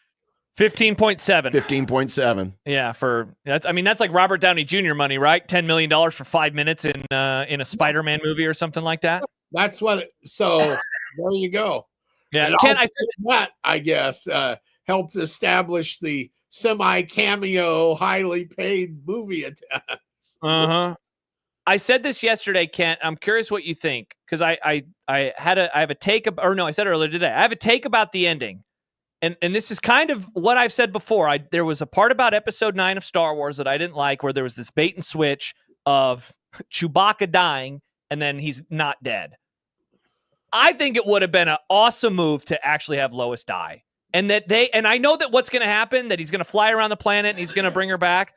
15.7. 15.7. Yeah, that's like Robert Downey Jr. money, right? $10 million for 5 minutes in a Spider-Man movie or something like that. That's what. So there you go. Yeah, I guess helped establish the semi-cameo, highly paid movie attacks. I said this yesterday, Kent. I'm curious what you think, because I have a take, I said earlier today. I have a take about the ending. And this is kind of what I've said before. There was a part about episode 9 of Star Wars that I didn't like, where there was this bait and switch of Chewbacca dying and then he's not dead. I think it would have been an awesome move to actually have Lois die. And I know that what's going to happen, that he's going to fly around the planet and he's going to bring her back.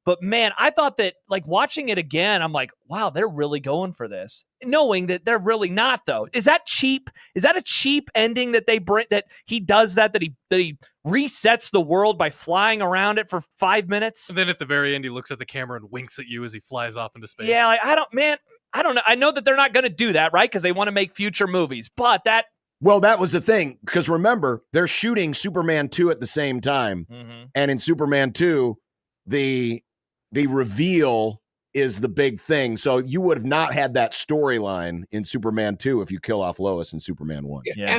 But man, I thought that, like, watching it again, I'm like, wow, they're really going for this, knowing that they're really not, though. Is that cheap? Is that a cheap ending that they bring, that he does that he resets the world by flying around it for 5 minutes? And then at the very end, he looks at the camera and winks at you as he flies off into space. Yeah, like, I don't know. I know that they're not going to do that, right? Because they want to make future movies, but that. Well, that was the thing, because remember, they're shooting Superman 2 at the same time. And in Superman 2, the reveal is the big thing. So you would have not had that storyline in Superman 2 if you kill off Lois in Superman 1. Yeah.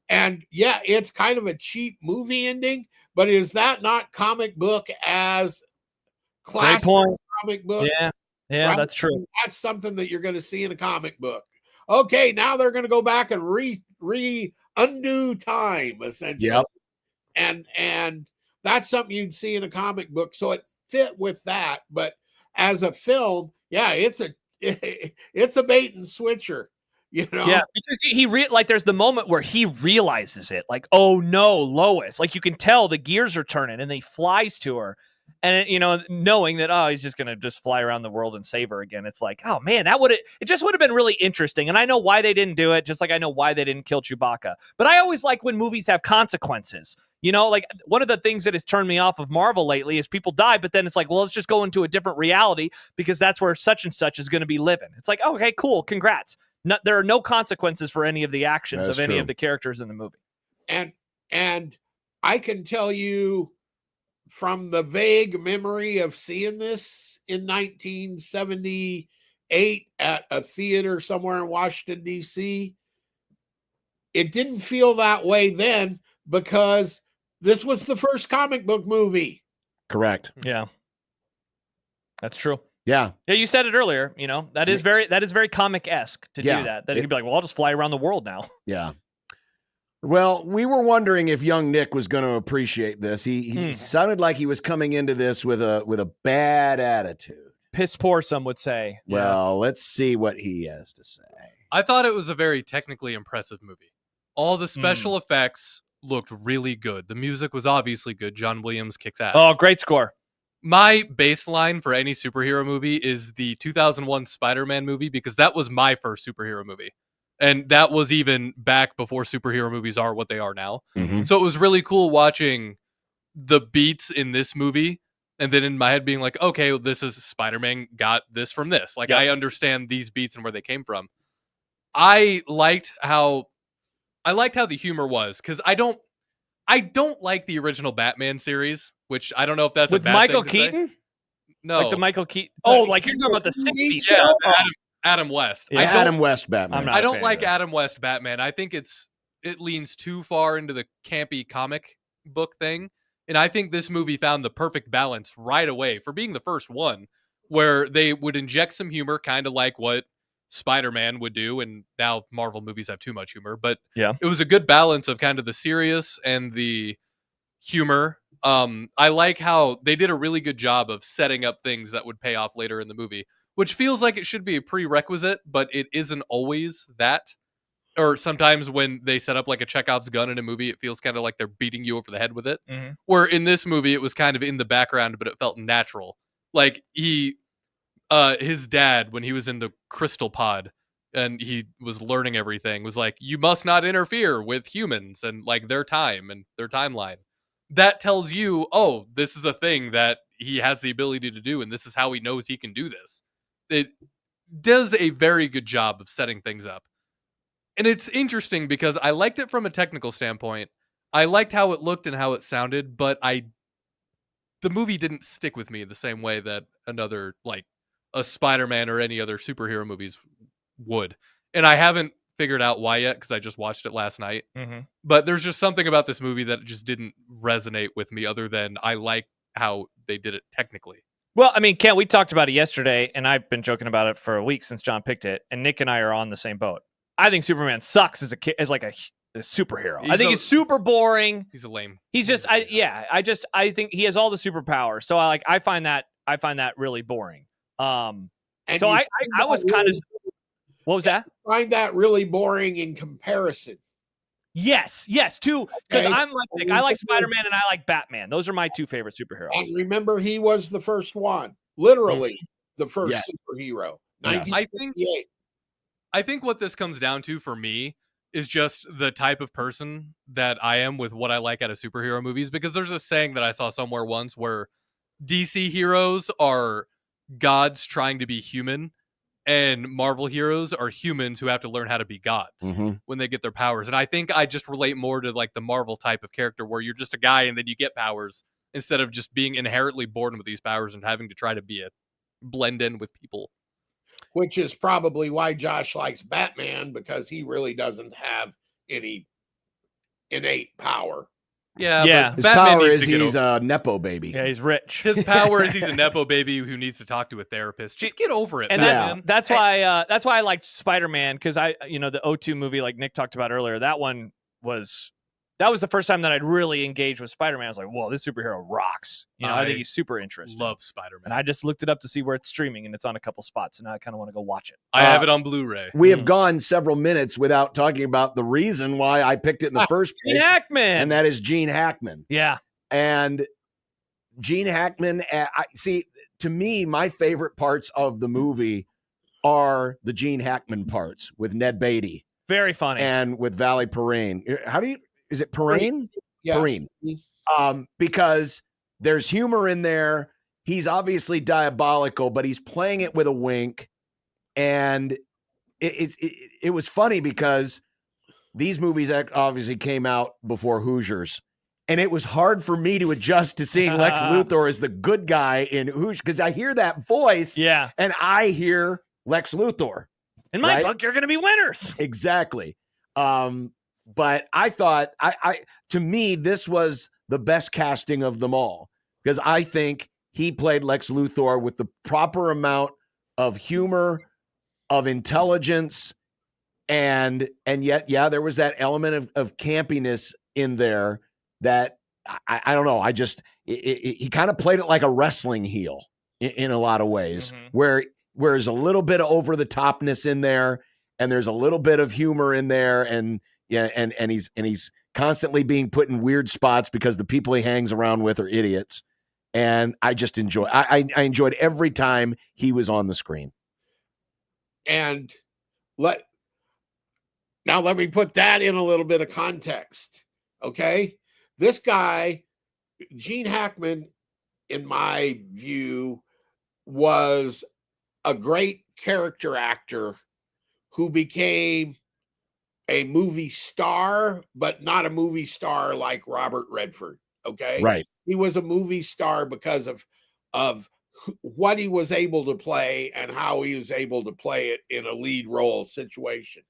And yeah, it's kind of a cheap movie ending, but is that not comic book as classic point. comic book? Yeah, Right? that's true. That's something that you're going to see in a comic book. Okay, now they're going to go back and undo time, essentially. Yep. And that's something you'd see in a comic book. So it fit with that. But as a film, yeah, it's a bait and switcher. You know? Yeah, because like there's the moment where he realizes it, like, oh no, Lois. Like you can tell the gears are turning, and he flies to her, and knowing that he's just gonna just fly around the world and save her again. It's like, oh man, it just would have been really interesting. And I know why they didn't do it, just like I know why they didn't kill Chewbacca. But I always like when movies have consequences. Like one of the things that has turned me off of Marvel lately is people die, but then it's like, well, let's just go into a different reality because that's where such and such is going to be living. It's like, okay, cool, congrats. There are no consequences for any of the actions of any of the characters in the movie. And I can tell you from the vague memory of seeing this in 1978 at a theater somewhere in Washington, D.C., it didn't feel that way then because this was the first comic book movie. Correct. Yeah. That's true. Yeah. Yeah, you said it earlier, that is very comic-esque to do that. Then you'd be like, well, I'll just fly around the world now. Yeah. Well, we were wondering if young Nick was going to appreciate this. He sounded like he was coming into this with a bad attitude. Piss poor, some would say. Well, let's see what he has to say. I thought it was a very technically impressive movie. All the special effects looked really good. The music was obviously good. John Williams kicks ass. Oh, great score. My baseline for any superhero movie is the 2001 Spider-Man movie because that was my first superhero movie. And that was even back before superhero movies are what they are now. Mm-hmm. So it was really cool watching the beats in this movie and then in my head being like, okay, well, this is Spider-Man got this from this. Like, I understand these beats and where they came from. I liked how the humor was because I don't like the original Batman series, which I don't know if that's with a bad Michael thing to say. Keaton. No, like the Michael Keaton. Oh, like you're talking about the '60s. Yeah, Adam West. Yeah, Adam West Batman. I don't like Adam West Batman. I think it leans too far into the campy comic book thing, and I think this movie found the perfect balance right away for being the first one, where they would inject some humor, kind of like what Spider-Man would do, and now Marvel movies have too much humor, but it was a good balance of kind of the serious and the humor. I like how they did a really good job of setting up things that would pay off later in the movie, which feels like it should be a prerequisite, but it isn't always that. Or sometimes when they set up like a Chekhov's gun in a movie, it feels kind of like they're beating you over the head with it. Mm-hmm. Where in this movie, it was kind of in the background, but it felt natural. Like his dad, when he was in the crystal pod and he was learning everything, was like, you must not interfere with humans and like their time and their timeline. That tells you, oh, this is a thing that he has the ability to do, and this is how he knows he can do this. It does a very good job of setting things up. And it's interesting because I liked it from a technical standpoint. I liked how it looked and how it sounded, but the movie didn't stick with me the same way that another, like a Spider-Man or any other superhero movies would. And I haven't figured out why yet because I just watched it last night. Mm-hmm. But there's just something about this movie that just didn't resonate with me other than I like how they did it technically. Well, I mean, Ken, we talked about it yesterday, and I've been joking about it for a week since John picked it, and Nick and I are on the same boat. I think Superman sucks as a superhero. I think he's super boring. He's a lame. He's just, I think he has all the superpowers. So I find that really boring. So I was kind of, what was that? I find that really boring in comparison. Yes, too. Because I'm like Nick. I like Spider-Man and I like Batman. Those are my two favorite superheroes. And remember, he was the first one, literally the first superhero. Yes. I think what this comes down to for me is just the type of person that I am with what I like out of superhero movies. Because there's a saying that I saw somewhere once where DC heroes are gods trying to be human, and Marvel heroes are humans who have to learn how to be gods when they get their powers. And I think I just relate more to like the Marvel type of character where you're just a guy and then you get powers instead of just being inherently born with these powers and having to try to be blend in with people. Which is probably why Josh likes Batman, because he really doesn't have any innate power. Yeah. But His Batman power needs is to get he's over- a nepo baby. Yeah, he's rich. his power is he's a nepo baby who needs to talk to a therapist. Just get over it, And Batman. that's why I liked Spider-Man, because the O2 movie, like Nick talked about earlier, that was the first time that I'd really engaged with Spider-Man. I was like, whoa, this superhero rocks. I think he's super interesting. Love Spider-Man. And I just looked it up to see where it's streaming, and it's on a couple spots, and now I kind of want to go watch it. I have it on Blu-ray. We have gone several minutes without talking about the reason why I picked it in the first Gene place. Hackman. And that is Gene Hackman. Yeah. And Gene Hackman, to me, my favorite parts of the movie are the Gene Hackman parts with Ned Beatty. Very funny. And with Valley Perrine. Is it Perrine? Yeah. Perrine. Because there's humor in there. He's obviously diabolical, but he's playing it with a wink. And it was funny because these movies obviously came out before Hoosiers. And it was hard for me to adjust to seeing Lex Luthor as the good guy in Hoosiers, because I hear that voice and I hear Lex Luthor. In my book, you're going to be winners. Exactly. But I thought, to me, this was the best casting of them all, because I think he played Lex Luthor with the proper amount of humor, of intelligence, and yet, there was that element of campiness in there that I don't know. He kind of played it like a wrestling heel in a lot of ways, where there's a little bit of over the topness in there, and there's a little bit of humor in there, and he's constantly being put in weird spots because the people he hangs around with are idiots. And I just enjoy. I enjoyed every time he was on the screen. And let me put that in a little bit of context. Okay, this guy, Gene Hackman, in my view, was a great character actor who became a movie star, but not a movie star like Robert Redford. Okay. Right. He was a movie star because of what he was able to play and how he was able to play it in a lead role situation.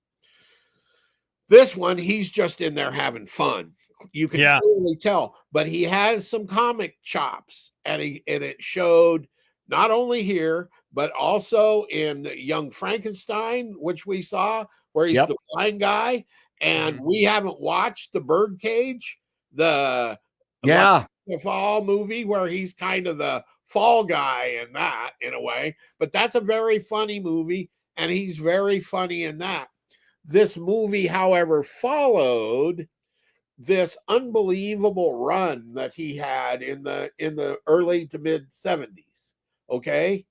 This one, he's just in there having fun. You can clearly tell, but he has some comic chops, and it showed not only here, but also in Young Frankenstein, which we saw, where he's the blind guy. And we haven't watched The Birdcage, the Fall movie, where he's kind of the fall guy in that, in a way. But that's a very funny movie, and he's very funny in that. This movie, however, followed this unbelievable run that he had in the early to mid 70s. Okay.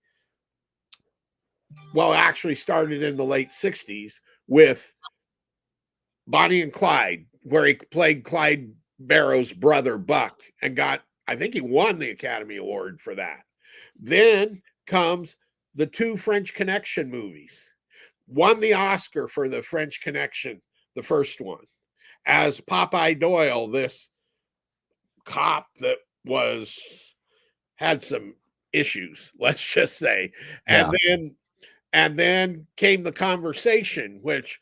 Well, actually started in the late 60s with Bonnie and Clyde, where he played Clyde Barrow's brother, Buck, and I think he won the Academy Award for that. Then comes the two French Connection movies. Won the Oscar for the French Connection, the first one, as Popeye Doyle, this cop that had some issues, let's just say. And then came The Conversation, which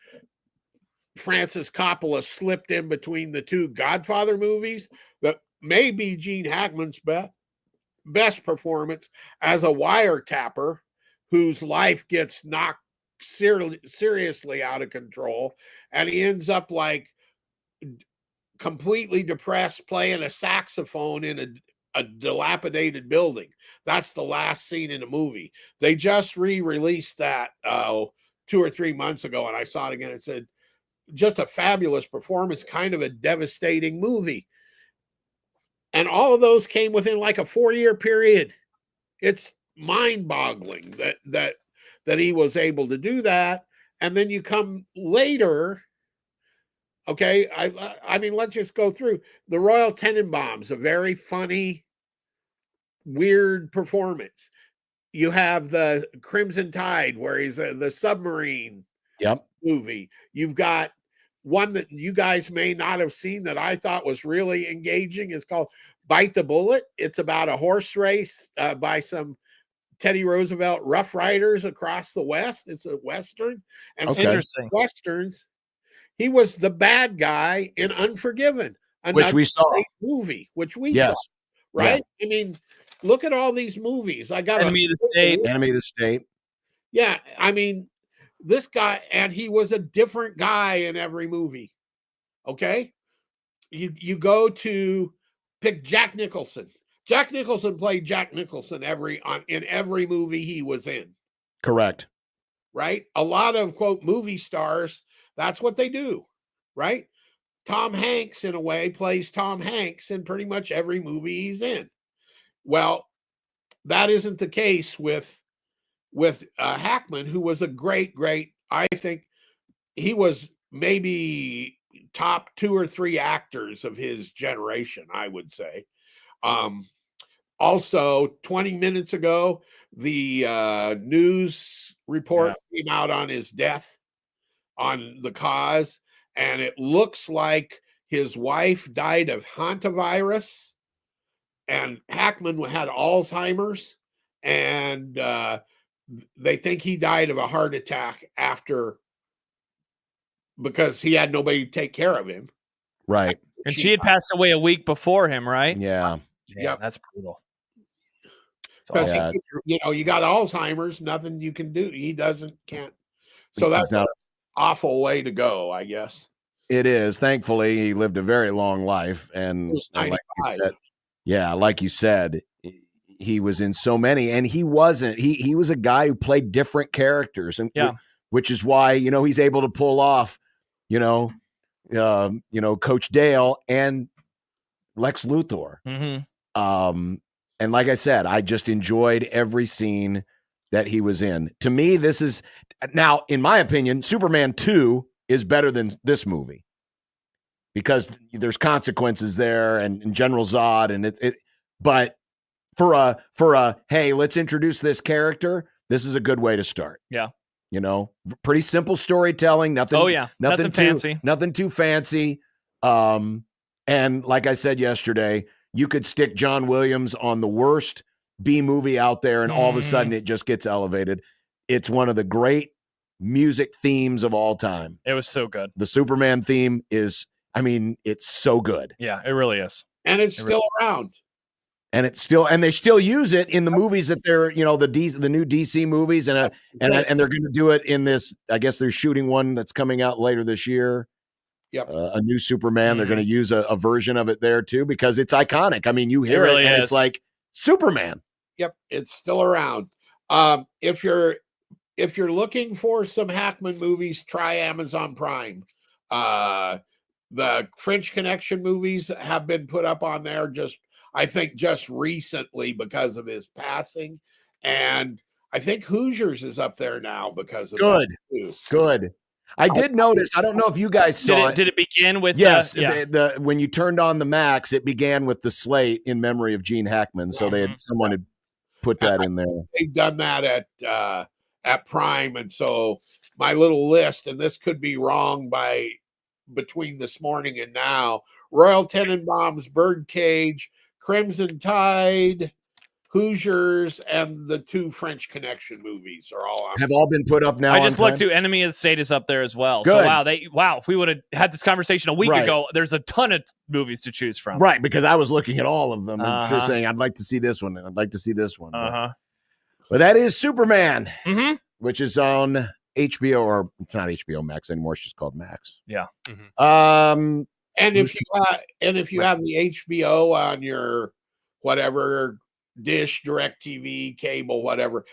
Francis Coppola slipped in between the two Godfather movies, that may be Gene Hackman's best performance as a wiretapper whose life gets knocked seriously out of control, and he ends up like completely depressed playing a saxophone in a dilapidated building. That's the last scene in the movie. They just re-released that 2 or 3 months ago, and I saw it again. It said, just a fabulous performance, kind of a devastating movie. And all of those came within like a 4-year period. It's mind-boggling that he was able to do that. And then you come later. Okay, I mean, let's just go through The Royal Tenenbaums, a very funny, weird performance. You have the Crimson Tide, where he's the submarine movie. You've got one that you guys may not have seen that I thought was really engaging. It's called Bite the Bullet. It's about a horse race by some Teddy Roosevelt Rough Riders Across the West. It's a Western. And Okay. Interesting. Westerns. He was the bad guy in Unforgiven, Which we saw. great movie, which we Yes. saw, right? I mean, look at all these movies. I got Enemy of the State. Enemy of the State. Yeah, I mean, this guy, and he was a different guy in every movie. Okay, you go to pick Jack Nicholson. Jack Nicholson played Jack Nicholson in every movie he was in. Correct. Right? A lot of quote movie stars, that's what they do, right? Tom Hanks, in a way, plays Tom Hanks in pretty much every movie he's in. Well, that isn't the case with Hackman, who was a great. I think he was maybe top 2 or 3 actors of his generation, I would say. Also, 20 minutes ago, the news report came out on his death, on the cause, and it looks like his wife died of hantavirus, and Hackman had Alzheimer's, and they think he died of a heart attack because he had nobody to take care of him. Right. And she had passed away a week before him, right? Yeah. Yeah, that's brutal. Because you got Alzheimer's, nothing you can do. He can't. So that's an awful way to go, I guess. It is. Thankfully, he lived a very long life, and like you said, he was in so many, and he wasn't. He was a guy who played different characters, and which is why he's able to pull off, Coach Dale and Lex Luthor. Mm-hmm. And like I said, I just enjoyed every scene that he was in. To me, this is now, in my opinion, Superman 2 is better than this movie because there's consequences there and General Zod and but for a hey, let's introduce this character, this is a good way to start. Yeah. Pretty simple storytelling, nothing fancy. Nothing too fancy. And like I said yesterday, you could stick John Williams on the worst B movie out there, and all of a sudden it just gets elevated. It's one of the great music themes of all time. It was so good. The Superman theme is, it's so good. Yeah, it really is. And it's still around. And they still use it in the movies that they're, the new DC movies, and they're going to do it in this. I guess they're shooting one that's coming out later this year. Yep. A new Superman. They're going to use a version of it there too, because it's iconic. You hear it and it's like Superman. Yep. It's still around. If you're looking for some Hackman movies, try Amazon Prime. The French Connection movies have been put up on there I think just recently because of his passing. And I think Hoosiers is up there now because of that too. Good. I did notice. I don't know if you guys saw it. Did it begin with? Yes. When you turned on the Max, it began with the slate in memory of Jean Hackman. So someone had put that in there. They've done that at Prime, and so my little list, and this could be wrong between this morning and now. Royal Tenenbaums, Birdcage, Crimson Tide, Hoosiers, and the 2 French Connection movies are all on. Have all been put up now. I just looked to Enemy of the State is up there as well. Good. So wow, if we would have had this conversation a week ago, there's a ton of movies to choose from. Right, because I was looking at all of them and just saying I'd like to see this one and I'd like to see this one. But that is Superman, which is on HBO, or it's not HBO Max anymore. It's just called Max. Yeah. And if you have the HBO on your whatever dish, DirecTV, cable, whatever,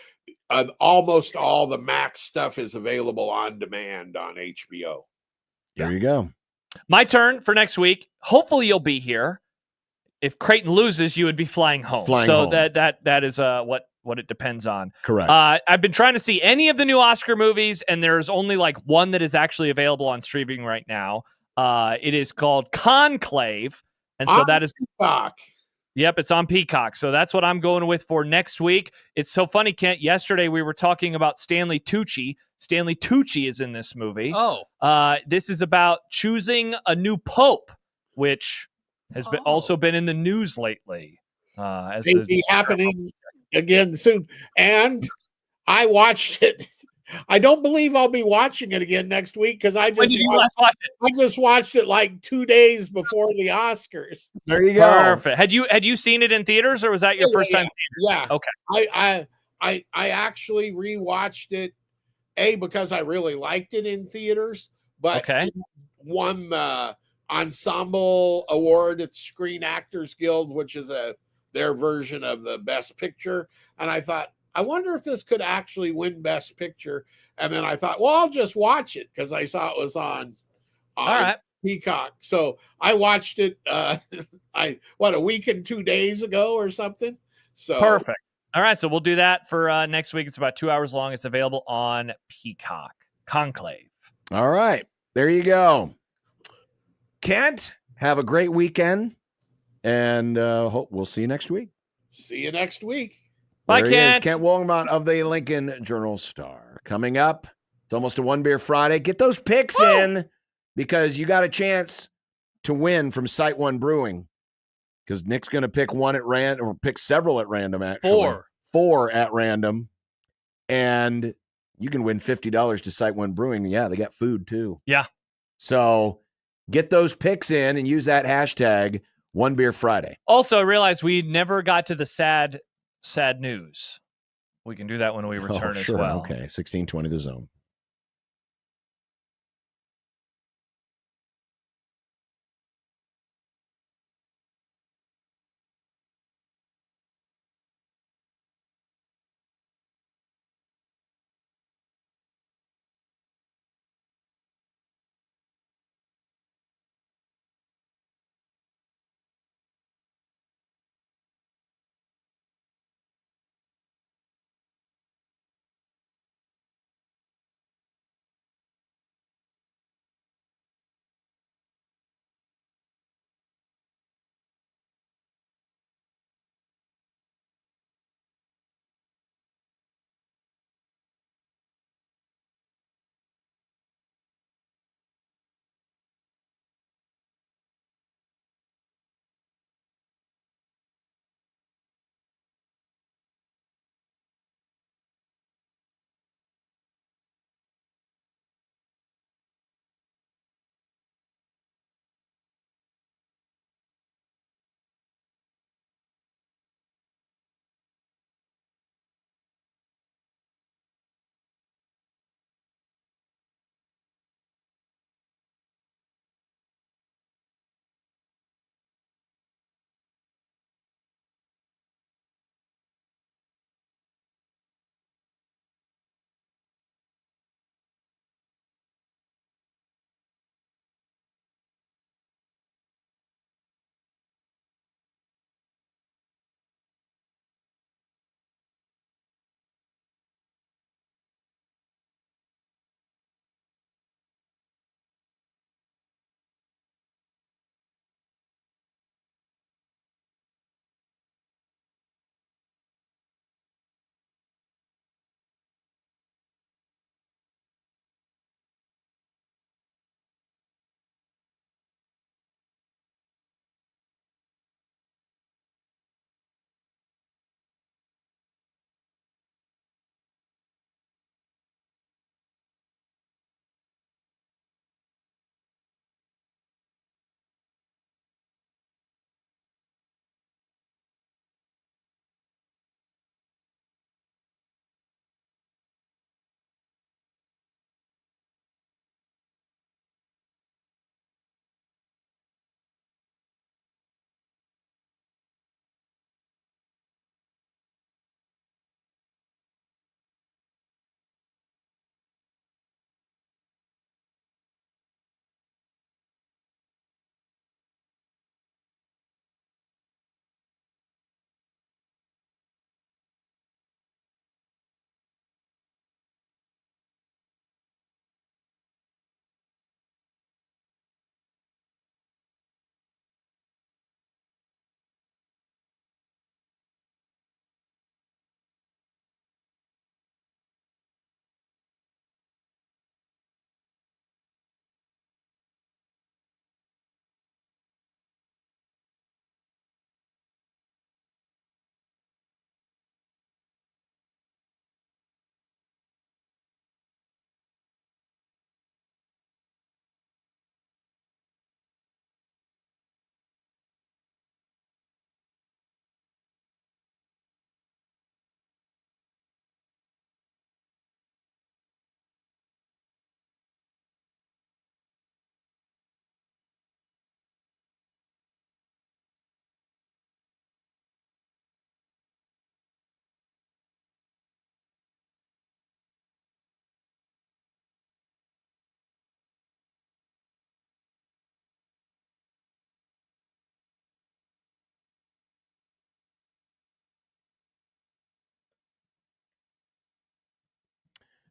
almost all the Max stuff is available on demand on HBO. There you go. My turn for next week. Hopefully you'll be here. If Creighton loses, you would be flying home. That is what it depends on. Correct. I've been trying to see any of the new Oscar movies, and there's only like one that is actually available on streaming right now. It is called Conclave, and so that is Peacock. Yep, it's on Peacock. So that's what I'm going with for next week. It's so funny, Kent. Yesterday we were talking about Stanley Tucci. Stanley Tucci is in this movie. Oh. This is about choosing a new pope, which has also been in the news lately. As May be happening again soon. And I watched it. I don't believe I'll be watching it again next week because I When just did you last watch it? I just watched it like 2 days before the Oscars. There you go. Perfect. Had you seen it in theaters, or was that your first time seeing it? Yeah. Okay. I actually rewatched it because I really liked it in theaters, but it won the Ensemble Award at Screen Actors Guild, which is their version of the Best Picture. And I thought, I wonder if this could actually win Best Picture. And then I thought, well, I'll just watch it because I saw it was on Peacock. So I watched it a week and 2 days ago or something. So Perfect. All right, so we'll do that for next week. It's about 2 hours long. It's available on Peacock. Conclave. All right, there you go. Kent, have a great weekend, and we'll see you next week. See you next week. Bye, Kent. Kent Wolgamont of the Lincoln Journal-Star. Coming up, it's almost a One Beer Friday. Get those picks in because you got a chance to win from Site One Brewing. Because Nick's going to pick one at random, or pick several at random, actually. Four at random. And you can win $50 to Site One Brewing. Yeah, they got food, too. Yeah. So get those picks in and use that hashtag One Beer Friday. Also, I realized we never got to the sad news. We can do that when we return as well. Okay, 1620 The Zone.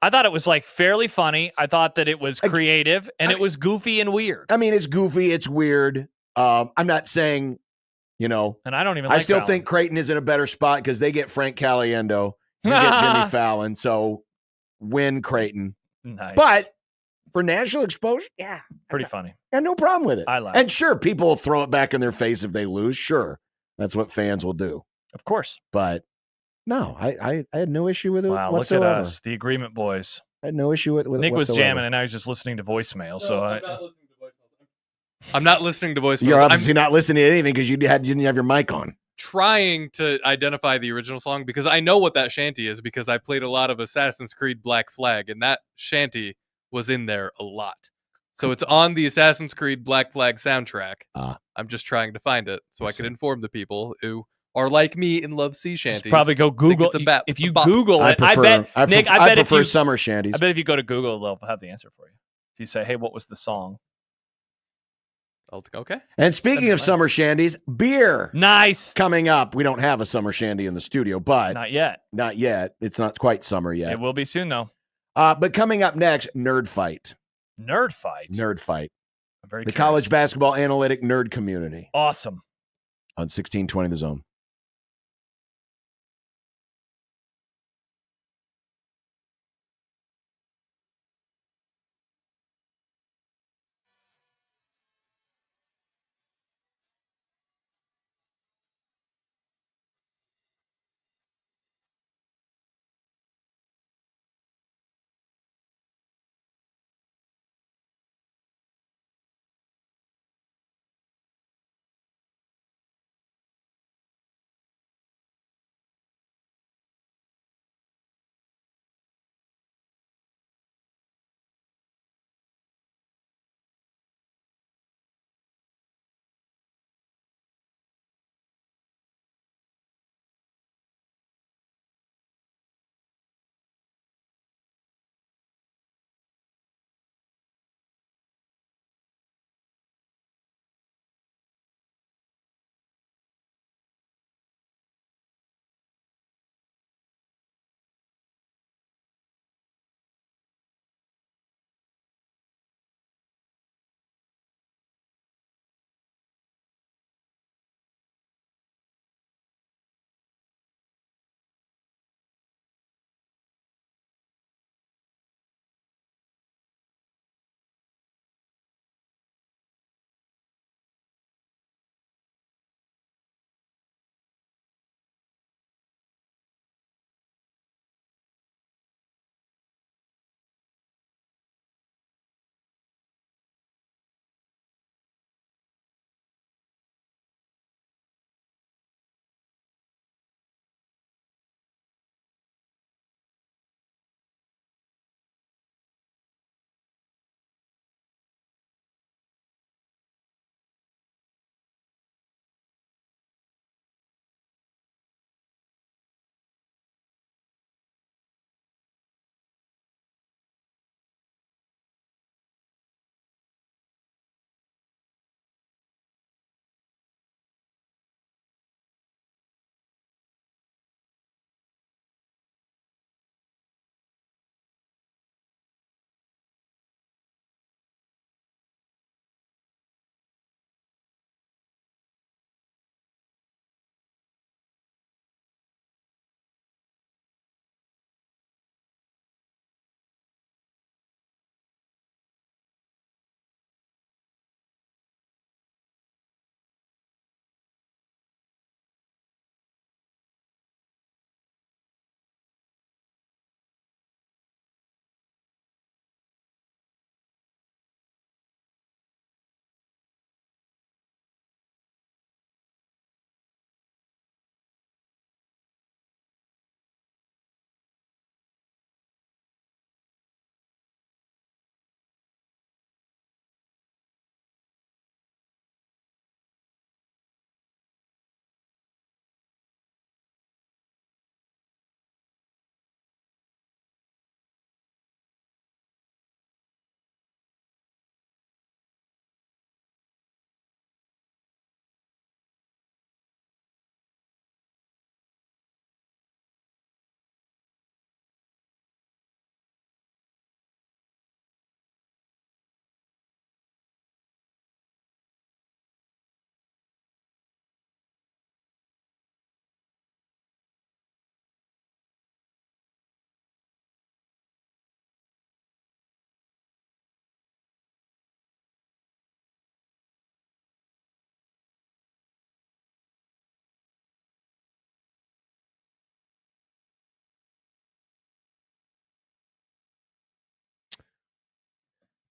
I thought it was like fairly funny. I thought that it was creative and it was goofy and weird. I mean, it's goofy, it's weird. I'm not saying, and I don't even. I like still Fallon. think Creighton is in a better spot because they get Frank Caliendo, you get Jimmy Fallon, so win Creighton. Nice. But for national exposure, yeah, pretty funny. I no problem with it. I like and sure, people will throw it back in their face if they lose. Sure, that's what fans will do. Of course. But no, I had no issue with it Look whatsoever. at us, the Agreement Boys. I had no issue with it Nick was whatsoever. jamming, and now he's just listening to voicemail. I'm not listening to voicemails. You're obviously not listening to anything because you didn't have your mic on. Trying to identify the original song because I know what that shanty is because I played a lot of Assassin's Creed Black Flag, and that shanty was in there a lot. So it's on the Assassin's Creed Black Flag soundtrack. I'm just trying to find it so I can inform the people who are like me and love sea shanties. Just probably go Google. If you Google it, I bet summer shanties. I bet if you go to Google, they'll have the answer for you. If you say, "Hey, what was the song?" Okay. And speaking of summer shandies, beer. Nice. Coming up. We don't have a summer shandy in the studio, but not yet. Not yet. It's not quite summer yet. It will be soon, though. But coming up next, Nerd Fight. Nerd Fight. Nerd Fight. I'm very the curious. college basketball analytic nerd community. Awesome. On 1620 The Zone.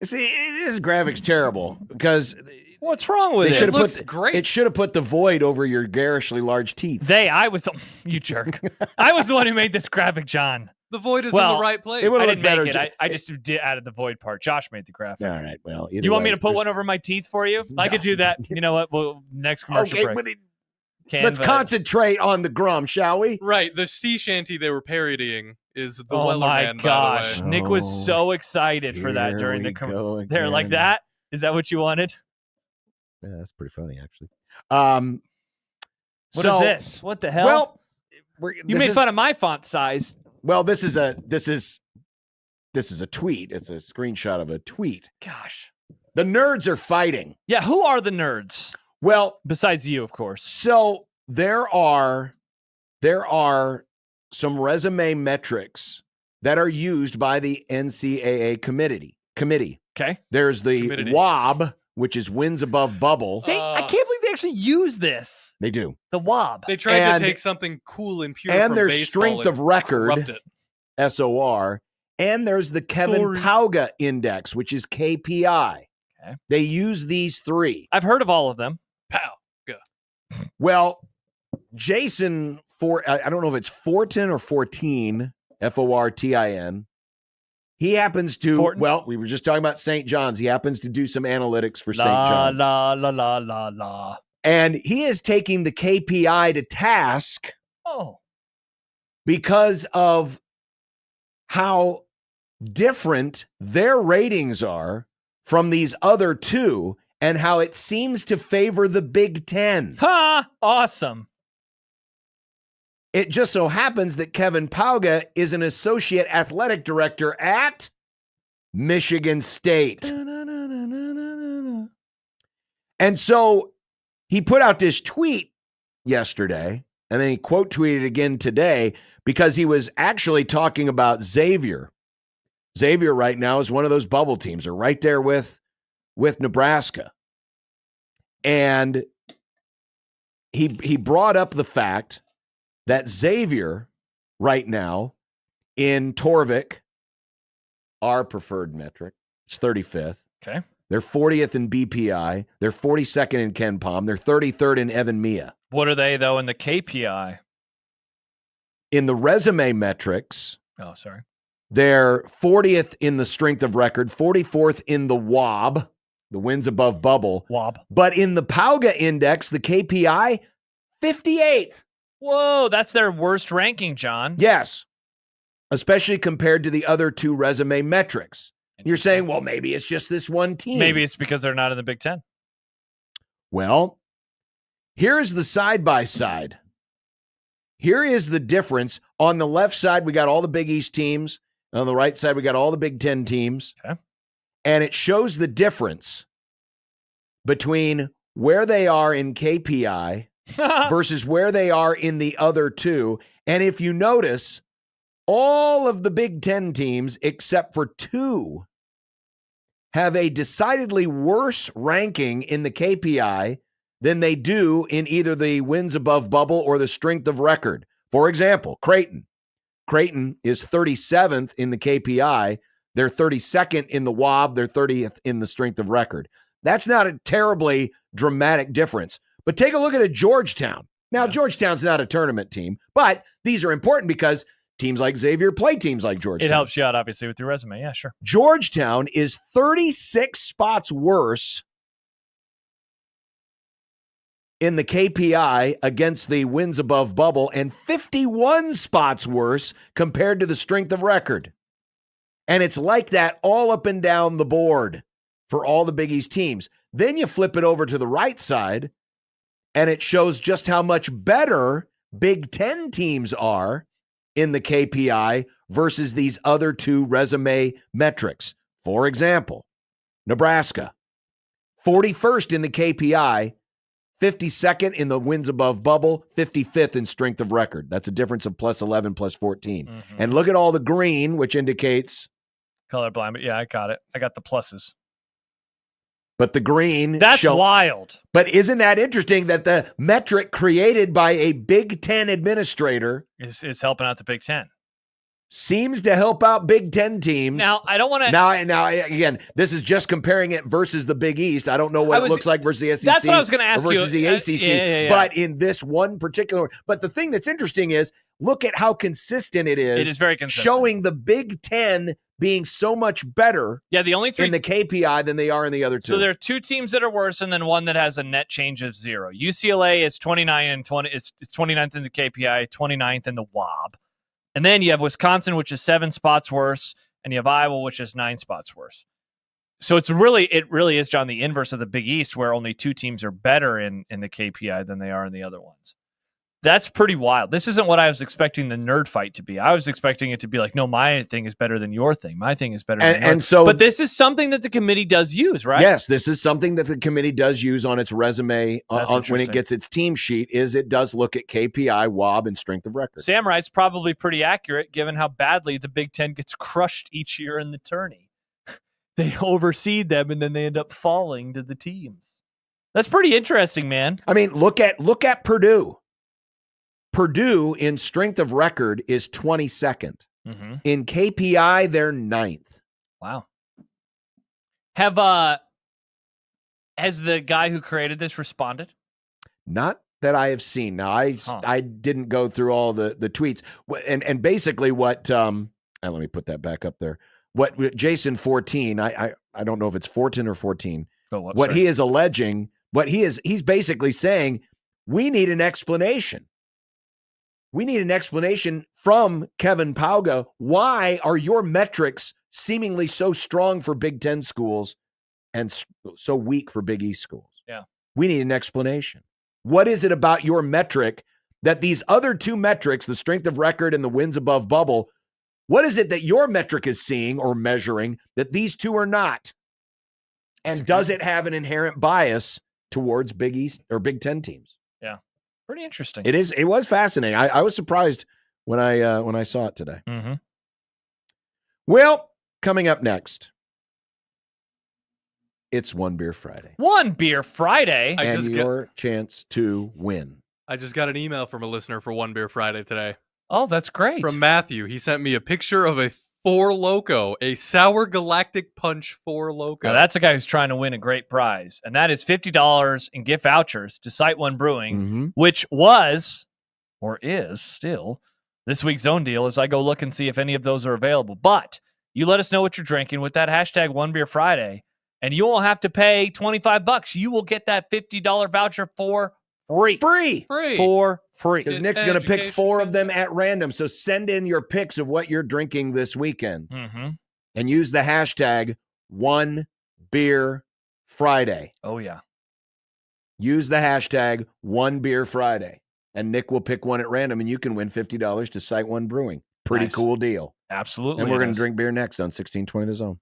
See, this graphic's terrible because what's wrong with they it? should It have looks put great. it should have put the void over your garishly large teeth. I was you jerk. I was the one who made this graphic, John. The void is in Well, the right place. it would- I look didn't better make it. ju- I just added the void part. Josh made the graphic. All right. Well, Do you want me to put one over my teeth for you? I could do that. You know what? Well, next commercial Okay, break. but let's concentrate on the Grum, shall we? Right. The sea shanty they were parodying is the Oh Weller my Man, gosh. by the way. Nick was Oh, so excited for that here during the we go They're like again. that? Is that what you wanted? Yeah, that's pretty funny, actually. What is this? What the hell? Well, you made fun of my font size. Well, this is a tweet. It's a screenshot of a tweet. Gosh. The nerds are fighting. Yeah, who are the nerds? Well, besides you, of course. So there are some resume metrics that are used by the NCAA committee. Okay. There's the Committee. WOB, which is wins above bubble. I can't believe they actually use this. They do. The WOB. They tried And- to take something cool and pure and from there's baseball strength and of record, corrupt it. SOR, and there's the Kevin Sorry. Pauga index, which is KPI. Okay. They use these three. I've heard of all of them. Pow. Well, Jason, I don't know if it's Fortin or 14, Fortin. He happens to, Fortin? well, we were just talking about St. John's. He happens to do some analytics for St. La, John. la, la, la, la, la. And he is taking the KPI to task Oh. because of how different their ratings are from these other two and how it seems to favor the Big Ten. Ha! Awesome. It just so happens that Kevin Pauga is an associate athletic director at Michigan State. And so he put out this tweet yesterday, and then he quote tweeted again today because he was actually talking about Xavier. Xavier right now is one of those bubble teams. They're right there with Nebraska. And he brought up the fact that Xavier right now in Torvik, our preferred metric, it's 35th. Okay. They're 40th in BPI. They're 42nd in Ken Palm. They're 33rd in Evan Mia. What are they, though, in the KPI? In the resume metrics, Oh, sorry. they're 40th in the strength of record, 44th in the WOB, the wins above bubble. WOB. But in the Pauga index, the KPI, 58th. Whoa, that's their worst ranking, John. Yes, especially compared to the other two resume metrics. You're saying, well, maybe it's just this one team. Maybe it's because they're not in the Big Ten. Well, here's the side-by-side. Here is the difference. On the left side, we got all the Big East teams. On the right side, we got all the Big Ten teams. Okay. And it shows the difference between where they are in KPI versus where they are in the other two. And if you notice, all of the Big Ten teams, except for two, have a decidedly worse ranking in the KPI than they do in either the wins above bubble or the strength of record. For example, Creighton. Creighton is 37th in the KPI. They're 32nd in the WOB. They're 30th in the strength of record. That's not a terribly dramatic difference. But take a look at Georgetown. Now, Georgetown's not a tournament team, but these are important because teams like Xavier play teams like Georgetown. It helps you out, obviously, with your resume. Yeah, sure. Georgetown is 36 spots worse in the KPI against the wins above bubble and 51 spots worse compared to the strength of record. And it's like that all up and down the board for all the Big East teams. Then you flip it over to the right side, and it shows just how much better Big Ten teams are in the KPI versus these other two resume metrics. For example, Nebraska, 41st in the KPI, 52nd in the wins above bubble, 55th in strength of record. That's a difference of plus 11, plus 14. Mm-hmm. And look at all the green, which indicates. Colorblind, but yeah, I got it. I got the pluses. But the green. That's wild. But isn't that interesting that the metric created by a Big Ten administrator is helping out the Big Ten? seems to help out Big Ten teams. Now, I don't want to. Now, again, this is just comparing it versus the Big East. I don't know what it looks like versus the SEC. That's what I was going to ask versus you. the ACC. Yeah. But in this one particular, but the thing that's interesting is look at how consistent it is. It is very consistent, showing the Big Ten being so much better. Yeah, the only 3 in the KPI than they are in the other 2. So there are 2 teams that are worse, and then one that has a net change of 0. UCLA is 29 and 20. It's 29th in the KPI, 29th in the WAB. And then you have Wisconsin, which is 7 spots worse, and you have Iowa, which is 9 spots worse. So it really is, John, the inverse of the Big East, where only 2 teams are better in the KPI than they are in the other ones. That's pretty wild. This isn't what I was expecting the nerd fight to be. I was expecting it to be like, no, my thing is better than your thing. My thing is better than yours. And so, but this is something that the committee does use, right? Yes, this is something that the committee does use on its resume when it gets its team sheet. Is it does look at KPI, WAB, and strength of record. Sam writes probably pretty accurate given how badly the Big Ten gets crushed each year in the tourney. They overseed them and then they end up falling to the teams. That's pretty interesting, man. I mean, look at Purdue. Purdue in strength of record is 22nd. Mm-hmm. In KPI, they're 9th. Wow. Has the guy who created this responded? Not that I have seen. Now, I didn't go through all the tweets. And basically what, let me put that back up there. What Jason 14, I don't know if it's 14 or 14. What he is alleging, he's basically saying, we need an explanation. We need an explanation from Kevin Pauga. Why are your metrics seemingly so strong for Big Ten schools and so weak for Big East schools? Yeah. We need an explanation. What is it about your metric that these other 2 metrics, the strength of record and the wins above bubble, what is it that your metric is seeing or measuring that these 2 are not? And does it have an inherent bias towards Big East or Big Ten teams? Yeah. Pretty interesting. It was fascinating. I was surprised when I saw it today. Mm-hmm. Well, coming up next, it's One Beer Friday. One Beer Friday. And your chance to win. I just got an email from a listener for One Beer Friday today. Oh, that's great. From Matthew. He sent me a picture of a Four Loko, a Sour Galactic Punch Four Loko. Now that's a guy who's trying to win a great prize, and that is $50 in gift vouchers to Site One Brewing, which was, or is still, this week's Zone Deal as I go look and see if any of those are available. But you let us know what you're drinking with that hashtag One Beer Friday, and you won't have to pay $25. You will get that $50 voucher for free. For free. Because Nick's going to pick 4 of them at random. So send in your picks of what you're drinking this weekend. Mm-hmm. And use the hashtag One Beer Friday. Oh, yeah. Use the hashtag One Beer Friday. And Nick will pick one at random, and you can win $50 to Site One Brewing. Pretty cool deal. Absolutely. And we're going to drink beer next on 1620 The Zone.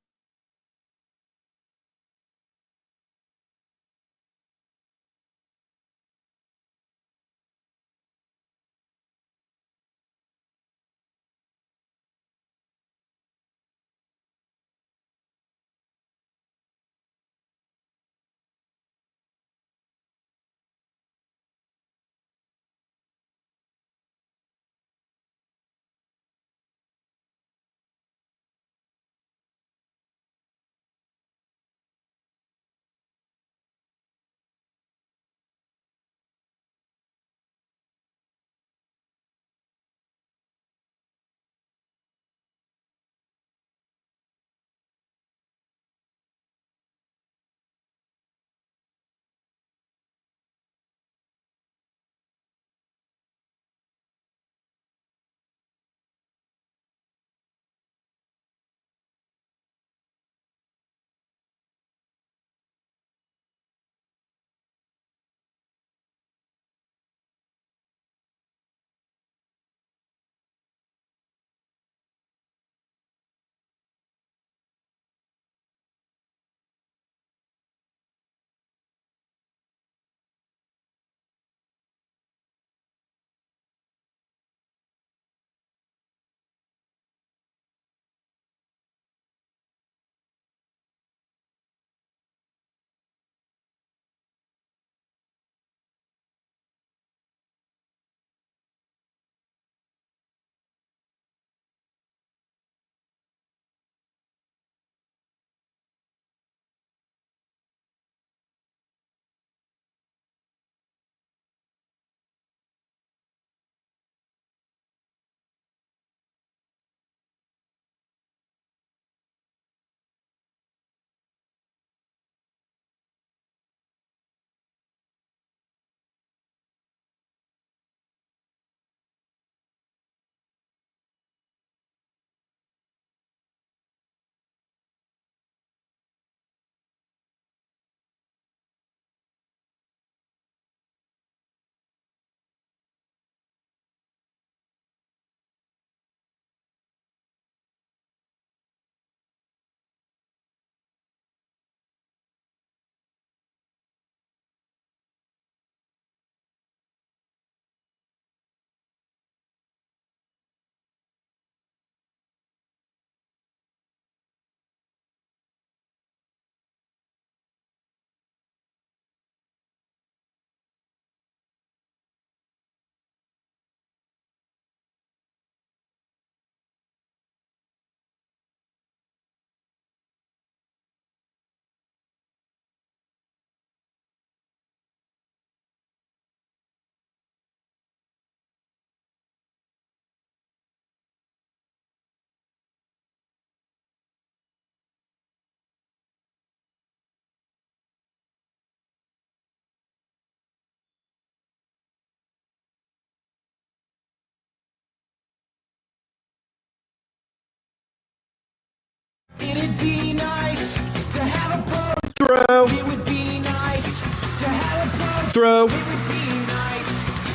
would be nice to have a boat. Throw. It would be nice to have a boat. Throw. It would be nice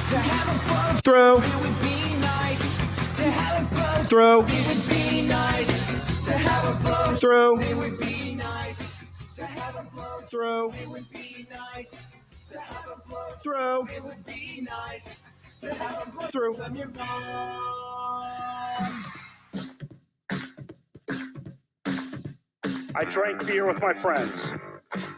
to have a boat. Throw. It would be nice to have a boat. Throw. It would be nice to have a boat. Throw. It would be nice to have a boat. Throw. It would be nice to have a boat. Throw. It would be nice to have a boat. Throw. When you're gone. I drank beer with my friends.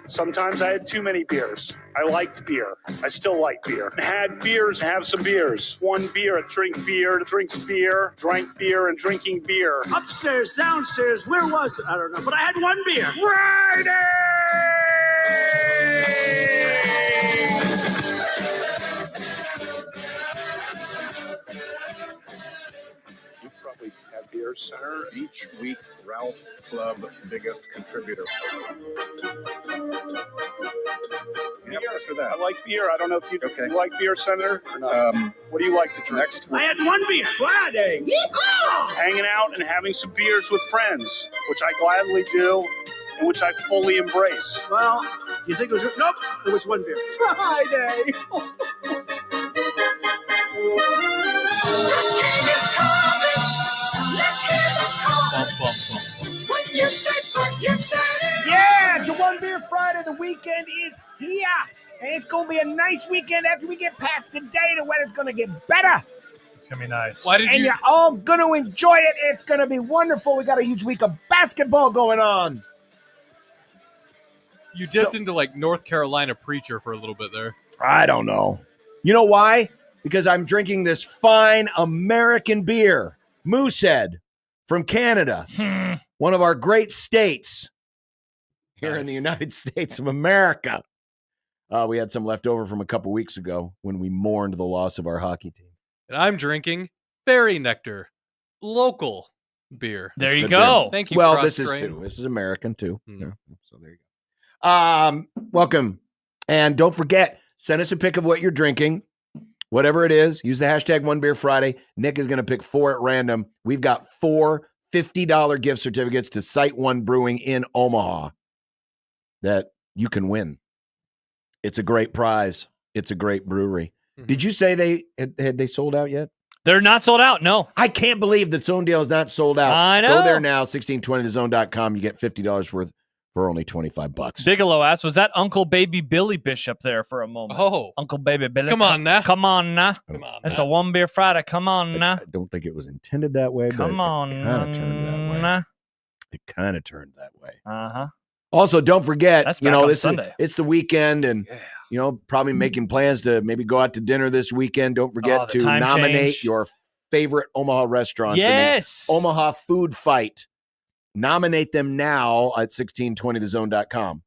Sometimes I had too many beers. I liked beer. I still like beer. Had beers, have some beers. One beer, drink beer, drinks beer, drank beer, and drinking beer. Upstairs, downstairs, where was it? I don't know, but I had one beer. Friday! You probably have beer center each week. Ralph Club, biggest contributor. Beer for that. I like beer. I don't know if you like beer center or not. What do you like to drink? Next week. I had one beer. Friday. Yeehaw! Hanging out and having some beers with friends, which I gladly do and which I fully embrace. Well, you think it was... Nope, it was one beer. Friday. Yeah, it's a One Beer Friday. The weekend is here. And it's going to be a nice weekend after we get past today. The weather's going to get better. It's going to be nice. And you're all going to enjoy it. It's going to be wonderful. We got a huge week of basketball going on. You dipped into like North Carolina preacher for a little bit there. I don't know. You know why? Because I'm drinking this fine American beer, Moosehead from Canada, one of our great states here in the United States of America. We had some left over from a couple weeks ago when we mourned the loss of our hockey team. And I'm drinking Berry Nectar, local beer. There you go. Thank you. Well, this is too. This is American too. Yeah, so there you go. Welcome. And don't forget, send us a pic of what you're drinking. Whatever it is, use the hashtag One Beer Friday. Nick is going to pick 4 at random. We've got 4 $50 gift certificates to Site One Brewing in Omaha that you can win. It's a great prize. It's a great brewery. Mm-hmm. Did you say had they sold out yet? They're not sold out, no. I can't believe that Zonedale is not sold out. I know. Go there now, 1620thezone.com. You get $50 worth for only $25. Bigelow asked, was that Uncle Baby Billy Bishop there for a moment? Oh. Uncle Baby Billy. Come on now. Come on now. That's a One Beer Friday. Come on now. I don't think it was intended that way, Come on it kind of turned that way. It kind of turned that way. Uh-huh. Also, don't forget, That's it's the weekend, and probably making plans to maybe go out to dinner this weekend. Don't forget to nominate your favorite Omaha restaurants. Yes. In the Omaha Food Fight. Nominate them now at 1620thezone.com.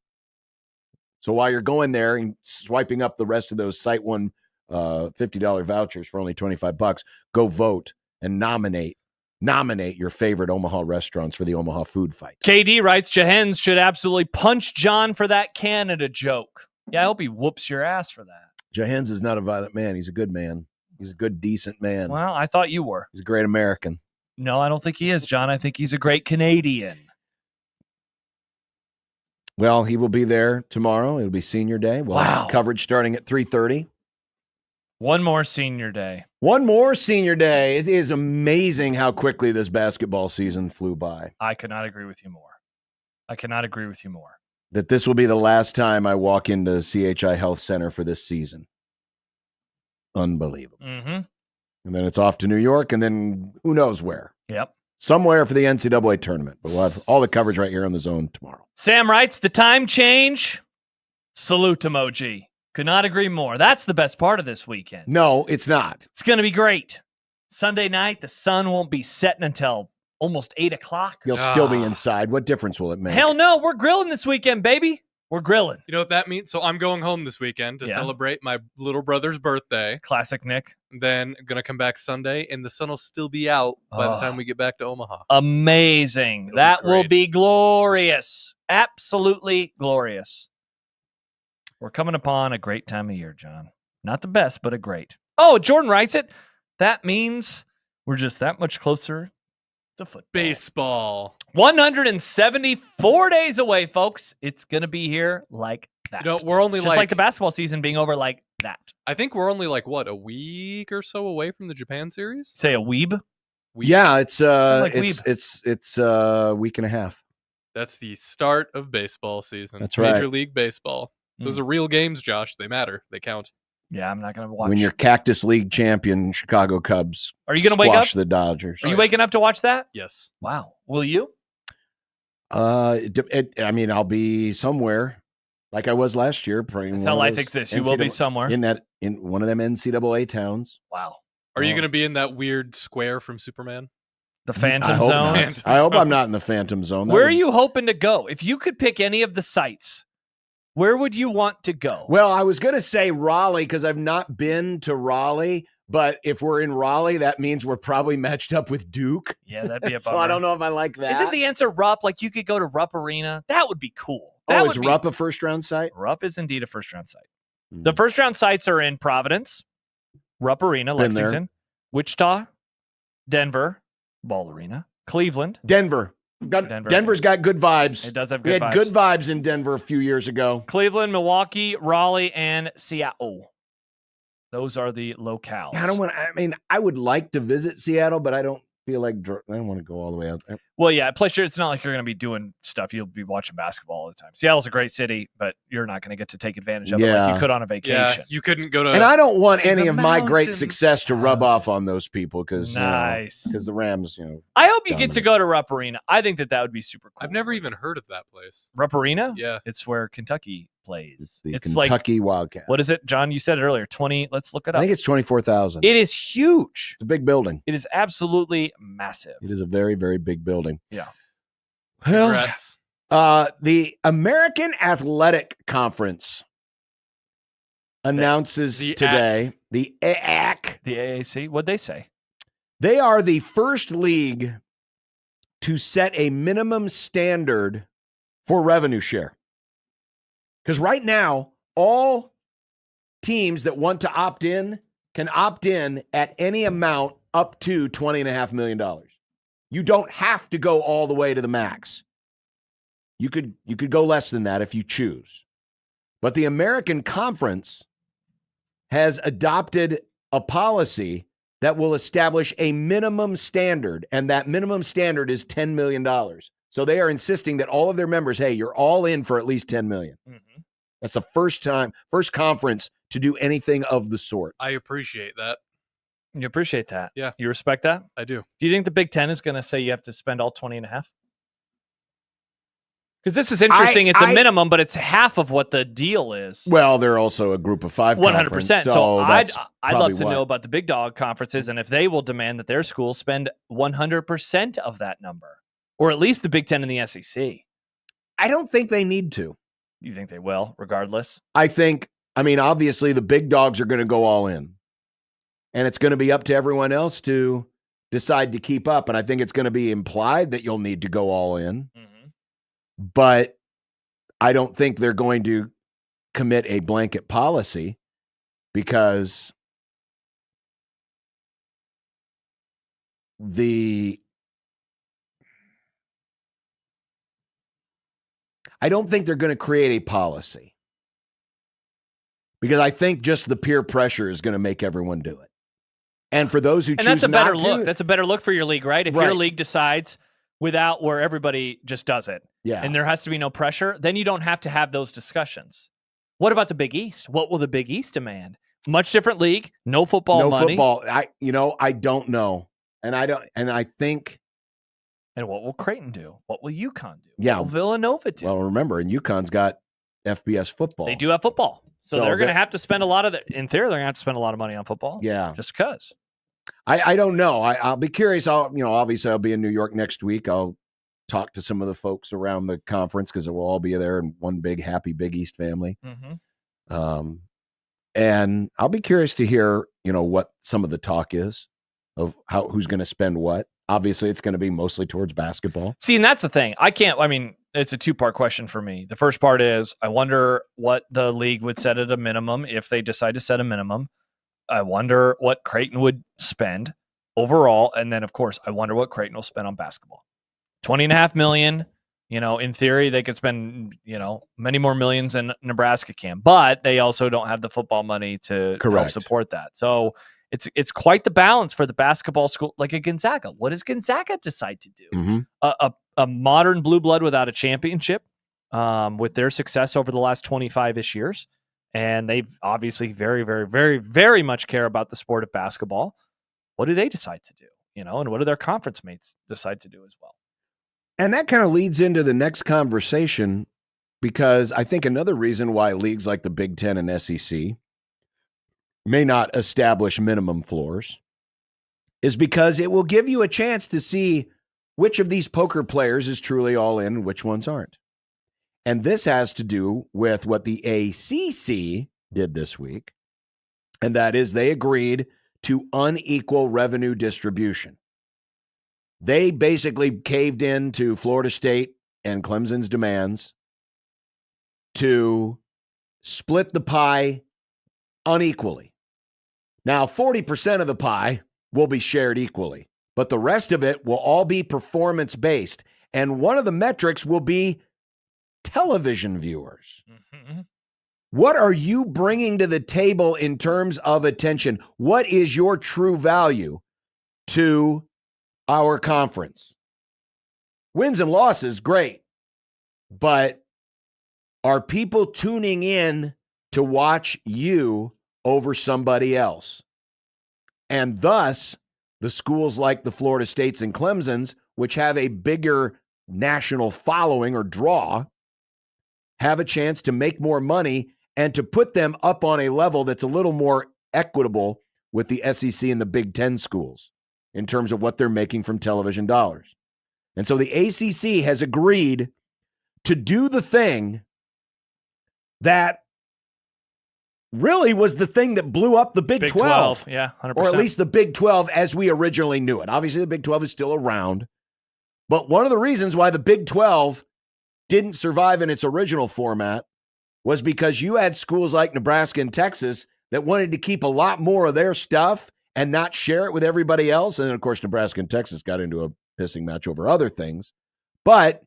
So while you're going there and swiping up the rest of those Site One $50 vouchers for only $25, go vote and nominate your favorite Omaha restaurants for the Omaha Food Fight. KD writes, Jahens should absolutely punch John for that Canada joke. Yeah, I hope he whoops your ass for that. Jahens is not a violent man. He's a good man. He's a good, decent man. Well, I thought you were. He's a great American. No, I don't think he is, John. I think he's a great Canadian. Well, he will be there tomorrow. It'll be senior day. We'll have coverage starting at 3:30. One more senior day. One more senior day. It is amazing how quickly this basketball season flew by. I could not agree with you more. That this will be the last time I walk into CHI Health Center for this season. Unbelievable. Mm-hmm. And then it's off to New York, and then who knows where. Yep. Somewhere for the NCAA tournament. But we'll have all the coverage right here on the Zone tomorrow. Sam writes, the time change. Salute emoji. Could not agree more. That's the best part of this weekend. No, it's not. It's going to be great. Sunday night, the sun won't be setting until almost 8 o'clock. You'll still be inside. What difference will it make? Hell no. We're grilling this weekend, baby. We're grilling. You know what that means? So I'm going home this weekend to celebrate my little brother's birthday. Classic Nick. Then I'm going to come back Sunday, and the sun will still be out by the time we get back to Omaha. Amazing. That will be glorious. Absolutely glorious. We're coming upon a great time of year, John. Not the best, but a great. Oh, Jordan writes it. That means we're just that much closer It's a football. Baseball. 174 days away, folks. It's going to be here like that. You know, we're only just like the basketball season being over like that. I think we're only like, what, a week or so away from the Japan series? Say a weeb? Yeah, it's like it's a week and a half. That's the start of baseball season. That's right. Major League Baseball. Those are real games, Josh. They matter. They count. Yeah, I'm not going to watch. When you're Cactus League champion, Chicago Cubs. Are you going to wake up? Squash the Dodgers. Are you waking up to watch that? Yes. Wow. Will you? I mean, I'll be somewhere like I was last year. That's how life exists. You will be somewhere in one of them NCAA towns. Wow. Are you going to be in that weird square from Superman? The Phantom Zone? I hope I'm not in the Phantom Zone. Where are you hoping to go? If you could pick any of the sites, where would you want to go? Well, I was going to say Raleigh because I've not been to Raleigh. But if we're in Raleigh, that means we're probably matched up with Duke. Yeah, that'd be a so bummer. I don't know if I like that. Isn't the answer Rupp? Like you could go to Rupp Arena. That would be cool. Is Rupp a first-round site? Rupp is indeed a first-round site. The first-round sites are in Providence, Rupp Arena, Lexington, Wichita, Denver, Ball Arena, Cleveland. Denver's got good vibes. It does have we good had vibes. good vibes in Denver a few years ago. Cleveland, Milwaukee, Raleigh, and Seattle. Those are the locales. Yeah, I would like to visit Seattle, but I don't feel like I don't want to go all the way out there. Well, yeah. Plus, it's not like you're going to be doing stuff. You'll be watching basketball all the time. Seattle's a great city, but you're not going to get to take advantage of it like you could on a vacation. Yeah, you couldn't go to. And I don't want any of my great success to rub off on those people because the Rams, I hope you get to go to Rupp Arena. I think that would be super cool. I've never even heard of that place. Rupp Arena? Yeah. It's where Kentucky plays. It's Kentucky Wildcats. What is it, John? You said it earlier. 20. Let's look it up. I think it's 24,000. It is huge. It's a big building. It is absolutely massive. It is a very, very big building. Yeah. Well, the American Athletic Conference announces today the AAC. The AAC. What'd they say? They are the first league to set a minimum standard for revenue share. Because right now, all teams that want to opt in can opt in at any amount up to $20.5 million. You don't have to go all the way to the max. You could go less than that if you choose. But the American Conference has adopted a policy that will establish a minimum standard, and that minimum standard is $10 million. So they are insisting that all of their members, hey, you're all in for at least $10 million. Mm-hmm. That's the first conference to do anything of the sort. I appreciate that. You appreciate that? Yeah. You respect that? I do. Do you think the Big Ten is going to say you have to spend all 20.5? Because this is interesting. It's a minimum, but it's half of what the deal is. Well, they're also a group of five. 100%. So I'd love to know about the big dog conferences and if they will demand that their schools spend 100% of that number, or at least the Big Ten and the SEC. I don't think they need to. You think they will, regardless? Obviously the big dogs are going to go all in. And it's going to be up to everyone else to decide to keep up. And I think it's going to be implied that you'll need to go all in. Mm-hmm. But I don't think they're going to commit a blanket policy because I don't think they're going to create a policy because I think just the peer pressure is going to make everyone do it. And for those who choose that's a better not look. to, That's a better look for your league, right? If your league decides without where everybody just does it, and there has to be no pressure, then you don't have to have those discussions. What about the Big East? What will the Big East demand? Much different league, no football money. No football. I don't know. And I think. And what will Creighton do? What will UConn do? Yeah. What will Villanova do? Well, remember, and UConn's got FBS football. They do have football. So they're going to have to spend in theory, they're going to have to spend a lot of money on football. Yeah. Just because. I don't know. I'll be curious. Obviously I'll be in New York next week. I'll talk to some of the folks around the conference because we'll all be there in one big, happy Big East family. Mm-hmm. And I'll be curious to hear, what some of the talk is of who's going to spend what. Obviously, it's going to be mostly towards basketball. See, and that's the thing. It's a two-part question for me. The first part is, I wonder what the league would set at a minimum if they decide to set a minimum. I wonder what Creighton would spend. overall. And then, of course, I wonder what Creighton will spend on basketball. $20.5 million. In theory, they could spend, many more millions than Nebraska can, but they also don't have the football money to help support that. So it's quite the balance for the basketball school, like a Gonzaga. What does Gonzaga decide to do? A modern blue blood without a championship, with their success over the last 25-ish years. And they've obviously very, very, very, very much care about the sport of basketball. What do they decide to do? And what do their conference mates decide to do as well? And that kind of leads into the next conversation, because I think another reason why leagues like the Big Ten and SEC may not establish minimum floors is because it will give you a chance to see which of these poker players is truly all in and which ones aren't. And this has to do with what the ACC did this week, and that is they agreed to unequal revenue distribution. They basically caved in to Florida State and Clemson's demands to split the pie unequally. Now, 40% of the pie will be shared equally, but the rest of it will all be performance-based. And one of the metrics will be television viewers. Mm-hmm. What are you bringing to the table in terms of attention? What is your true value to our conference? Wins and losses, great. But are people tuning in to watch you over somebody else? And thus, the schools like the Florida States and Clemsons, which have a bigger national following or draw, have a chance to make more money and to put them up on a level that's a little more equitable with the SEC and the Big Ten schools in terms of what they're making from television dollars. And so the ACC has agreed to do the thing that really was the thing that blew up the Big 12. Yeah, 100%. Or at least the Big 12 as we originally knew it. Obviously, the Big 12 is still around. But one of the reasons why the Big 12 didn't survive in its original format was because you had schools like Nebraska and Texas that wanted to keep a lot more of their stuff and not share it with everybody else. And then, of course, Nebraska and Texas got into a pissing match over other things. But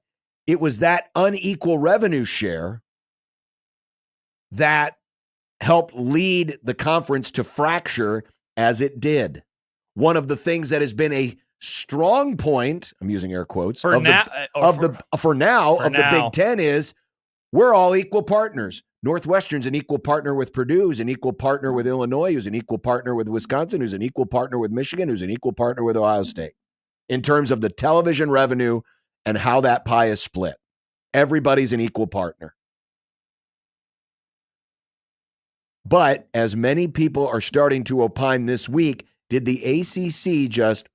it was that unequal revenue share that helped lead the conference to fracture as it did. One of the things that has been a strong point, I'm using air quotes, for of the Big Ten is we're all equal partners. Northwestern's an equal partner with Purdue, who's an equal partner with Illinois, who's an equal partner with Wisconsin, who's an equal partner with Michigan, who's an equal partner with Ohio State. In terms of the television revenue and how that pie is split, everybody's an equal partner. But as many people are starting to opine this week, did the ACC just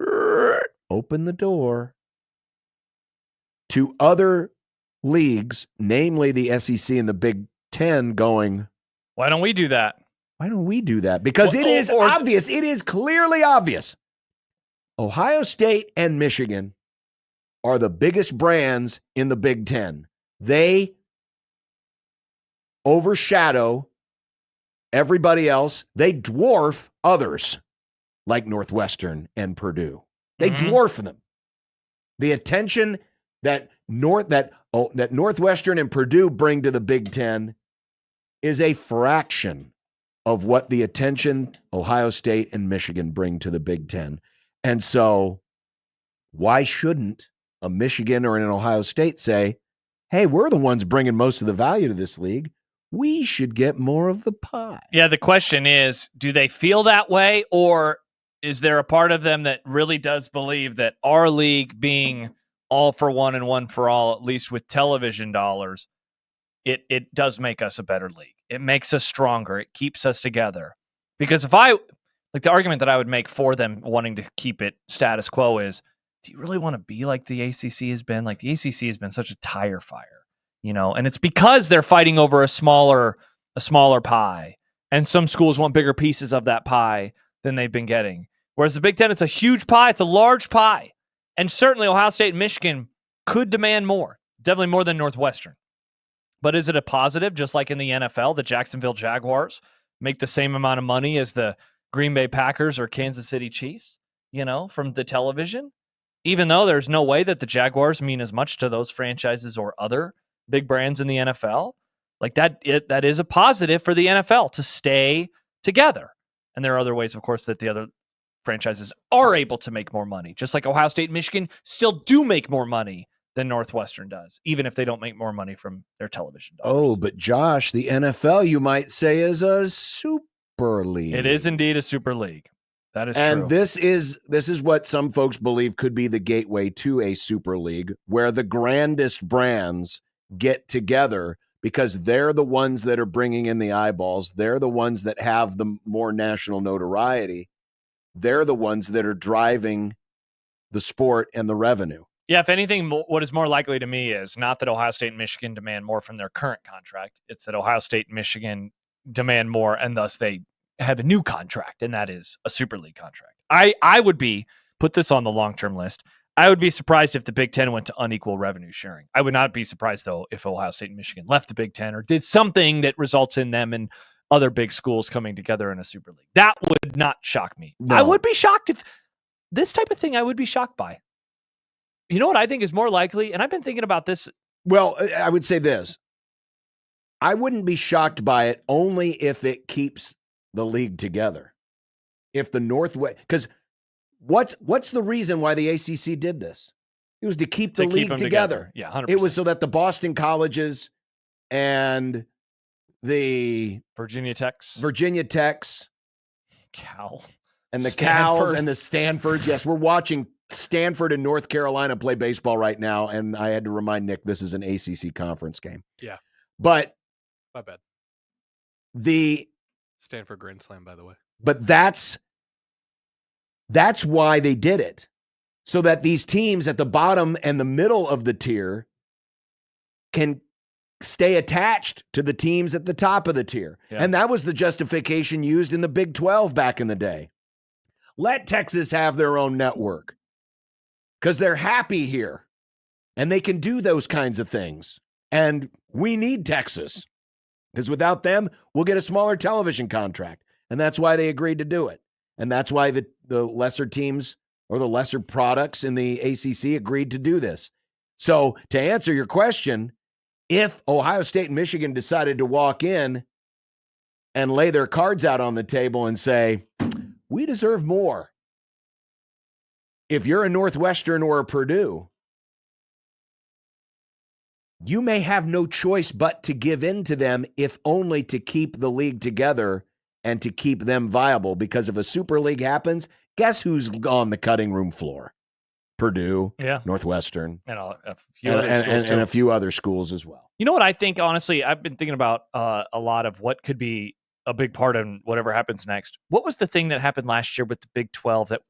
open the door to other leagues, namely the SEC and the Big Ten, going, why don't we do that? Why don't we do that? Because it is obvious. It is clearly obvious. Ohio State and Michigan are the biggest brands in the Big Ten. They overshadow everybody else. They dwarf others like Northwestern and Purdue. They dwarf them. The attention that Northwestern and Purdue bring to the Big Ten is a fraction of what the attention Ohio State and Michigan bring to the Big Ten. And so why shouldn't a Michigan or an Ohio State say, hey, we're the ones bringing most of the value to this league. We should get more of the pie. Yeah, the question is, do they feel that way, or is there a part of them that really does believe that our league being all for one and one for all, at least with television dollars, it does make us a better league. It makes us stronger. It keeps us together. Because if the argument that I would make for them wanting to keep it status quo is, do you really want to be like the ACC has been? Like, the ACC has been such a tire fire, and it's because they're fighting over a smaller pie, and some schools want bigger pieces of that pie than they've been getting. Whereas the Big Ten, it's a huge pie. It's a large pie. And certainly Ohio State and Michigan could demand more, definitely more than Northwestern. But is it a positive? Just like in the NFL, the Jacksonville Jaguars make the same amount of money as the Green Bay Packers or Kansas City Chiefs? from the television, even though there's no way that the Jaguars mean as much to those franchises or other big brands in the NFL. Like that is a positive for the NFL to stay together. And there are other ways, of course, that the other franchises are able to make more money. Just like Ohio State and Michigan still do make more money than Northwestern does, even if they don't make more money from their television dollars. Oh, but Josh, the NFL, you might say, is a super league. It is indeed a super league. That is and true. this is what some folks believe could be the gateway to a super league, where the grandest brands get together because they're the ones that are bringing in the eyeballs. They're the ones that have the more national notoriety. They're the ones that are driving the sport and the revenue. Yeah, if anything, what is more likely to me is not that Ohio State and Michigan demand more from their current contract. It's that Ohio State and Michigan demand more, and thus they have a new contract, and that is a Super League contract. I would put this on the long-term list. I would be surprised if the Big Ten went to unequal revenue sharing. I would not be surprised, though, if Ohio State and Michigan left the Big Ten or did something that results in them and other big schools coming together in a Super League. That would not shock me. No. I would be shocked if this type of thing I would be shocked by. You know what I think is more likely? And I've been thinking about this. Well, I would say this. I wouldn't be shocked by it only if it keeps the league together. If the Northwest, because what's the reason why the ACC did this? It was to keep the league together. Yeah, 100%. It was so that the Boston colleges and the Virginia Techs, Cal, and the Cals and the Stanfords. Yes, we're watching Stanford and North Carolina play baseball right now, and I had to remind Nick this is an ACC conference game. Yeah, but my bad. The Stanford Grand Slam, by the way. But that's why they did it, so that these teams at the bottom and the middle of the tier can stay attached to the teams at the top of the tier. Yeah. And that was the justification used in the Big 12 back in the day. Let Texas have their own network because they're happy here and they can do those kinds of things. And we need Texas because without them, we'll get a smaller television contract. And that's why they agreed to do it. And that's why the lesser teams or the lesser products in the ACC agreed to do this. So to answer your question, if Ohio State and Michigan decided to walk in and lay their cards out on the table and say, we deserve more. If you're a Northwestern or a Purdue, you may have no choice but to give in to them, if only to keep the league together and to keep them viable. Because if a super league happens, guess who's on the cutting room floor? Purdue, Northwestern, and a few other schools and a few other schools as well. You know what I think, honestly? I've been thinking about a lot of what could be a big part in whatever happens next. What was the thing that happened last year with the Big 12 that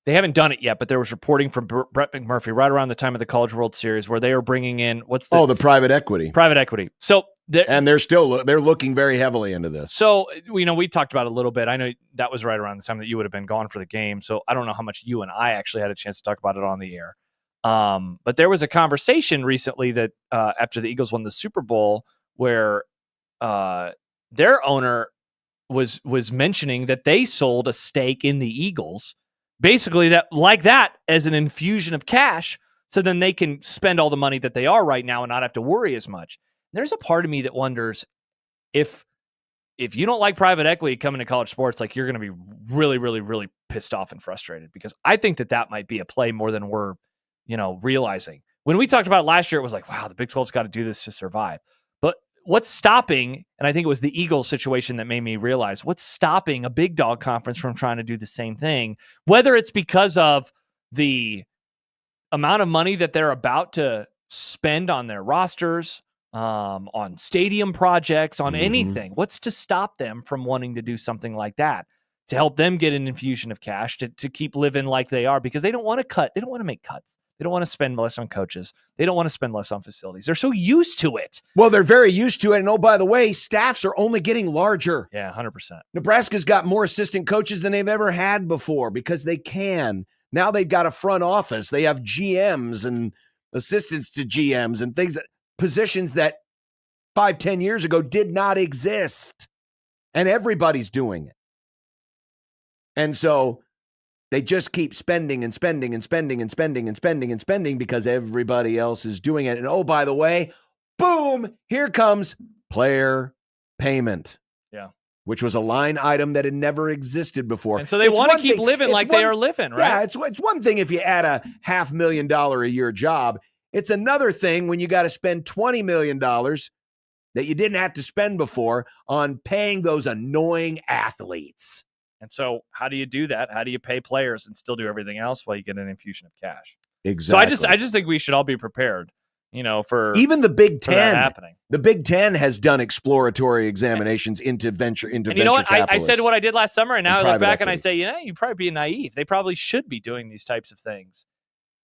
they haven't done it yet, but there was reporting from Brett McMurphy right around the time of the College World Series where they were bringing in the private equity. Private equity. So they're looking very heavily into this. So, we talked about it a little bit. I know that was right around the time that you would have been gone for the game. So I don't know how much you and I actually had a chance to talk about it on the air. But there was a conversation recently that after the Eagles won the Super Bowl where their owner was mentioning that they sold a stake in the Eagles, basically that as an infusion of cash, so then they can spend all the money that they are right now and not have to worry as much. There's a part of me that wonders if you don't like private equity coming to college sports, like, you're going to be really, really, really pissed off and frustrated, because I think that might be a play more than we're, realizing. When we talked about it last year, it was like, wow, the Big 12's got to do this to survive. But what's stopping, and I think it was the Eagles situation that made me realize, what's stopping a big dog conference from trying to do the same thing, whether it's because of the amount of money that they're about to spend on their rosters, on stadium projects, on anything. What's to stop them from wanting to do something like that to help them get an infusion of cash to keep living like they are? Because they don't want to cut. They don't want to make cuts. They don't want to spend less on coaches. They don't want to spend less on facilities. They're so used to it. Well, they're very used to it. And oh, by the way, staffs are only getting larger. Yeah, 100%. Nebraska's got more assistant coaches than they've ever had before because they can. Now they've got a front office. They have GMs and assistants to GMs and things, positions that 5-10 years ago did not exist. And everybody's doing it. And so They just keep spending and spending and spending and spending and spending and spending because everybody else is doing it. And oh, by the way, boom, here comes player payment. Yeah. Which was a line item that had never existed before. And so they want to keep living like they are living, right? Yeah, it's one thing if you add a $500,000 a year job. It's another thing when you got to spend $20 million that you didn't have to spend before on paying those annoying athletes. And so how do you do that? How do you pay players and still do everything else while you get an infusion of cash? Exactly. So I just think we should all be prepared, for even the Big Ten happening. The Big Ten has done exploratory examinations into venture And you know what? I said what I did last summer, and now I look back and I say, you'd probably be naive. They probably should be doing these types of things.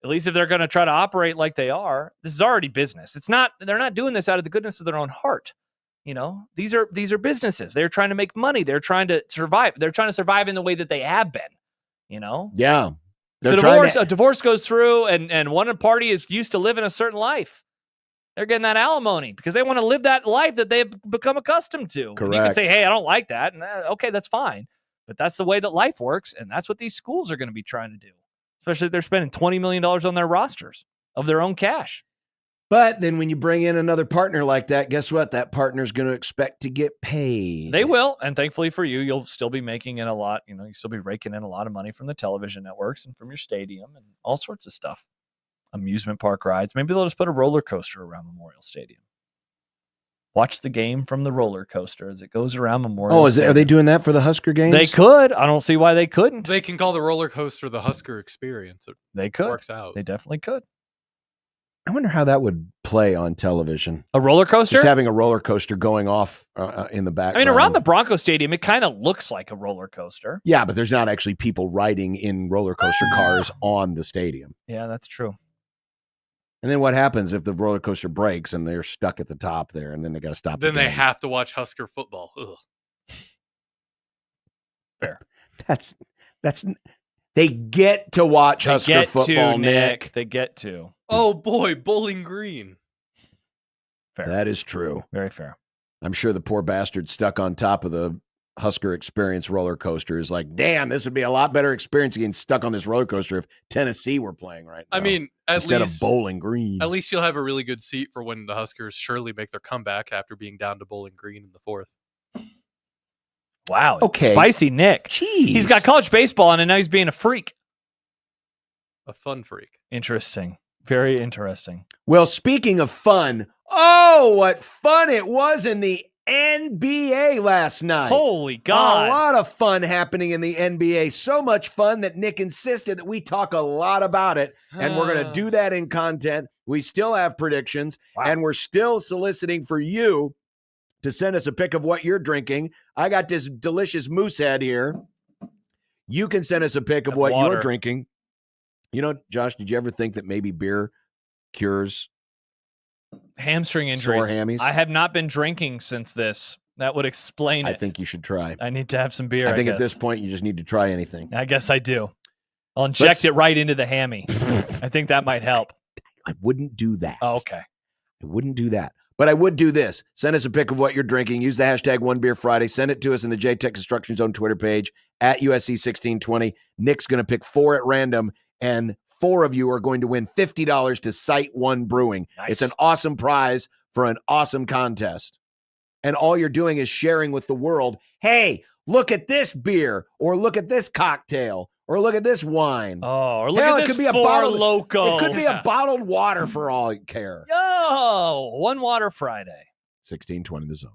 At least if they're going to try to operate like they are. This is already business. They're not doing this out of the goodness of their own heart. These are businesses. They're trying to make money. They're trying to survive. They're trying to survive in the way that they have been. Yeah. So a divorce goes through, and one party is used to living a certain life. They're getting that alimony because they want to live that life that they've become accustomed to. Correct. And you can say, hey, I don't like that. And okay, that's fine. But that's the way that life works. And that's what these schools are going to be trying to do, especially if they're spending $20 million on their rosters of their own cash. But then when you bring in another partner like that, guess what? That partner's going to expect to get paid. They will. And thankfully for you, you'll still be making in a lot. You'll still be raking in a lot of money from the television networks and from your stadium and all sorts of stuff. Amusement park rides. Maybe they'll just put a roller coaster around Memorial Stadium. Watch the game from the roller coaster as it goes around Memorial Stadium. Are they doing that for the Husker games? They could. I don't see why they couldn't. They can call the roller coaster the Husker experience. They could. Works out. They definitely could. I wonder how that would play on television. A roller coaster? Just having a roller coaster going off in the background. Around the Bronco Stadium, it kind of looks like a roller coaster. Yeah, but there's not actually people riding in roller coaster cars on the stadium. Yeah, that's true. And then what happens if the roller coaster breaks and they're stuck at the top there, and then they got to stop? Then they have to watch Husker football. Ugh. Fair. That's they get to watch Husker football, Nick. They get to. Oh boy, Bowling Green. Fair. That is true. Very fair. I'm sure the poor bastard stuck on top of the Husker experience roller coaster is like, damn, this would be a lot better experience getting stuck on this roller coaster if Tennessee were playing right now. I mean, instead of Bowling Green. At least you'll have a really good seat for when the Huskers surely make their comeback after being down to Bowling Green in the fourth. Wow. Okay. Spicy Nick. Jeez. He's got college baseball on, and now he's being a freak. A fun freak. Interesting. Very interesting. Well, speaking of fun, what fun it was in the NBA last night. Holy God. A lot of fun happening in the NBA. So much fun that Nick insisted that we talk a lot about it, and we're going to do that in content. We still have predictions, and we're still soliciting for you to send us a pic of what you're drinking. I got this delicious moose head here. You can send us a pic of what you're drinking. Josh, did you ever think that maybe beer cures hamstring injuries? Sore hammies? I have not been drinking since this. That would explain it. I think you should try. I need to have some beer. I think at this point you just need to try anything. I guess I do. I'll inject it right into the hammy. I think that might help. I wouldn't do that. Oh, okay. I wouldn't do that. But I would do this. Send us a pic of what you're drinking. Use the hashtag OneBeerFriday. Send it to us in the JTech Construction Zone Twitter page at USC1620. Nick's going to pick 4 at random, and 4 of you are going to win $50 to Site One Brewing. Nice. It's an awesome prize for an awesome contest. And all you're doing is sharing with the world, hey, look at this beer, or look at this cocktail, or look at this wine. Oh, or look Hell, at it this could be a Four bottle. Loko. It could be a bottled water for all you care. Yo, One Water Friday. 1620 The Zone.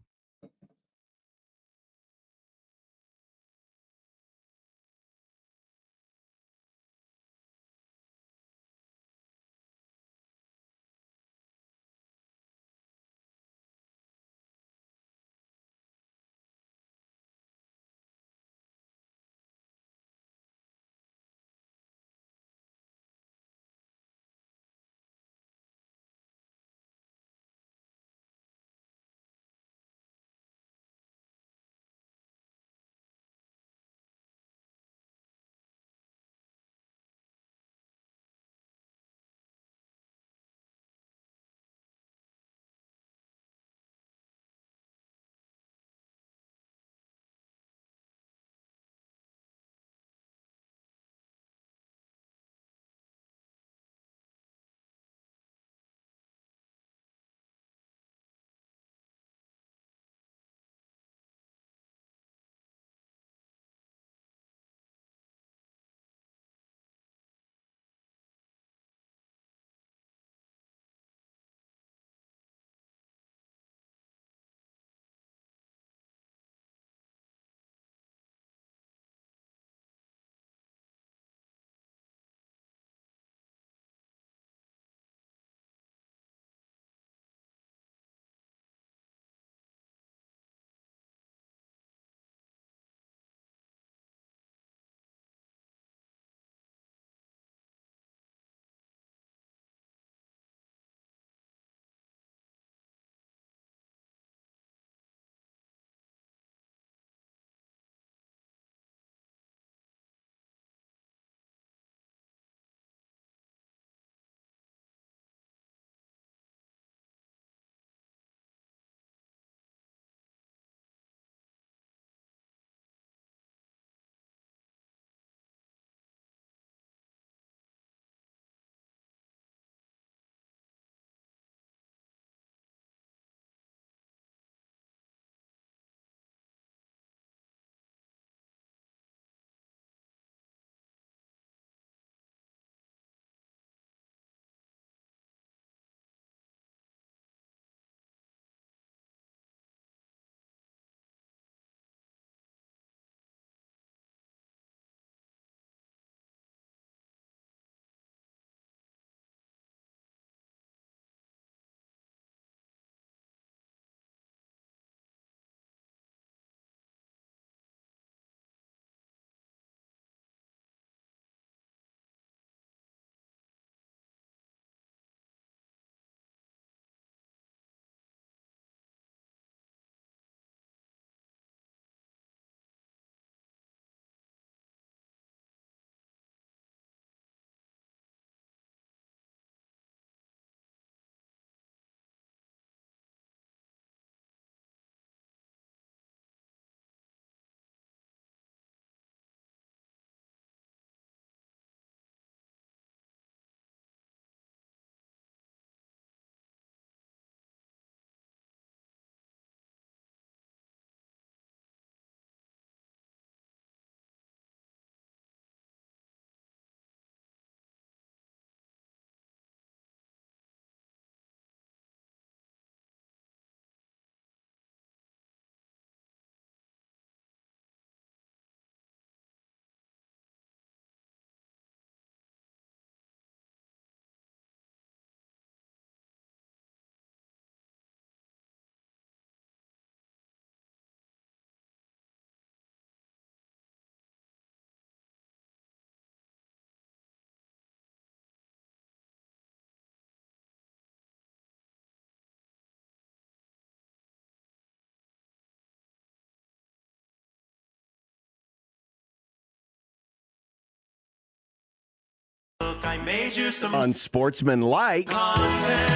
look, I made you some Unsportsmanlike content.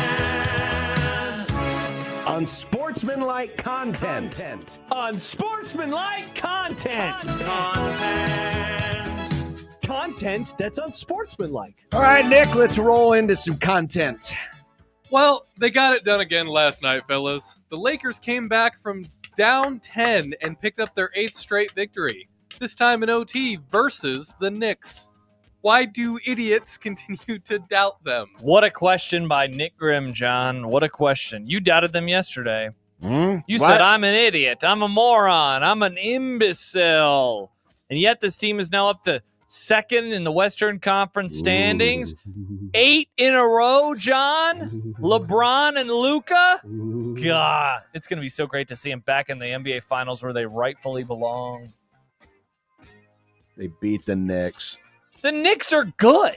Unsportsmanlike content. Unsportsmanlike content. Content that's unsportsmanlike. All right, Nick, let's roll into some content. Well, they got it done again last night, fellas. The Lakers came back from down 10 and picked up their 8th straight victory, this time in OT versus the Knicks. Why do idiots continue to doubt them? What a question by Nick Grimm, John. What a question. You doubted them yesterday. You said, I'm an idiot. I'm a moron. I'm an imbecile. And yet this team is now up to second in the Western Conference standings. 8 in a row, John. LeBron and Luka. God, it's going to be so great to see them back in the NBA Finals where they rightfully belong. They beat the Knicks. The Knicks are good.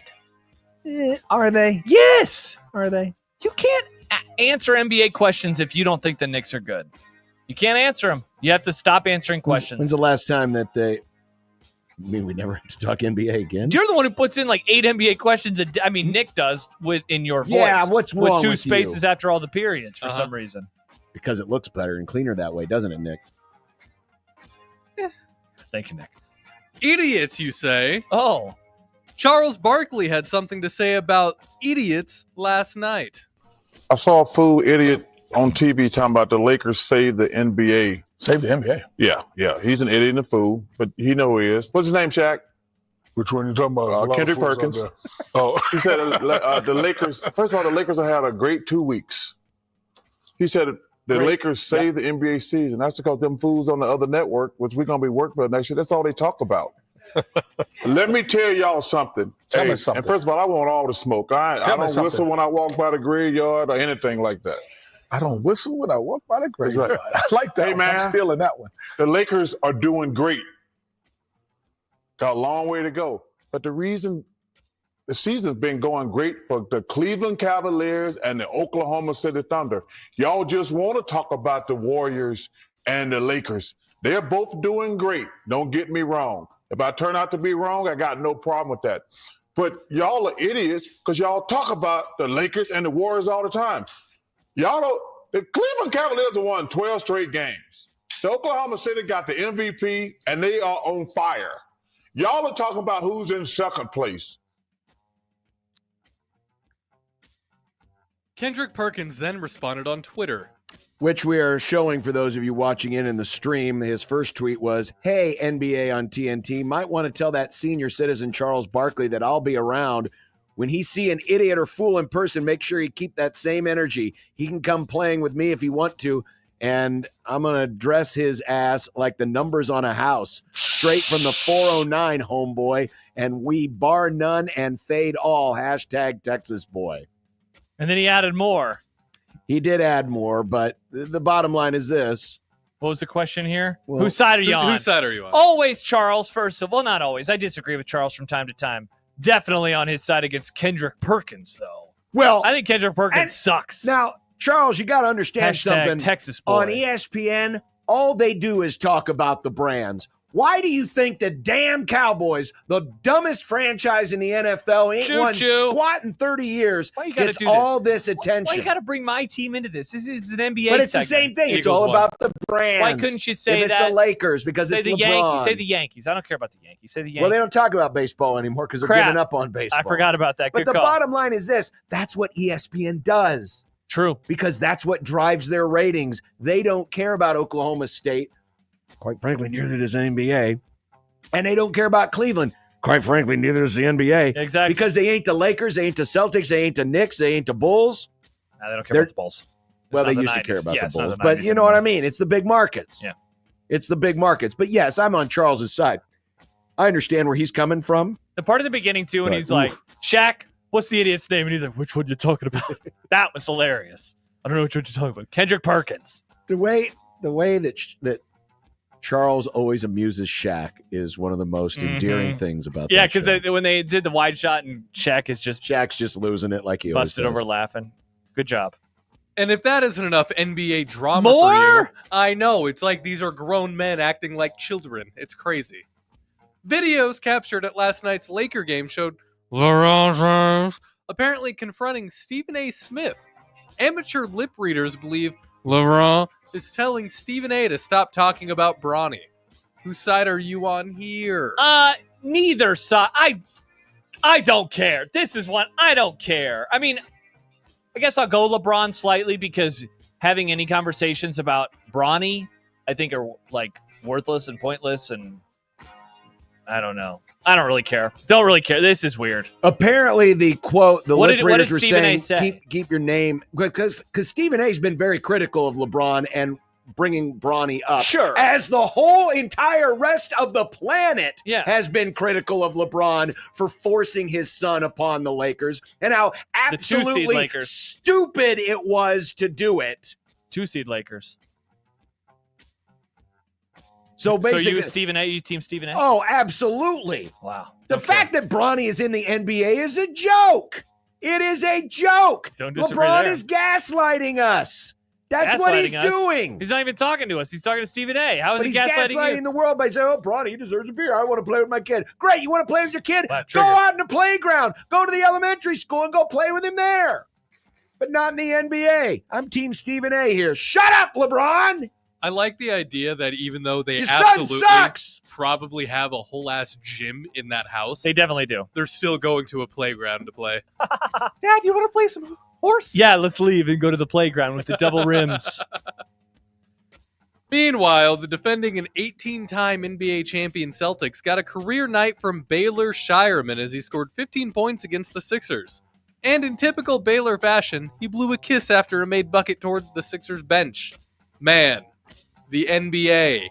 Are they? Yes. Are they? You can't answer NBA questions if you don't think the Knicks are good. You can't answer them. You have to stop answering questions. When's the last time that they... I mean, we never have to talk NBA again? You're the one who puts in like 8 NBA questions. I mean, Nick does in your voice. Yeah, what's wrong with 2 with spaces you? after all the periods for some reason. Because it looks better and cleaner that way, doesn't it, Nick? Thank you, Nick. Idiots, you say? Oh. Charles Barkley had something to say about idiots last night. I saw a fool idiot on TV talking about the Lakers save the NBA. Save the NBA? Yeah. He's an idiot and a fool, but he know who he is. What's his name, Shaq? Which one you talking about? Kendrick Perkins. Oh, he said the Lakers. First of all, the Lakers have had a great 2 weeks. He said the Lakers saved the NBA season. That's because them fools on the other network, which we're gonna be working for next year. That's all they talk about. Let me tell y'all something. Tell me something. And first of all, I want all the smoke. I don't whistle when I walk by the graveyard or anything like that. I don't whistle when I walk by the graveyard. Right. I like that. Hey, man, I'm stealing that one. The Lakers are doing great. Got a long way to go. But the reason the season's been going great for the Cleveland Cavaliers and the Oklahoma City Thunder. Y'all just want to talk about the Warriors and the Lakers. They're both doing great. Don't get me wrong. If I turn out to be wrong, I got no problem with that. But y'all are idiots because y'all talk about the Lakers and the Warriors all the time. Y'all don't. The Cleveland Cavaliers have won 12 straight games. The Oklahoma City got the MVP, and they are on fire. Y'all are talking about who's in second place. Kendrick Perkins then responded on Twitter, which we are showing for those of you watching in the stream. His first tweet was, "Hey, NBA on TNT, might want to tell that senior citizen Charles Barkley that I'll be around. When he see an idiot or fool in person, make sure you keep that same energy. He can come playing with me if he want to, and I'm going to dress his ass like the numbers on a house, straight from the 409, homeboy, and we bar none and fade all, hashtag Texas boy." And then he added more. He did add more, but the bottom line is this. What was the question here? Well, whose side are you on? Whose side are you on? Always Charles, first of all. Well, not always. I disagree with Charles from time to time. Definitely on his side against Kendrick Perkins, though. Well, I think Kendrick Perkins sucks. Now, Charles, you got to understand Hashtag something. Texas boy. On ESPN, all they do is talk about the brands. Why do you think the damn Cowboys, the dumbest franchise in the NFL, ain't won squat in 30 years, gets all this attention? Why you got to bring my team into this? This is an NBA But it's segment. the same thing. It's all about the brands. Why couldn't you say if that? It's the Lakers because say it's the LeBron. Yankees. Say the Yankees. I don't care about the Yankees. Say the Yankees. Well, they don't talk about baseball anymore because they're giving up on baseball. I forgot about that. But Good the call. bottom line is this. That's what ESPN does. True. Because that's what drives their ratings. They don't care about Oklahoma State. Quite frankly, neither does the NBA. And they don't care about Cleveland. Quite frankly, neither does the NBA. Exactly. Because they ain't the Lakers, they ain't the Celtics, they ain't the Knicks, they ain't the Bulls. No, they don't care about the Bulls. Well, It's they not used the to care 90s. about Yeah, the it's not Bulls. the But 90s you know what I mean? It's the big markets. Yeah. It's the big markets. But yes, I'm on Charles's side. I understand where he's coming from. The part of the beginning, too, when he's like, Shaq, what's the idiot's name? And he's like, which one you talking about? That was hilarious. I don't know which one you're talking about. Kendrick Perkins. The way that Charles always amuses Shaq is one of the most endearing things about Yeah, that show. because when they did the wide shot and Shaq's just losing it like he always busted does. over laughing. Good job. And if that isn't enough NBA drama More? for you, I know. It's like these are grown men acting like children. It's crazy. Videos captured at last night's Laker game showed LeBron James, apparently confronting Stephen A. Smith. Amateur lip readers believe LeBron is telling Stephen A. to stop talking about Bronny. Whose side are you on here? Neither side. I don't care. This is one I don't care. I mean, I guess I'll go LeBron slightly because having any conversations about Bronny, I think are like worthless and pointless, and I don't know. I don't really care. Don't really care. This is weird. Apparently, the quote, the lip readers were Stephen A. saying, say? keep your name, because Stephen A.'s been very critical of LeBron and bringing Bronny up. Sure. As the whole entire rest of the planet Yeah. has been critical of LeBron for forcing his son upon the Lakers and how The 2-seed absolutely Lakers. stupid it was to do it. 2-seed Lakers. So basically, you Stephen A. You team Stephen A. Oh, absolutely. Wow. The fact that Bronny is in the NBA is a joke. It is a joke. Don't disagree LeBron there. is gaslighting us. That's what he's Gaslighting us. doing. He's not even talking to us. He's talking to Stephen A. How is But he he's gaslighting you? the world by saying, oh, Bronny, he deserves a beer. I want to play with my kid. Great. You want to play with your kid? Wow, Go trigger. out in the playground. Go to the elementary school and go play with him there. But not in the NBA. I'm Team Stephen A here. Shut up, LeBron. I like the idea that even though they Your son absolutely sucks. probably have a whole ass gym in that house, They definitely do. they're still going to a playground to play. Dad, you want to play some horse? Yeah, let's leave and go to the playground with the double rims. Meanwhile, the defending and 18-time NBA champion Celtics got a career night from Baylor Shireman as he scored 15 points against the Sixers. And in typical Baylor fashion, he blew a kiss after a made bucket towards the Sixers bench. Man, the NBA.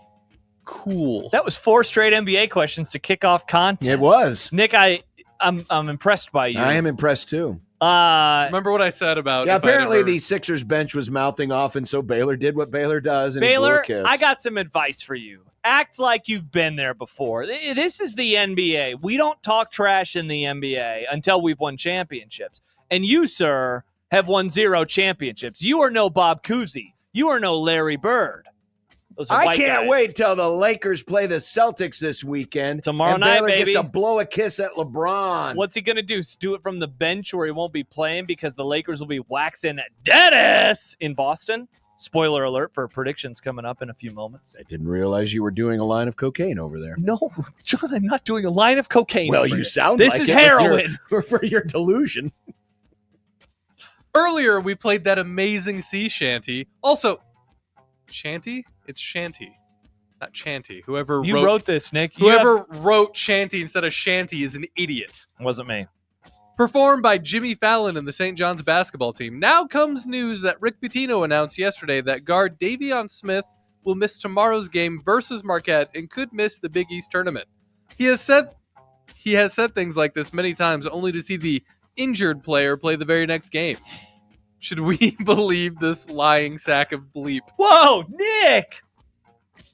Cool. That was 4 straight NBA questions to kick off content. It was. Nick, I'm impressed by you. I am impressed, too. Remember what I said about... Yeah, if I'd apparently ever- the Sixers bench was mouthing off, and so Baylor did what Baylor does, and he blew Baylor, a kiss. I got some advice for you. Act like you've been there before. This is the NBA. We don't talk trash in the NBA until we've won championships. And you, sir, have won 0 championships. You are no Bob Cousy. You are no Larry Bird. Those are I white can't guys. wait till the Lakers play the Celtics this weekend. Tomorrow and night, Baylor baby. gets to blow a kiss at LeBron. What's he going to do? Do it from the bench where he won't be playing because the Lakers will be waxing Dennis in Boston? Spoiler alert for predictions coming up in a few moments. I didn't realize you were doing a line of cocaine over there. No, John, I'm not doing a line of cocaine. Well, over you here. sound This like is it with heroin. for your delusion. Earlier, we played that amazing sea shanty. Also, shanty? It's shanty, not chanty. Whoever You wrote this, Nick. You Whoever wrote shanty instead of shanty is an idiot. wasn't me. Performed by Jimmy Fallon and the St. John's basketball team. Now comes news that Rick Pitino announced yesterday that guard Davion Smith will miss tomorrow's game versus Marquette and could miss the Big East tournament. He has said things like this many times, only to see the injured player play the very next game. Should we believe this lying sack of bleep? Whoa, Nick!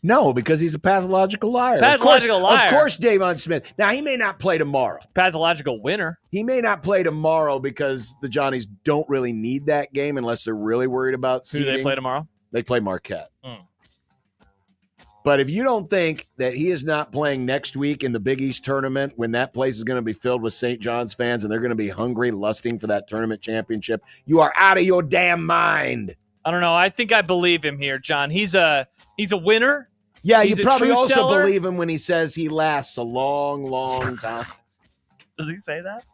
No, because he's a pathological liar. Pathological liar. Of course, Davon Smith. Now, he may not play tomorrow. Pathological winner. He may not play tomorrow because the Johnnies don't really need that game unless they're really worried about Who do seeding. they play tomorrow? They play Marquette. Mm. But if you don't think that he is not playing next week in the Big East tournament when that place is going to be filled with St. John's fans and they're going to be hungry, lusting for that tournament championship, you are out of your damn mind. I don't know. I think I believe him here, John. He's a winner. Yeah, He's you a probably truth also teller. believe him when he says he lasts a long, long time. Does he say that?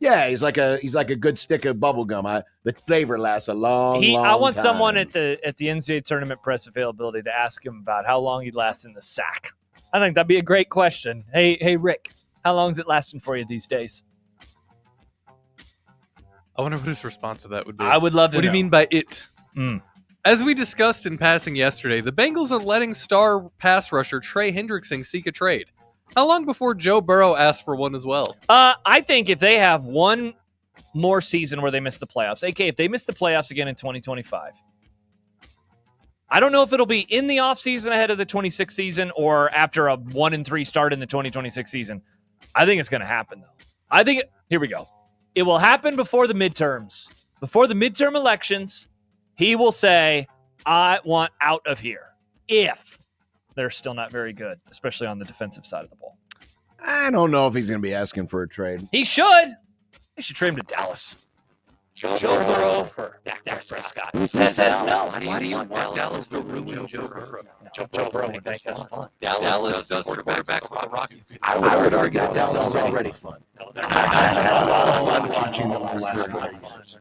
Yeah, he's like a good stick of bubble gum. The flavor lasts a long, long I want time. someone at the NCAA tournament press availability to ask him about how long he'd last in the sack. I think that'd be a great question. Hey, Rick, how long is it lasting for you these days? I wonder what his response to that would be. I would love to What do you know. mean by it? Mm. As we discussed in passing yesterday, the Bengals are letting star pass rusher Trey Hendrickson seek a trade. How long before Joe Burrow asks for one as well? I think if they have one more season where they miss the playoffs, aka if they miss the playoffs again in 2025, I don't know if it'll be in the offseason ahead of the 26th season or after a 1-3 start in the 2026 season. I think it's going to happen, though. Here we go. It will happen before the midterms. Before the midterm elections, he will say, I want out of here. If they're still not very good, especially on the defensive side of the ball. I don't know if he's going to be asking for a trade. He should. They should trade him to Dallas. Joe Burrow for Dak Prescott. Who says no? Why do you want Dallas to ruin Joe Burrow? Joe Burrow would make that fun. Dallas does quarterback for the Rockies. I would argue that Dallas is already fun. I had a lot of fun watching them last year.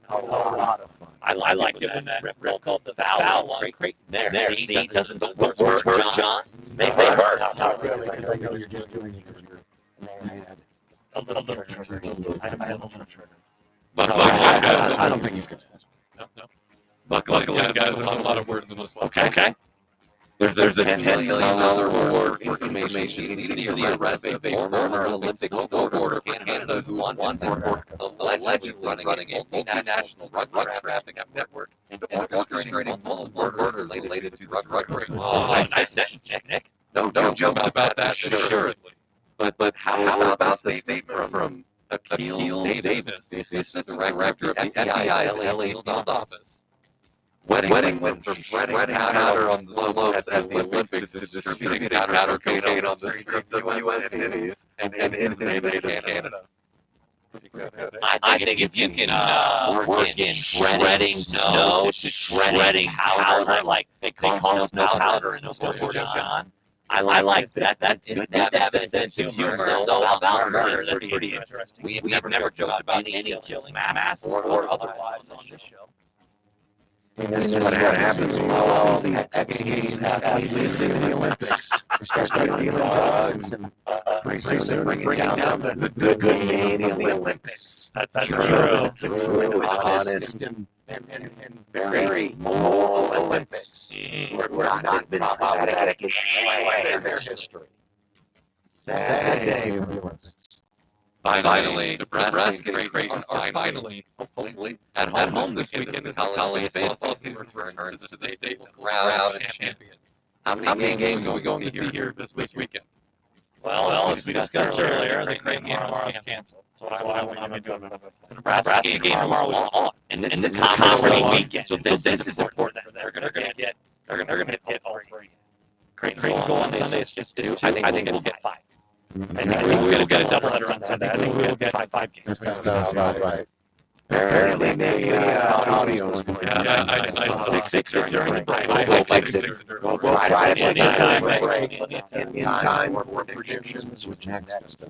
A lot of fun. I like doing that real called the Fallon on Creighton. There, see, doesn't the words hurt, John? They hurt. Not really, because I know you're just doing a little trigger. I had a little trigger. I don't think he's good. No. Luckily, guys, there's a lot of words in this one. Okay. There's a $10 million reward for information needed to the arrest of a former Olympic snowboarder for Canada who wanted allegedly running a multinational drug trafficking network and orchestrating multiple murders related to drug trafficking. Oh, nice sentence, Nick. No jokes about that, assuredly. But how about the statement from Akil Davis, the assistant director of the FBI's LA field office? Wedding went from shredding powder on the slopes at the Olympics to distributing powder cocaine on the streets of U.S. cities and in Canada. I think if you can work in shredding snow to shredding powder, like they call snow powder in snowboarding, John. I like that. That's have a sense of humor, though, about murder. That's pretty interesting. We've never joked about any killing, mass or otherwise, on this show. This is what happens when all these ex-Games athletes in the Olympics start dealing drugs and pretty soon bringing down the good name of the Olympics. That's true. True, honest, and very moral Olympics. We're not been problematic in any way in their history. Sad day for the Olympics. Finally, Nebraska and Creighton are finally, hopefully, at home this weekend as the college baseball season returns to the state crowd and champion. How many games are we going to see here this weekend? Well, as we discussed earlier, the Creighton game tomorrow is canceled. So I'm going to do the Nebraska game tomorrow is on. And this is a conference weekend. So this is important. They're going to get all three. Creighton's going Sunday. It's just two. I think it'll get 5. And we'll get a doubleheader on Sunday. I think we'll get 5 games. That sounds about right. Apparently, maybe audio is going I fix it during the break. I hope I fix it. We'll try to fix it in time for predictions, which next.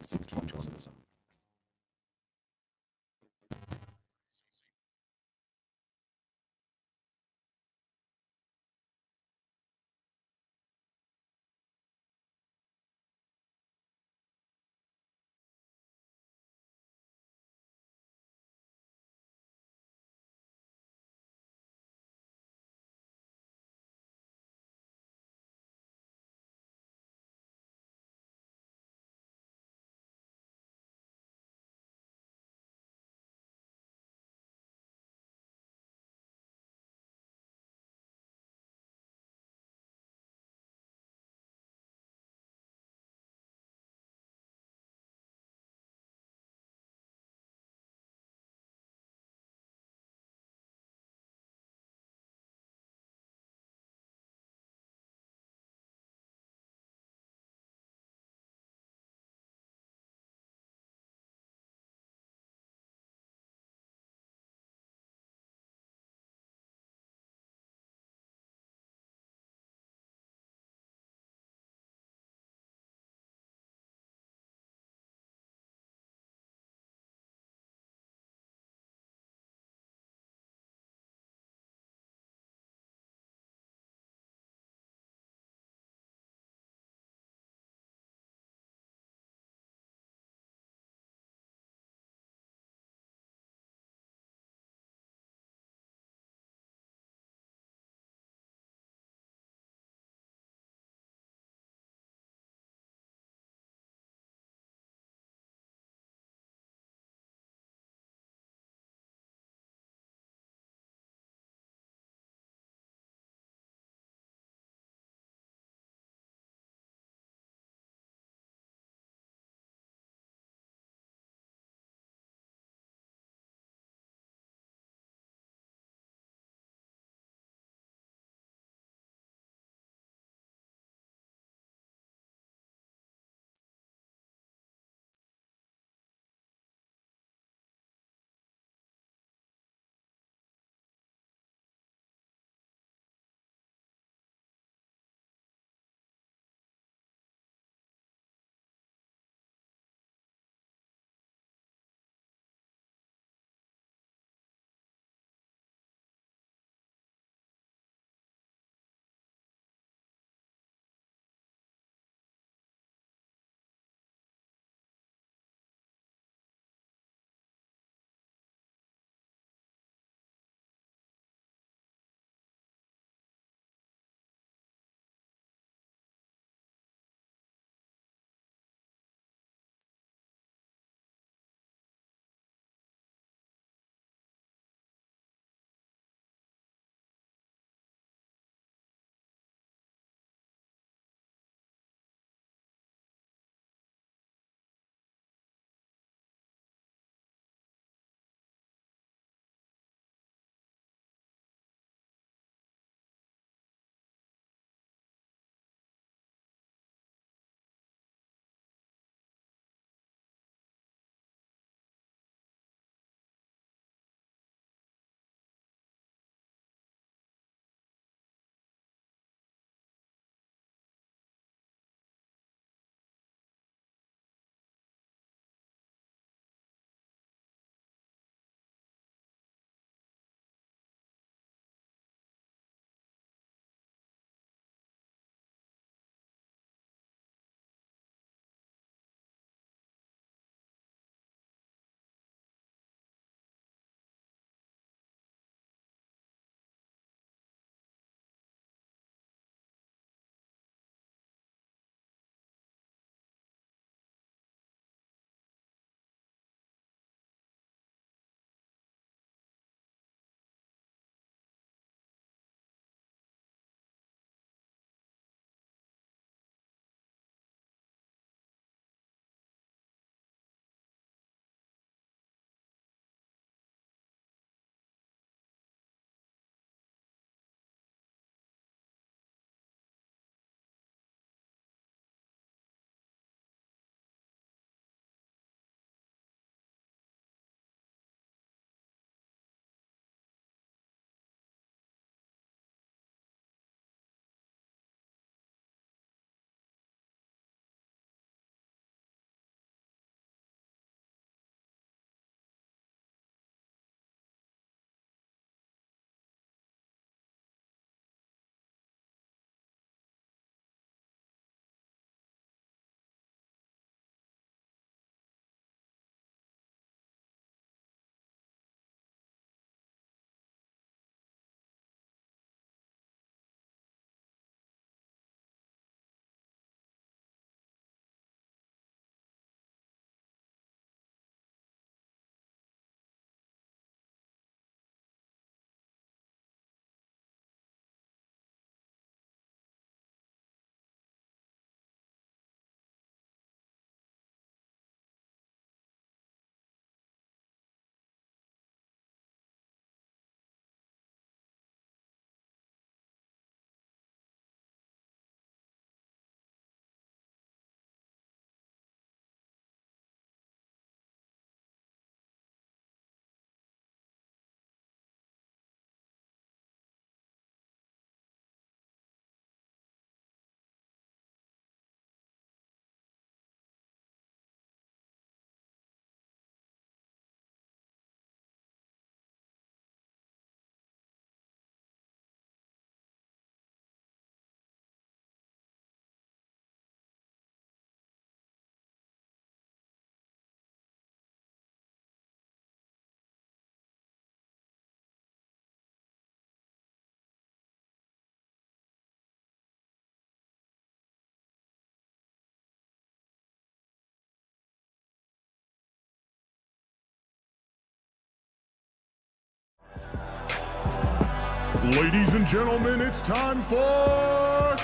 Ladies and gentlemen, it's time for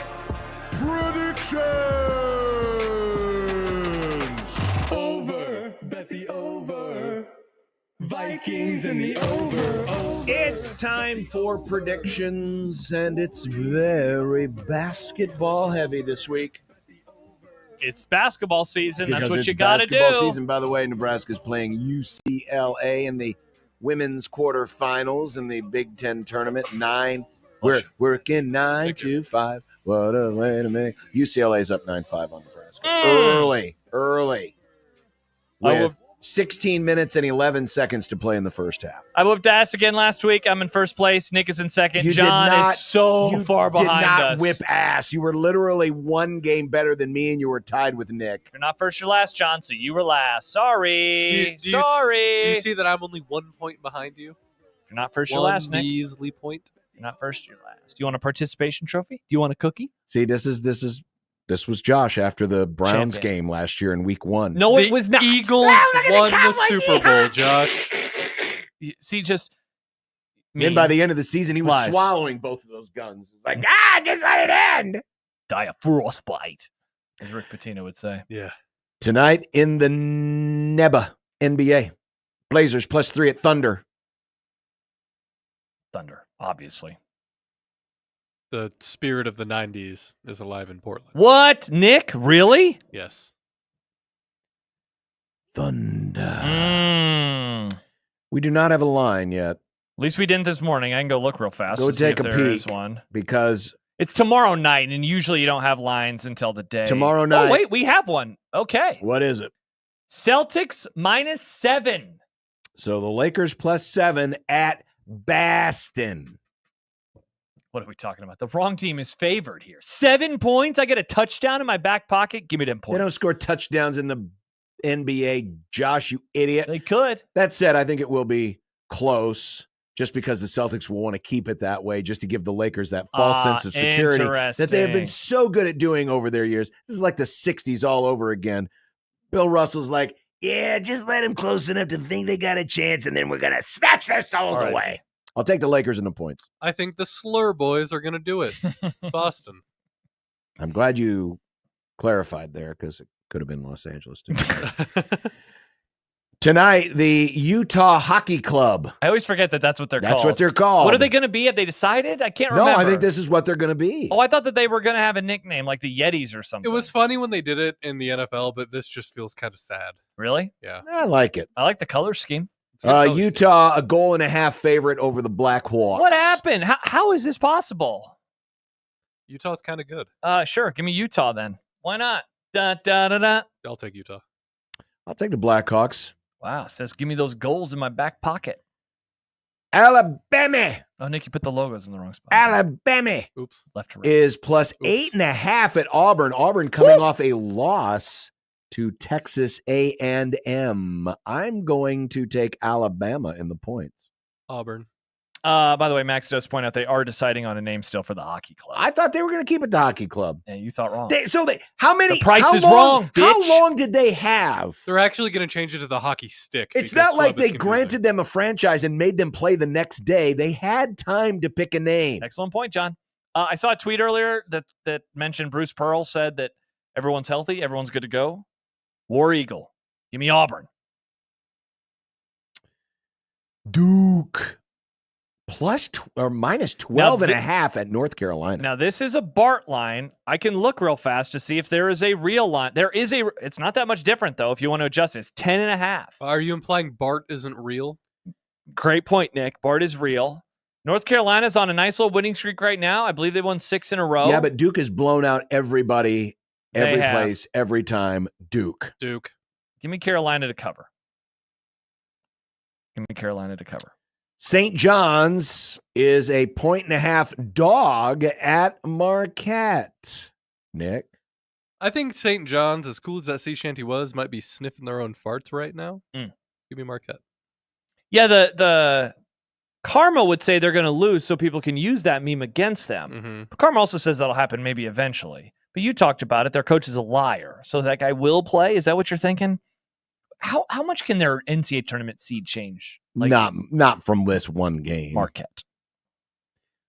predictions. Over, bet the over. Vikings in the over. It's time for predictions, and it's very basketball heavy this week. It's basketball season. Because That's what it's you got to do. basketball season. By the way, Nebraska's playing UCLA in the women's quarterfinals in the Big Ten tournament. We're working 9-5. What a way to make. UCLA's up 9-5 on Nebraska. Early. With 16 minutes and 11 seconds to play in the first half. I whooped ass again last week. I'm in first place. Nick is in second. John is so far behind us. You did not whip ass. You were literally one game better than me, and you were tied with Nick. You're not first, you're last, John, so you were last. Sorry. Do Sorry. you see that I'm only 1 point behind you? You're not first, you're last, Nick. Measly point. You're not first, you're last. Do you want a participation trophy? Do you want a cookie? See, this was Josh after the Browns Champion. game last year in week 1. No, it was not. Eagles won the Super Bowl, Josh. See, just Then by the end of the season, he was Lies. swallowing both of those guns. Like, just let it end. Die of frostbite, as Rick Pitino would say. Yeah. tonight in the NBA, Blazers +3 at Thunder. Thunder, obviously. The spirit of the 90s is alive in Portland. What, Nick? Really? Yes. Thunder. We do not have a line yet. At least we didn't this morning. I can go look real fast. Go to see take if a there is peek one. because It's tomorrow night, and usually you don't have lines until the day. Tomorrow night. Oh, wait, we have one. Okay. what is it? Celtics -7. So the Lakers +7 at Baston. What are we talking about? The wrong team is favored here. 7 points. I get a touchdown in my back pocket. Give me them points. They don't score touchdowns in the NBA, Josh, you idiot. They could. That said, I think it will be close just because the Celtics will want to keep it that way just to give the Lakers that false sense of security that they have been so good at doing over their years. This is like the 60s all over again. Bill Russell's like, yeah, just let them close enough to think they got a chance, and then we're going to snatch their souls All right. away. I'll take the Lakers and the points. I think the Slur Boys are going to do it. Boston. I'm glad you clarified there because it could have been Los Angeles too. Tonight, the Utah Hockey Club. I always forget that that's what they're called. That's what they're called. What are they going to be? Have they decided? I can't No, remember. I think this is what they're going to be. Oh, I thought that they were going to have a nickname like the Yetis or something. It was funny when they did it in the NFL, but this just feels kind of sad. Really? Yeah. I like it. I like the color scheme. Utah, a 1.5 favorite over the Blackhawks. What happened? How is this possible? Utah's kind of good. Sure. Give me Utah then. Why not? Da, da, da, da. I'll take Utah. I'll take the Blackhawks. Wow. Says, give me those goals in my back pocket. Alabama. Oh, Nick, you put the logos in the wrong spot. Alabama Oops. Left to right. is +8.5 at Auburn. Auburn coming off a loss to Texas A&M. I'm going to take Alabama in the points. Auburn. By the way, Max does point out they are deciding on a name still for the hockey club. I thought they were going to keep it the hockey club. Yeah, you thought wrong. How many? The price how is long, wrong, How bitch. long did they have? They're actually going to change it to the hockey stick. It's because not like club is they confusing. granted them a franchise and made them play the next day. They had time to pick a name. Excellent point, John. I saw a tweet earlier that mentioned Bruce Pearl said that everyone's healthy, everyone's good to go. War Eagle. Give me Auburn. Duke -12.5 at North Carolina. Now, this is a Bart line. I can look real fast to see if there is a real line. It's not that much different, though, if you want to adjust it. It's 10.5. Are you implying Bart isn't real? Great point, Nick. Bart is real. North Carolina's on a nice little winning streak right now. I believe they won 6 in a row. Yeah, but Duke has blown out everybody, every They have. place, every time. Duke. Give me Carolina to cover. St. John's is a 1.5 dog at Marquette. Nick? I think St. John's, as cool as that sea shanty was, might be sniffing their own farts right now. Give me Marquette. Yeah, the Karma would say they're going to lose so people can use that meme against them. Mm-hmm. But Karma also says that'll happen maybe eventually. But you talked about it. Their coach is a liar. So that guy will play? Is that what you're thinking? How much can their NCAA tournament seed change? Not from this one game. Marquette.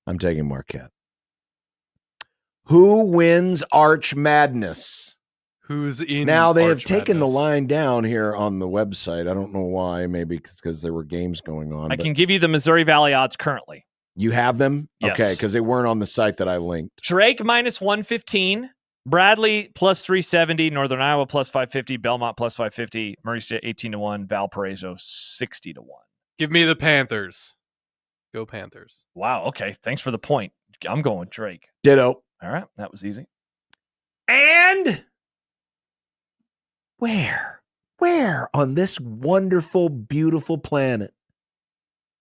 I'm taking Marquette. Who wins Arch Madness? Who's in? Now they have Arch taken the Madness? line down here on the website. I don't know why. Maybe because there were games going on. I but can give you the Missouri Valley odds currently. You have them? Yes. Okay, because they weren't on the site that I linked. Drake minus 115. Bradley plus 370. Northern Iowa plus 550. Belmont plus 550. Murray State 18-1. Valparaiso 60-1. Give me the Panthers. Go Panthers. Wow. Okay. Thanks for the point. I'm going with Drake. Ditto. All right. That was easy. And where on this wonderful, beautiful planet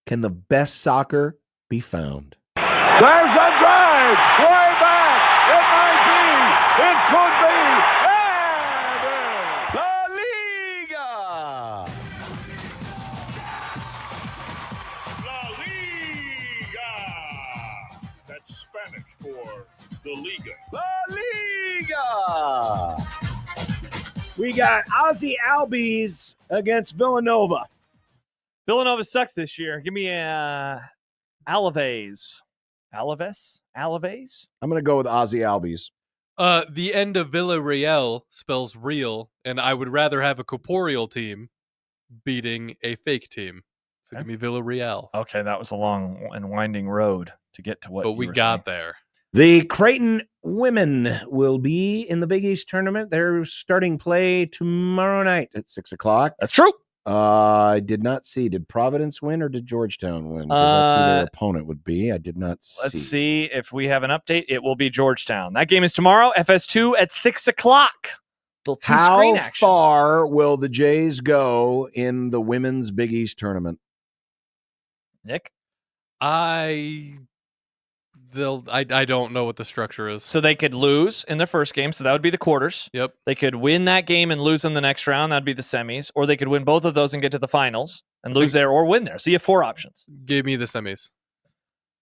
can the best soccer be found? There's a drive. Way back. It might be. It could be. La Liga! La Liga. That's Spanish for the Liga. La Liga! We got Ozzy Albies against Villanova. Villanova sucks this year. Give me Alaves. Alaves? I'm going to go with Ozzy Albies. The end of Villarreal spells real, and I would rather have a corporeal team beating a fake team. So give me Villarreal. Okay, that was a long and winding road to get to what. But you we were got saying. there. The Creighton women will be in the Big East tournament. They're starting play tomorrow night at 6:00. That's true. I did not see. Did Providence win or did Georgetown win? Because that's who their opponent would be. I did not see. Let's see if we have an update. It will be Georgetown. That game is tomorrow. FS2 at 6:00. Little two-screen How action. far will the Jays go in the women's Big East tournament? Nick? I don't know what the structure is. So they could lose in their first game, so that would be the quarters. Yep. They could win that game and lose in the next round. That'd be the semis. Or they could win both of those and get to the finals and lose there or win there. So you have 4 options. Give me the semis.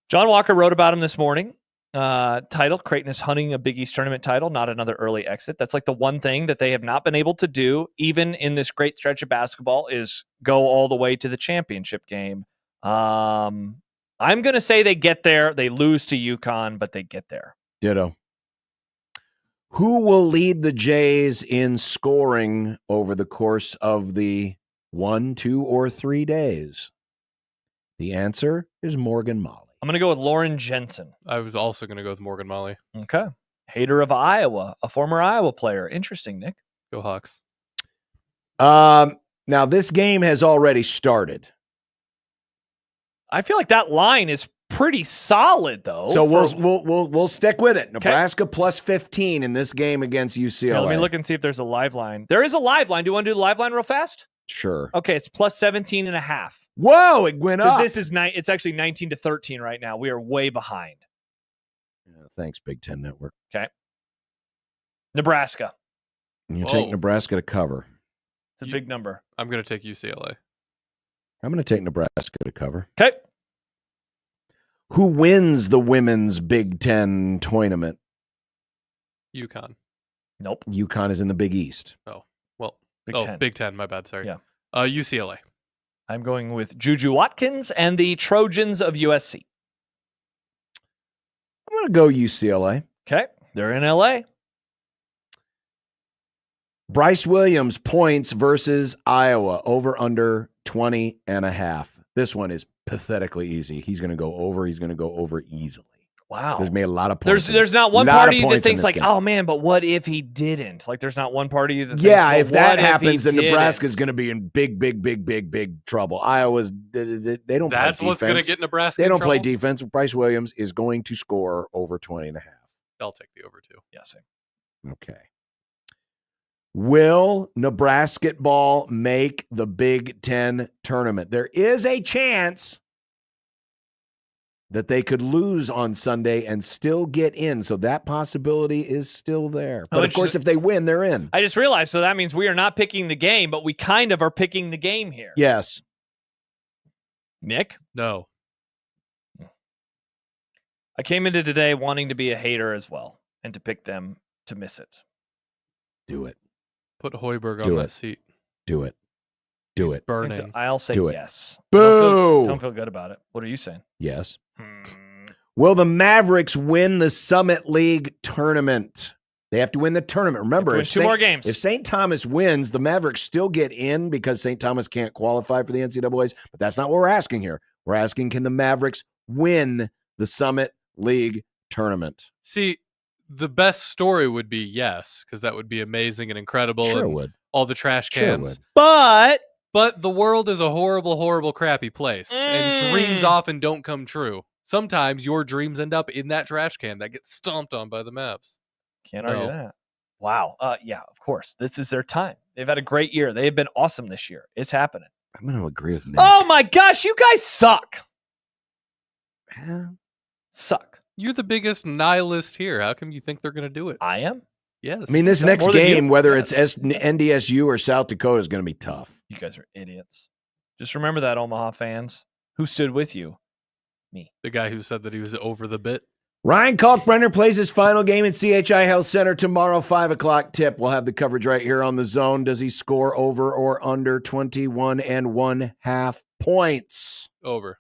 John Walker wrote about him this morning. Title, Creighton is hunting a Big East tournament title, not another early exit. That's like the one thing that they have not been able to do, even in this great stretch of basketball, is go all the way to the championship game. I'm going to say they get there. They lose to UConn, but they get there. Ditto. Who will lead the Jays in scoring over the course of the 1, 2, or 3 days? The answer is Morgan Molly. I'm going to go with Lauren Jensen. I was also going to go with Morgan Molly. Okay. Hater of Iowa, a former Iowa player. Interesting, Nick. Go Hawks. Now, this game has already started. I feel like that line is pretty solid, though. So we'll stick with it. Nebraska plus 15 in this game against UCLA. Here, let me look and see if there's a live line. There is a live line. Do you want to do the live line real fast? Sure. Okay, it's plus 17.5. Whoa, it went up. This is it's actually 19-13 right now. We are way behind. Yeah, thanks, Big Ten Network. Okay. Nebraska. You take Nebraska to cover. It's a big number. I'm going to take UCLA. I'm going to take Nebraska to cover. Okay. Who wins the women's Big Ten tournament? UConn. Nope. UConn is in the Big East. Oh, well. Big Ten. Big Ten. My bad. Sorry. Yeah. UCLA. I'm going with Juju Watkins and the Trojans of USC. I'm going to go UCLA. Okay. They're in LA. Bryce Williams points versus Iowa over under 20.5. This one is pathetically easy. He's going to go over. He's going to go over easily. Wow. There's made a lot of points. There's not one party that thinks like, oh man, but what if he didn't? Like there's not one party that thinks, well, if that happens, then didn't? Nebraska's going to be in big trouble. Iowa's they don't play defense. That's what's going to get Nebraska They in don't play trouble? defense. Bryce Williams is going to score over 20.5. I'll take the over too. Yeah, same. Okay. Will Nebraska ball make the Big Ten tournament? There is a chance that they could lose on Sunday and still get in. So that possibility is still there. But of course, if they win, they're in. I just realized, so that means we are not picking the game, but we kind of are picking the game here. Yes. Nick? No. I came into today wanting to be a hater as well and to pick them to miss it. Do it. Put Hoiberg Do on it. that seat. Do it. Do He's it. burning. I'll say Do it. yes. Boo! Don't feel good about it. What are you saying? Yes. Will the Mavericks win the Summit League tournament? They have to win the tournament. Remember, win two more games. If St. Thomas wins, the Mavericks still get in because St. Thomas can't qualify for the NCAAs. But that's not what we're asking here. We're asking, can the Mavericks win the Summit League tournament? See, the best story would be yes, because that would be amazing and incredible. Sure and would. All the trash Sure cans. would. But the world is a horrible, horrible, crappy place. And dreams often don't come true. Sometimes your dreams end up in that trash can that gets stomped on by the Mavs. Can't argue that. Wow. Yeah, of course. This is their time. They've had a great year. They have been awesome this year. It's happening. I'm going to agree with Nick. Oh my gosh, you guys suck. Suck. You're the biggest nihilist here. How come you think they're going to do it? I am? Yes. I mean, this No, next more than you. game, whether it's NDSU or South Dakota, is going to be tough. You guys are idiots. Just remember that, Omaha fans. Who stood with you? Me. The guy who said that he was over the bit. Ryan Kalkbrenner plays his final game at CHI Health Center tomorrow, 5 o'clock tip. We'll have the coverage right here on the Zone. Does he score over or under 21.5 points? Over.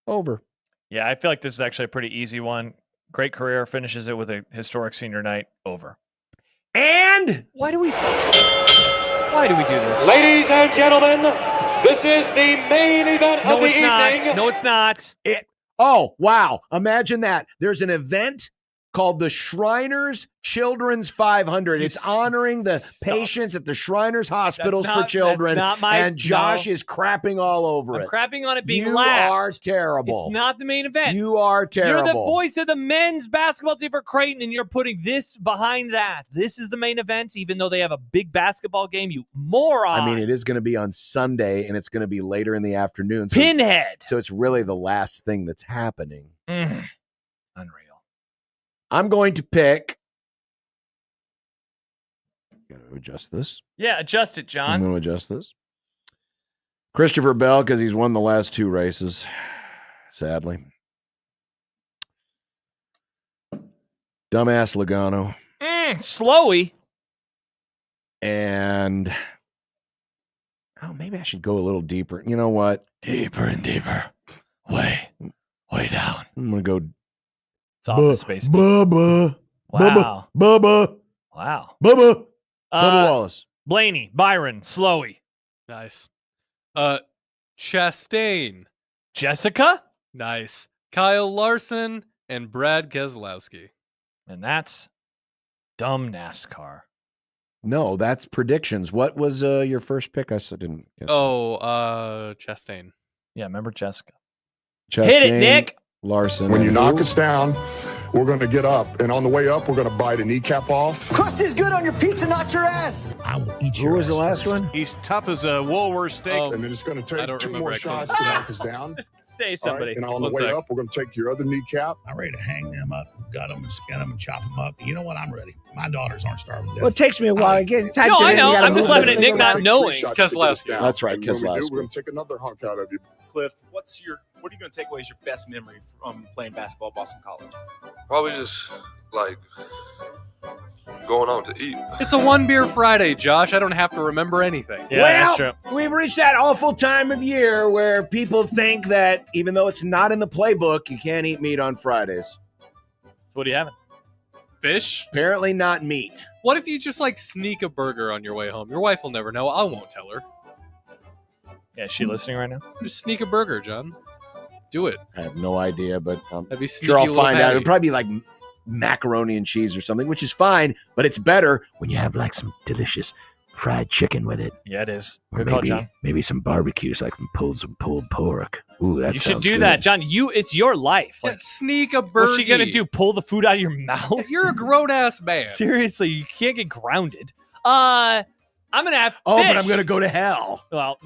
Over. Yeah, I feel like this is actually a pretty easy one. Great career, finishes it with a historic senior night. Over. And why do we do this? Ladies and gentlemen, this is the main event of the evening. No, it's not. Oh, wow. Imagine that. There's an event called the Shriners Children's 500. It's honoring the patients at the Shriners Hospitals for Children. And Josh is crapping all over it. Crapping on it being you last. You are terrible. It's not the main event. You are terrible. You're the voice of the men's basketball team for Creighton, and you're putting this behind that. This is the main event, even though they have a big basketball game, you moron. I mean, it is going to be on Sunday, and it's going to be later in the afternoon. So, Pinhead. So it's really the last thing that's happening. Unreal. I'm going to pick. Got to adjust this. Yeah, adjust it, John. I'm going to adjust this. Christopher Bell, because he's won the last 2 races, sadly. Dumbass Logano. Slowy. And maybe I should go a little deeper. You know what? Deeper and deeper. Way down. I'm going to go. It's Office Space. Bubba. Wow. Bubba. Wow. Bubba. Bubba Wallace. Blaney. Byron. Slowy. Nice. Chastain. Jessica. Nice. Kyle Larson and Brad Keselowski. And that's dumb NASCAR. No, that's predictions. What was your first pick? I didn't get Chastain. Yeah, remember Jessica. Chastain, hit it, Nick. Larson. When you knock us down, we're going to get up. And on the way up, we're going to bite a kneecap off. Crust is good on your pizza, not your ass. I will eat Who was the last one? He's tough as a Woolworth steak. And then it's going to take 2 more shots to knock us down. Say somebody. Right? And on the way up, we're going to take your other kneecap. I'm ready to hang them up, gut them, and skin them, and chop them up. You know what? I'm ready. My daughters aren't starving to death. Well, it takes me a while to get time. No, to I know. you gotta I'm just move laughing at Nick not knowing. Keselowski. That's right, And when we do, Keselowski. we're going to take another hunk out of you. Cliff, what are you going to take away as your best memory from playing basketball at Boston College? Probably just like going out to eat. It's a 1 beer Friday, Josh. I don't have to remember anything. Yeah, that's true. We've reached that awful time of year where people think that even though it's not in the playbook, you can't eat meat on Fridays. What are you having? Fish? Apparently not meat. What if you just sneak a burger on your way home? Your wife will never know. I won't tell her. Yeah, is she listening right now? Just sneak a burger, John. Do it. I have no idea, but That'd be sure I'll sneaky little find out. patty. It'll probably be like macaroni and cheese or something, which is fine, but it's better when you have some delicious fried chicken with it. Yeah, it is. Or Good call, John. maybe some barbecues, like some pulled pork. Ooh, that You should sounds do good. that, John. It's your life. Yeah, sneak a burger. What's she gonna do? Pull the food out of your mouth? You're a grown ass man. Seriously, you can't get grounded. I'm gonna have. Oh, fish. but I'm gonna go to hell. Well,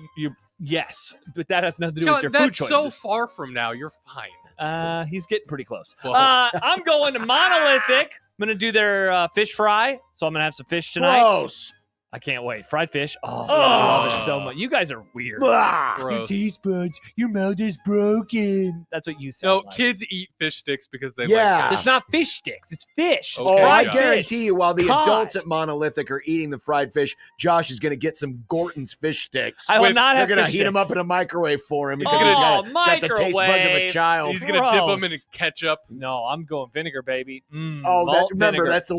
yes, but that has nothing to do John, with your food that's choices. so far from now. You're fine. He's getting pretty close. Whoa. I'm going to Monolithic. I'm gonna do their fish fry, so I'm gonna have some fish tonight. Gross. I can't wait. Fried fish. Oh, I love it so much. You guys are weird. Gross. Taste buds. Your mouth is broken. That's what you No, sound like. kids eat fish sticks because they Yeah. like It's not fish sticks. It's fish. It's Okay, I fried guarantee fish. you, while the It's cod. adults at Monolithic are eating the fried fish, Josh is going to get some Gorton's fish sticks. I will not They're have going to fish heat them up sticks. in a microwave for him. Oh, Got the taste buds of a microwave. child. He's gonna dip them in Gross. ketchup. No, I'm going vinegar, baby. Remember, that's the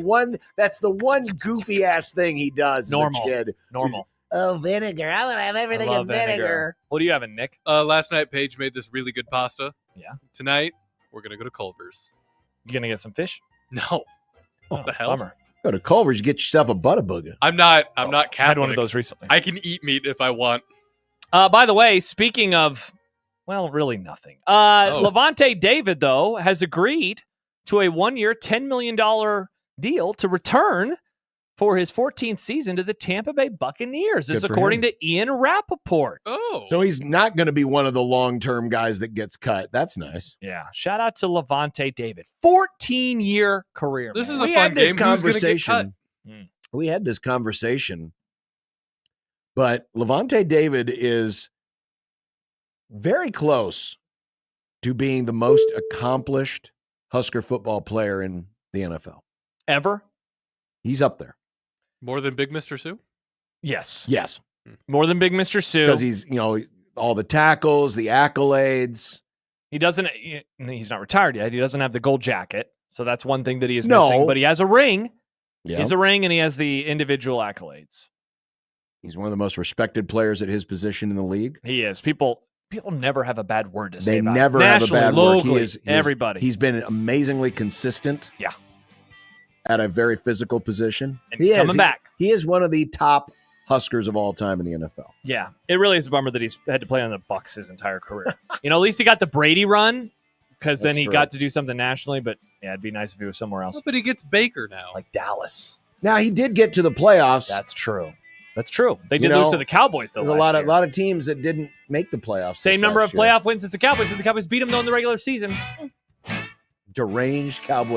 one goofy ass thing he does Normal. as a kid. Normal. Oh, vinegar. I want to have everything I in love vinegar. What are you having, Nick? Last night, Paige made this really good pasta. Yeah. Tonight, we're gonna go to Culver's. You gonna get some fish? No. What the hell? Bummer. Go to Culver's, you get yourself a Butterbooger. I'm not Catholic. I had one of those recently. I can eat meat if I want. By the way, speaking of, well, really nothing. Levante David, though, has agreed to a 1-year, $10 million deal to return for his 14th season to the Tampa Bay Buccaneers. This is Good for according him. to Ian Rappaport. Oh. So he's not going to be one of the long-term guys that gets cut. That's nice. Yeah. Shout out to Levante David. 14-year career. This man. is a We fun had this game. Who's gonna get cut? conversation. We had this conversation, but Levante David is very close to being the most accomplished Husker football player in the NFL. Ever? He's up there. More than Big Mr. Sue? Yes. Yes. More than Big Mr. Sue. Because he's, all the tackles, the accolades. He doesn't, he's not retired yet. He doesn't have the gold jacket. So that's one thing that he is No. missing. But he has a ring. Yeah. He has a ring and he has the individual accolades. He's one of the most respected players at his position in the league. He is. People never have a bad word to say They about never him. have a Nationally, bad word. locally, He is everybody. He's been amazingly consistent. Yeah. At a very physical position. And he's coming back. He is one of the top Huskers of all time in the NFL. Yeah. It really is a bummer that he's had to play on the Bucs his entire career. At least he got the Brady run because then That's he true. got to do something nationally. But yeah, it'd be nice if he was somewhere else. But he gets Baker now. Like Dallas. Now he did get to the playoffs. That's true. That's true. They did lose to the Cowboys though. There's a last lot year. of teams that didn't make the playoffs. Same this number of last year. playoff wins as the Cowboys. And the Cowboys beat them though in the regular season. Deranged Cowboys.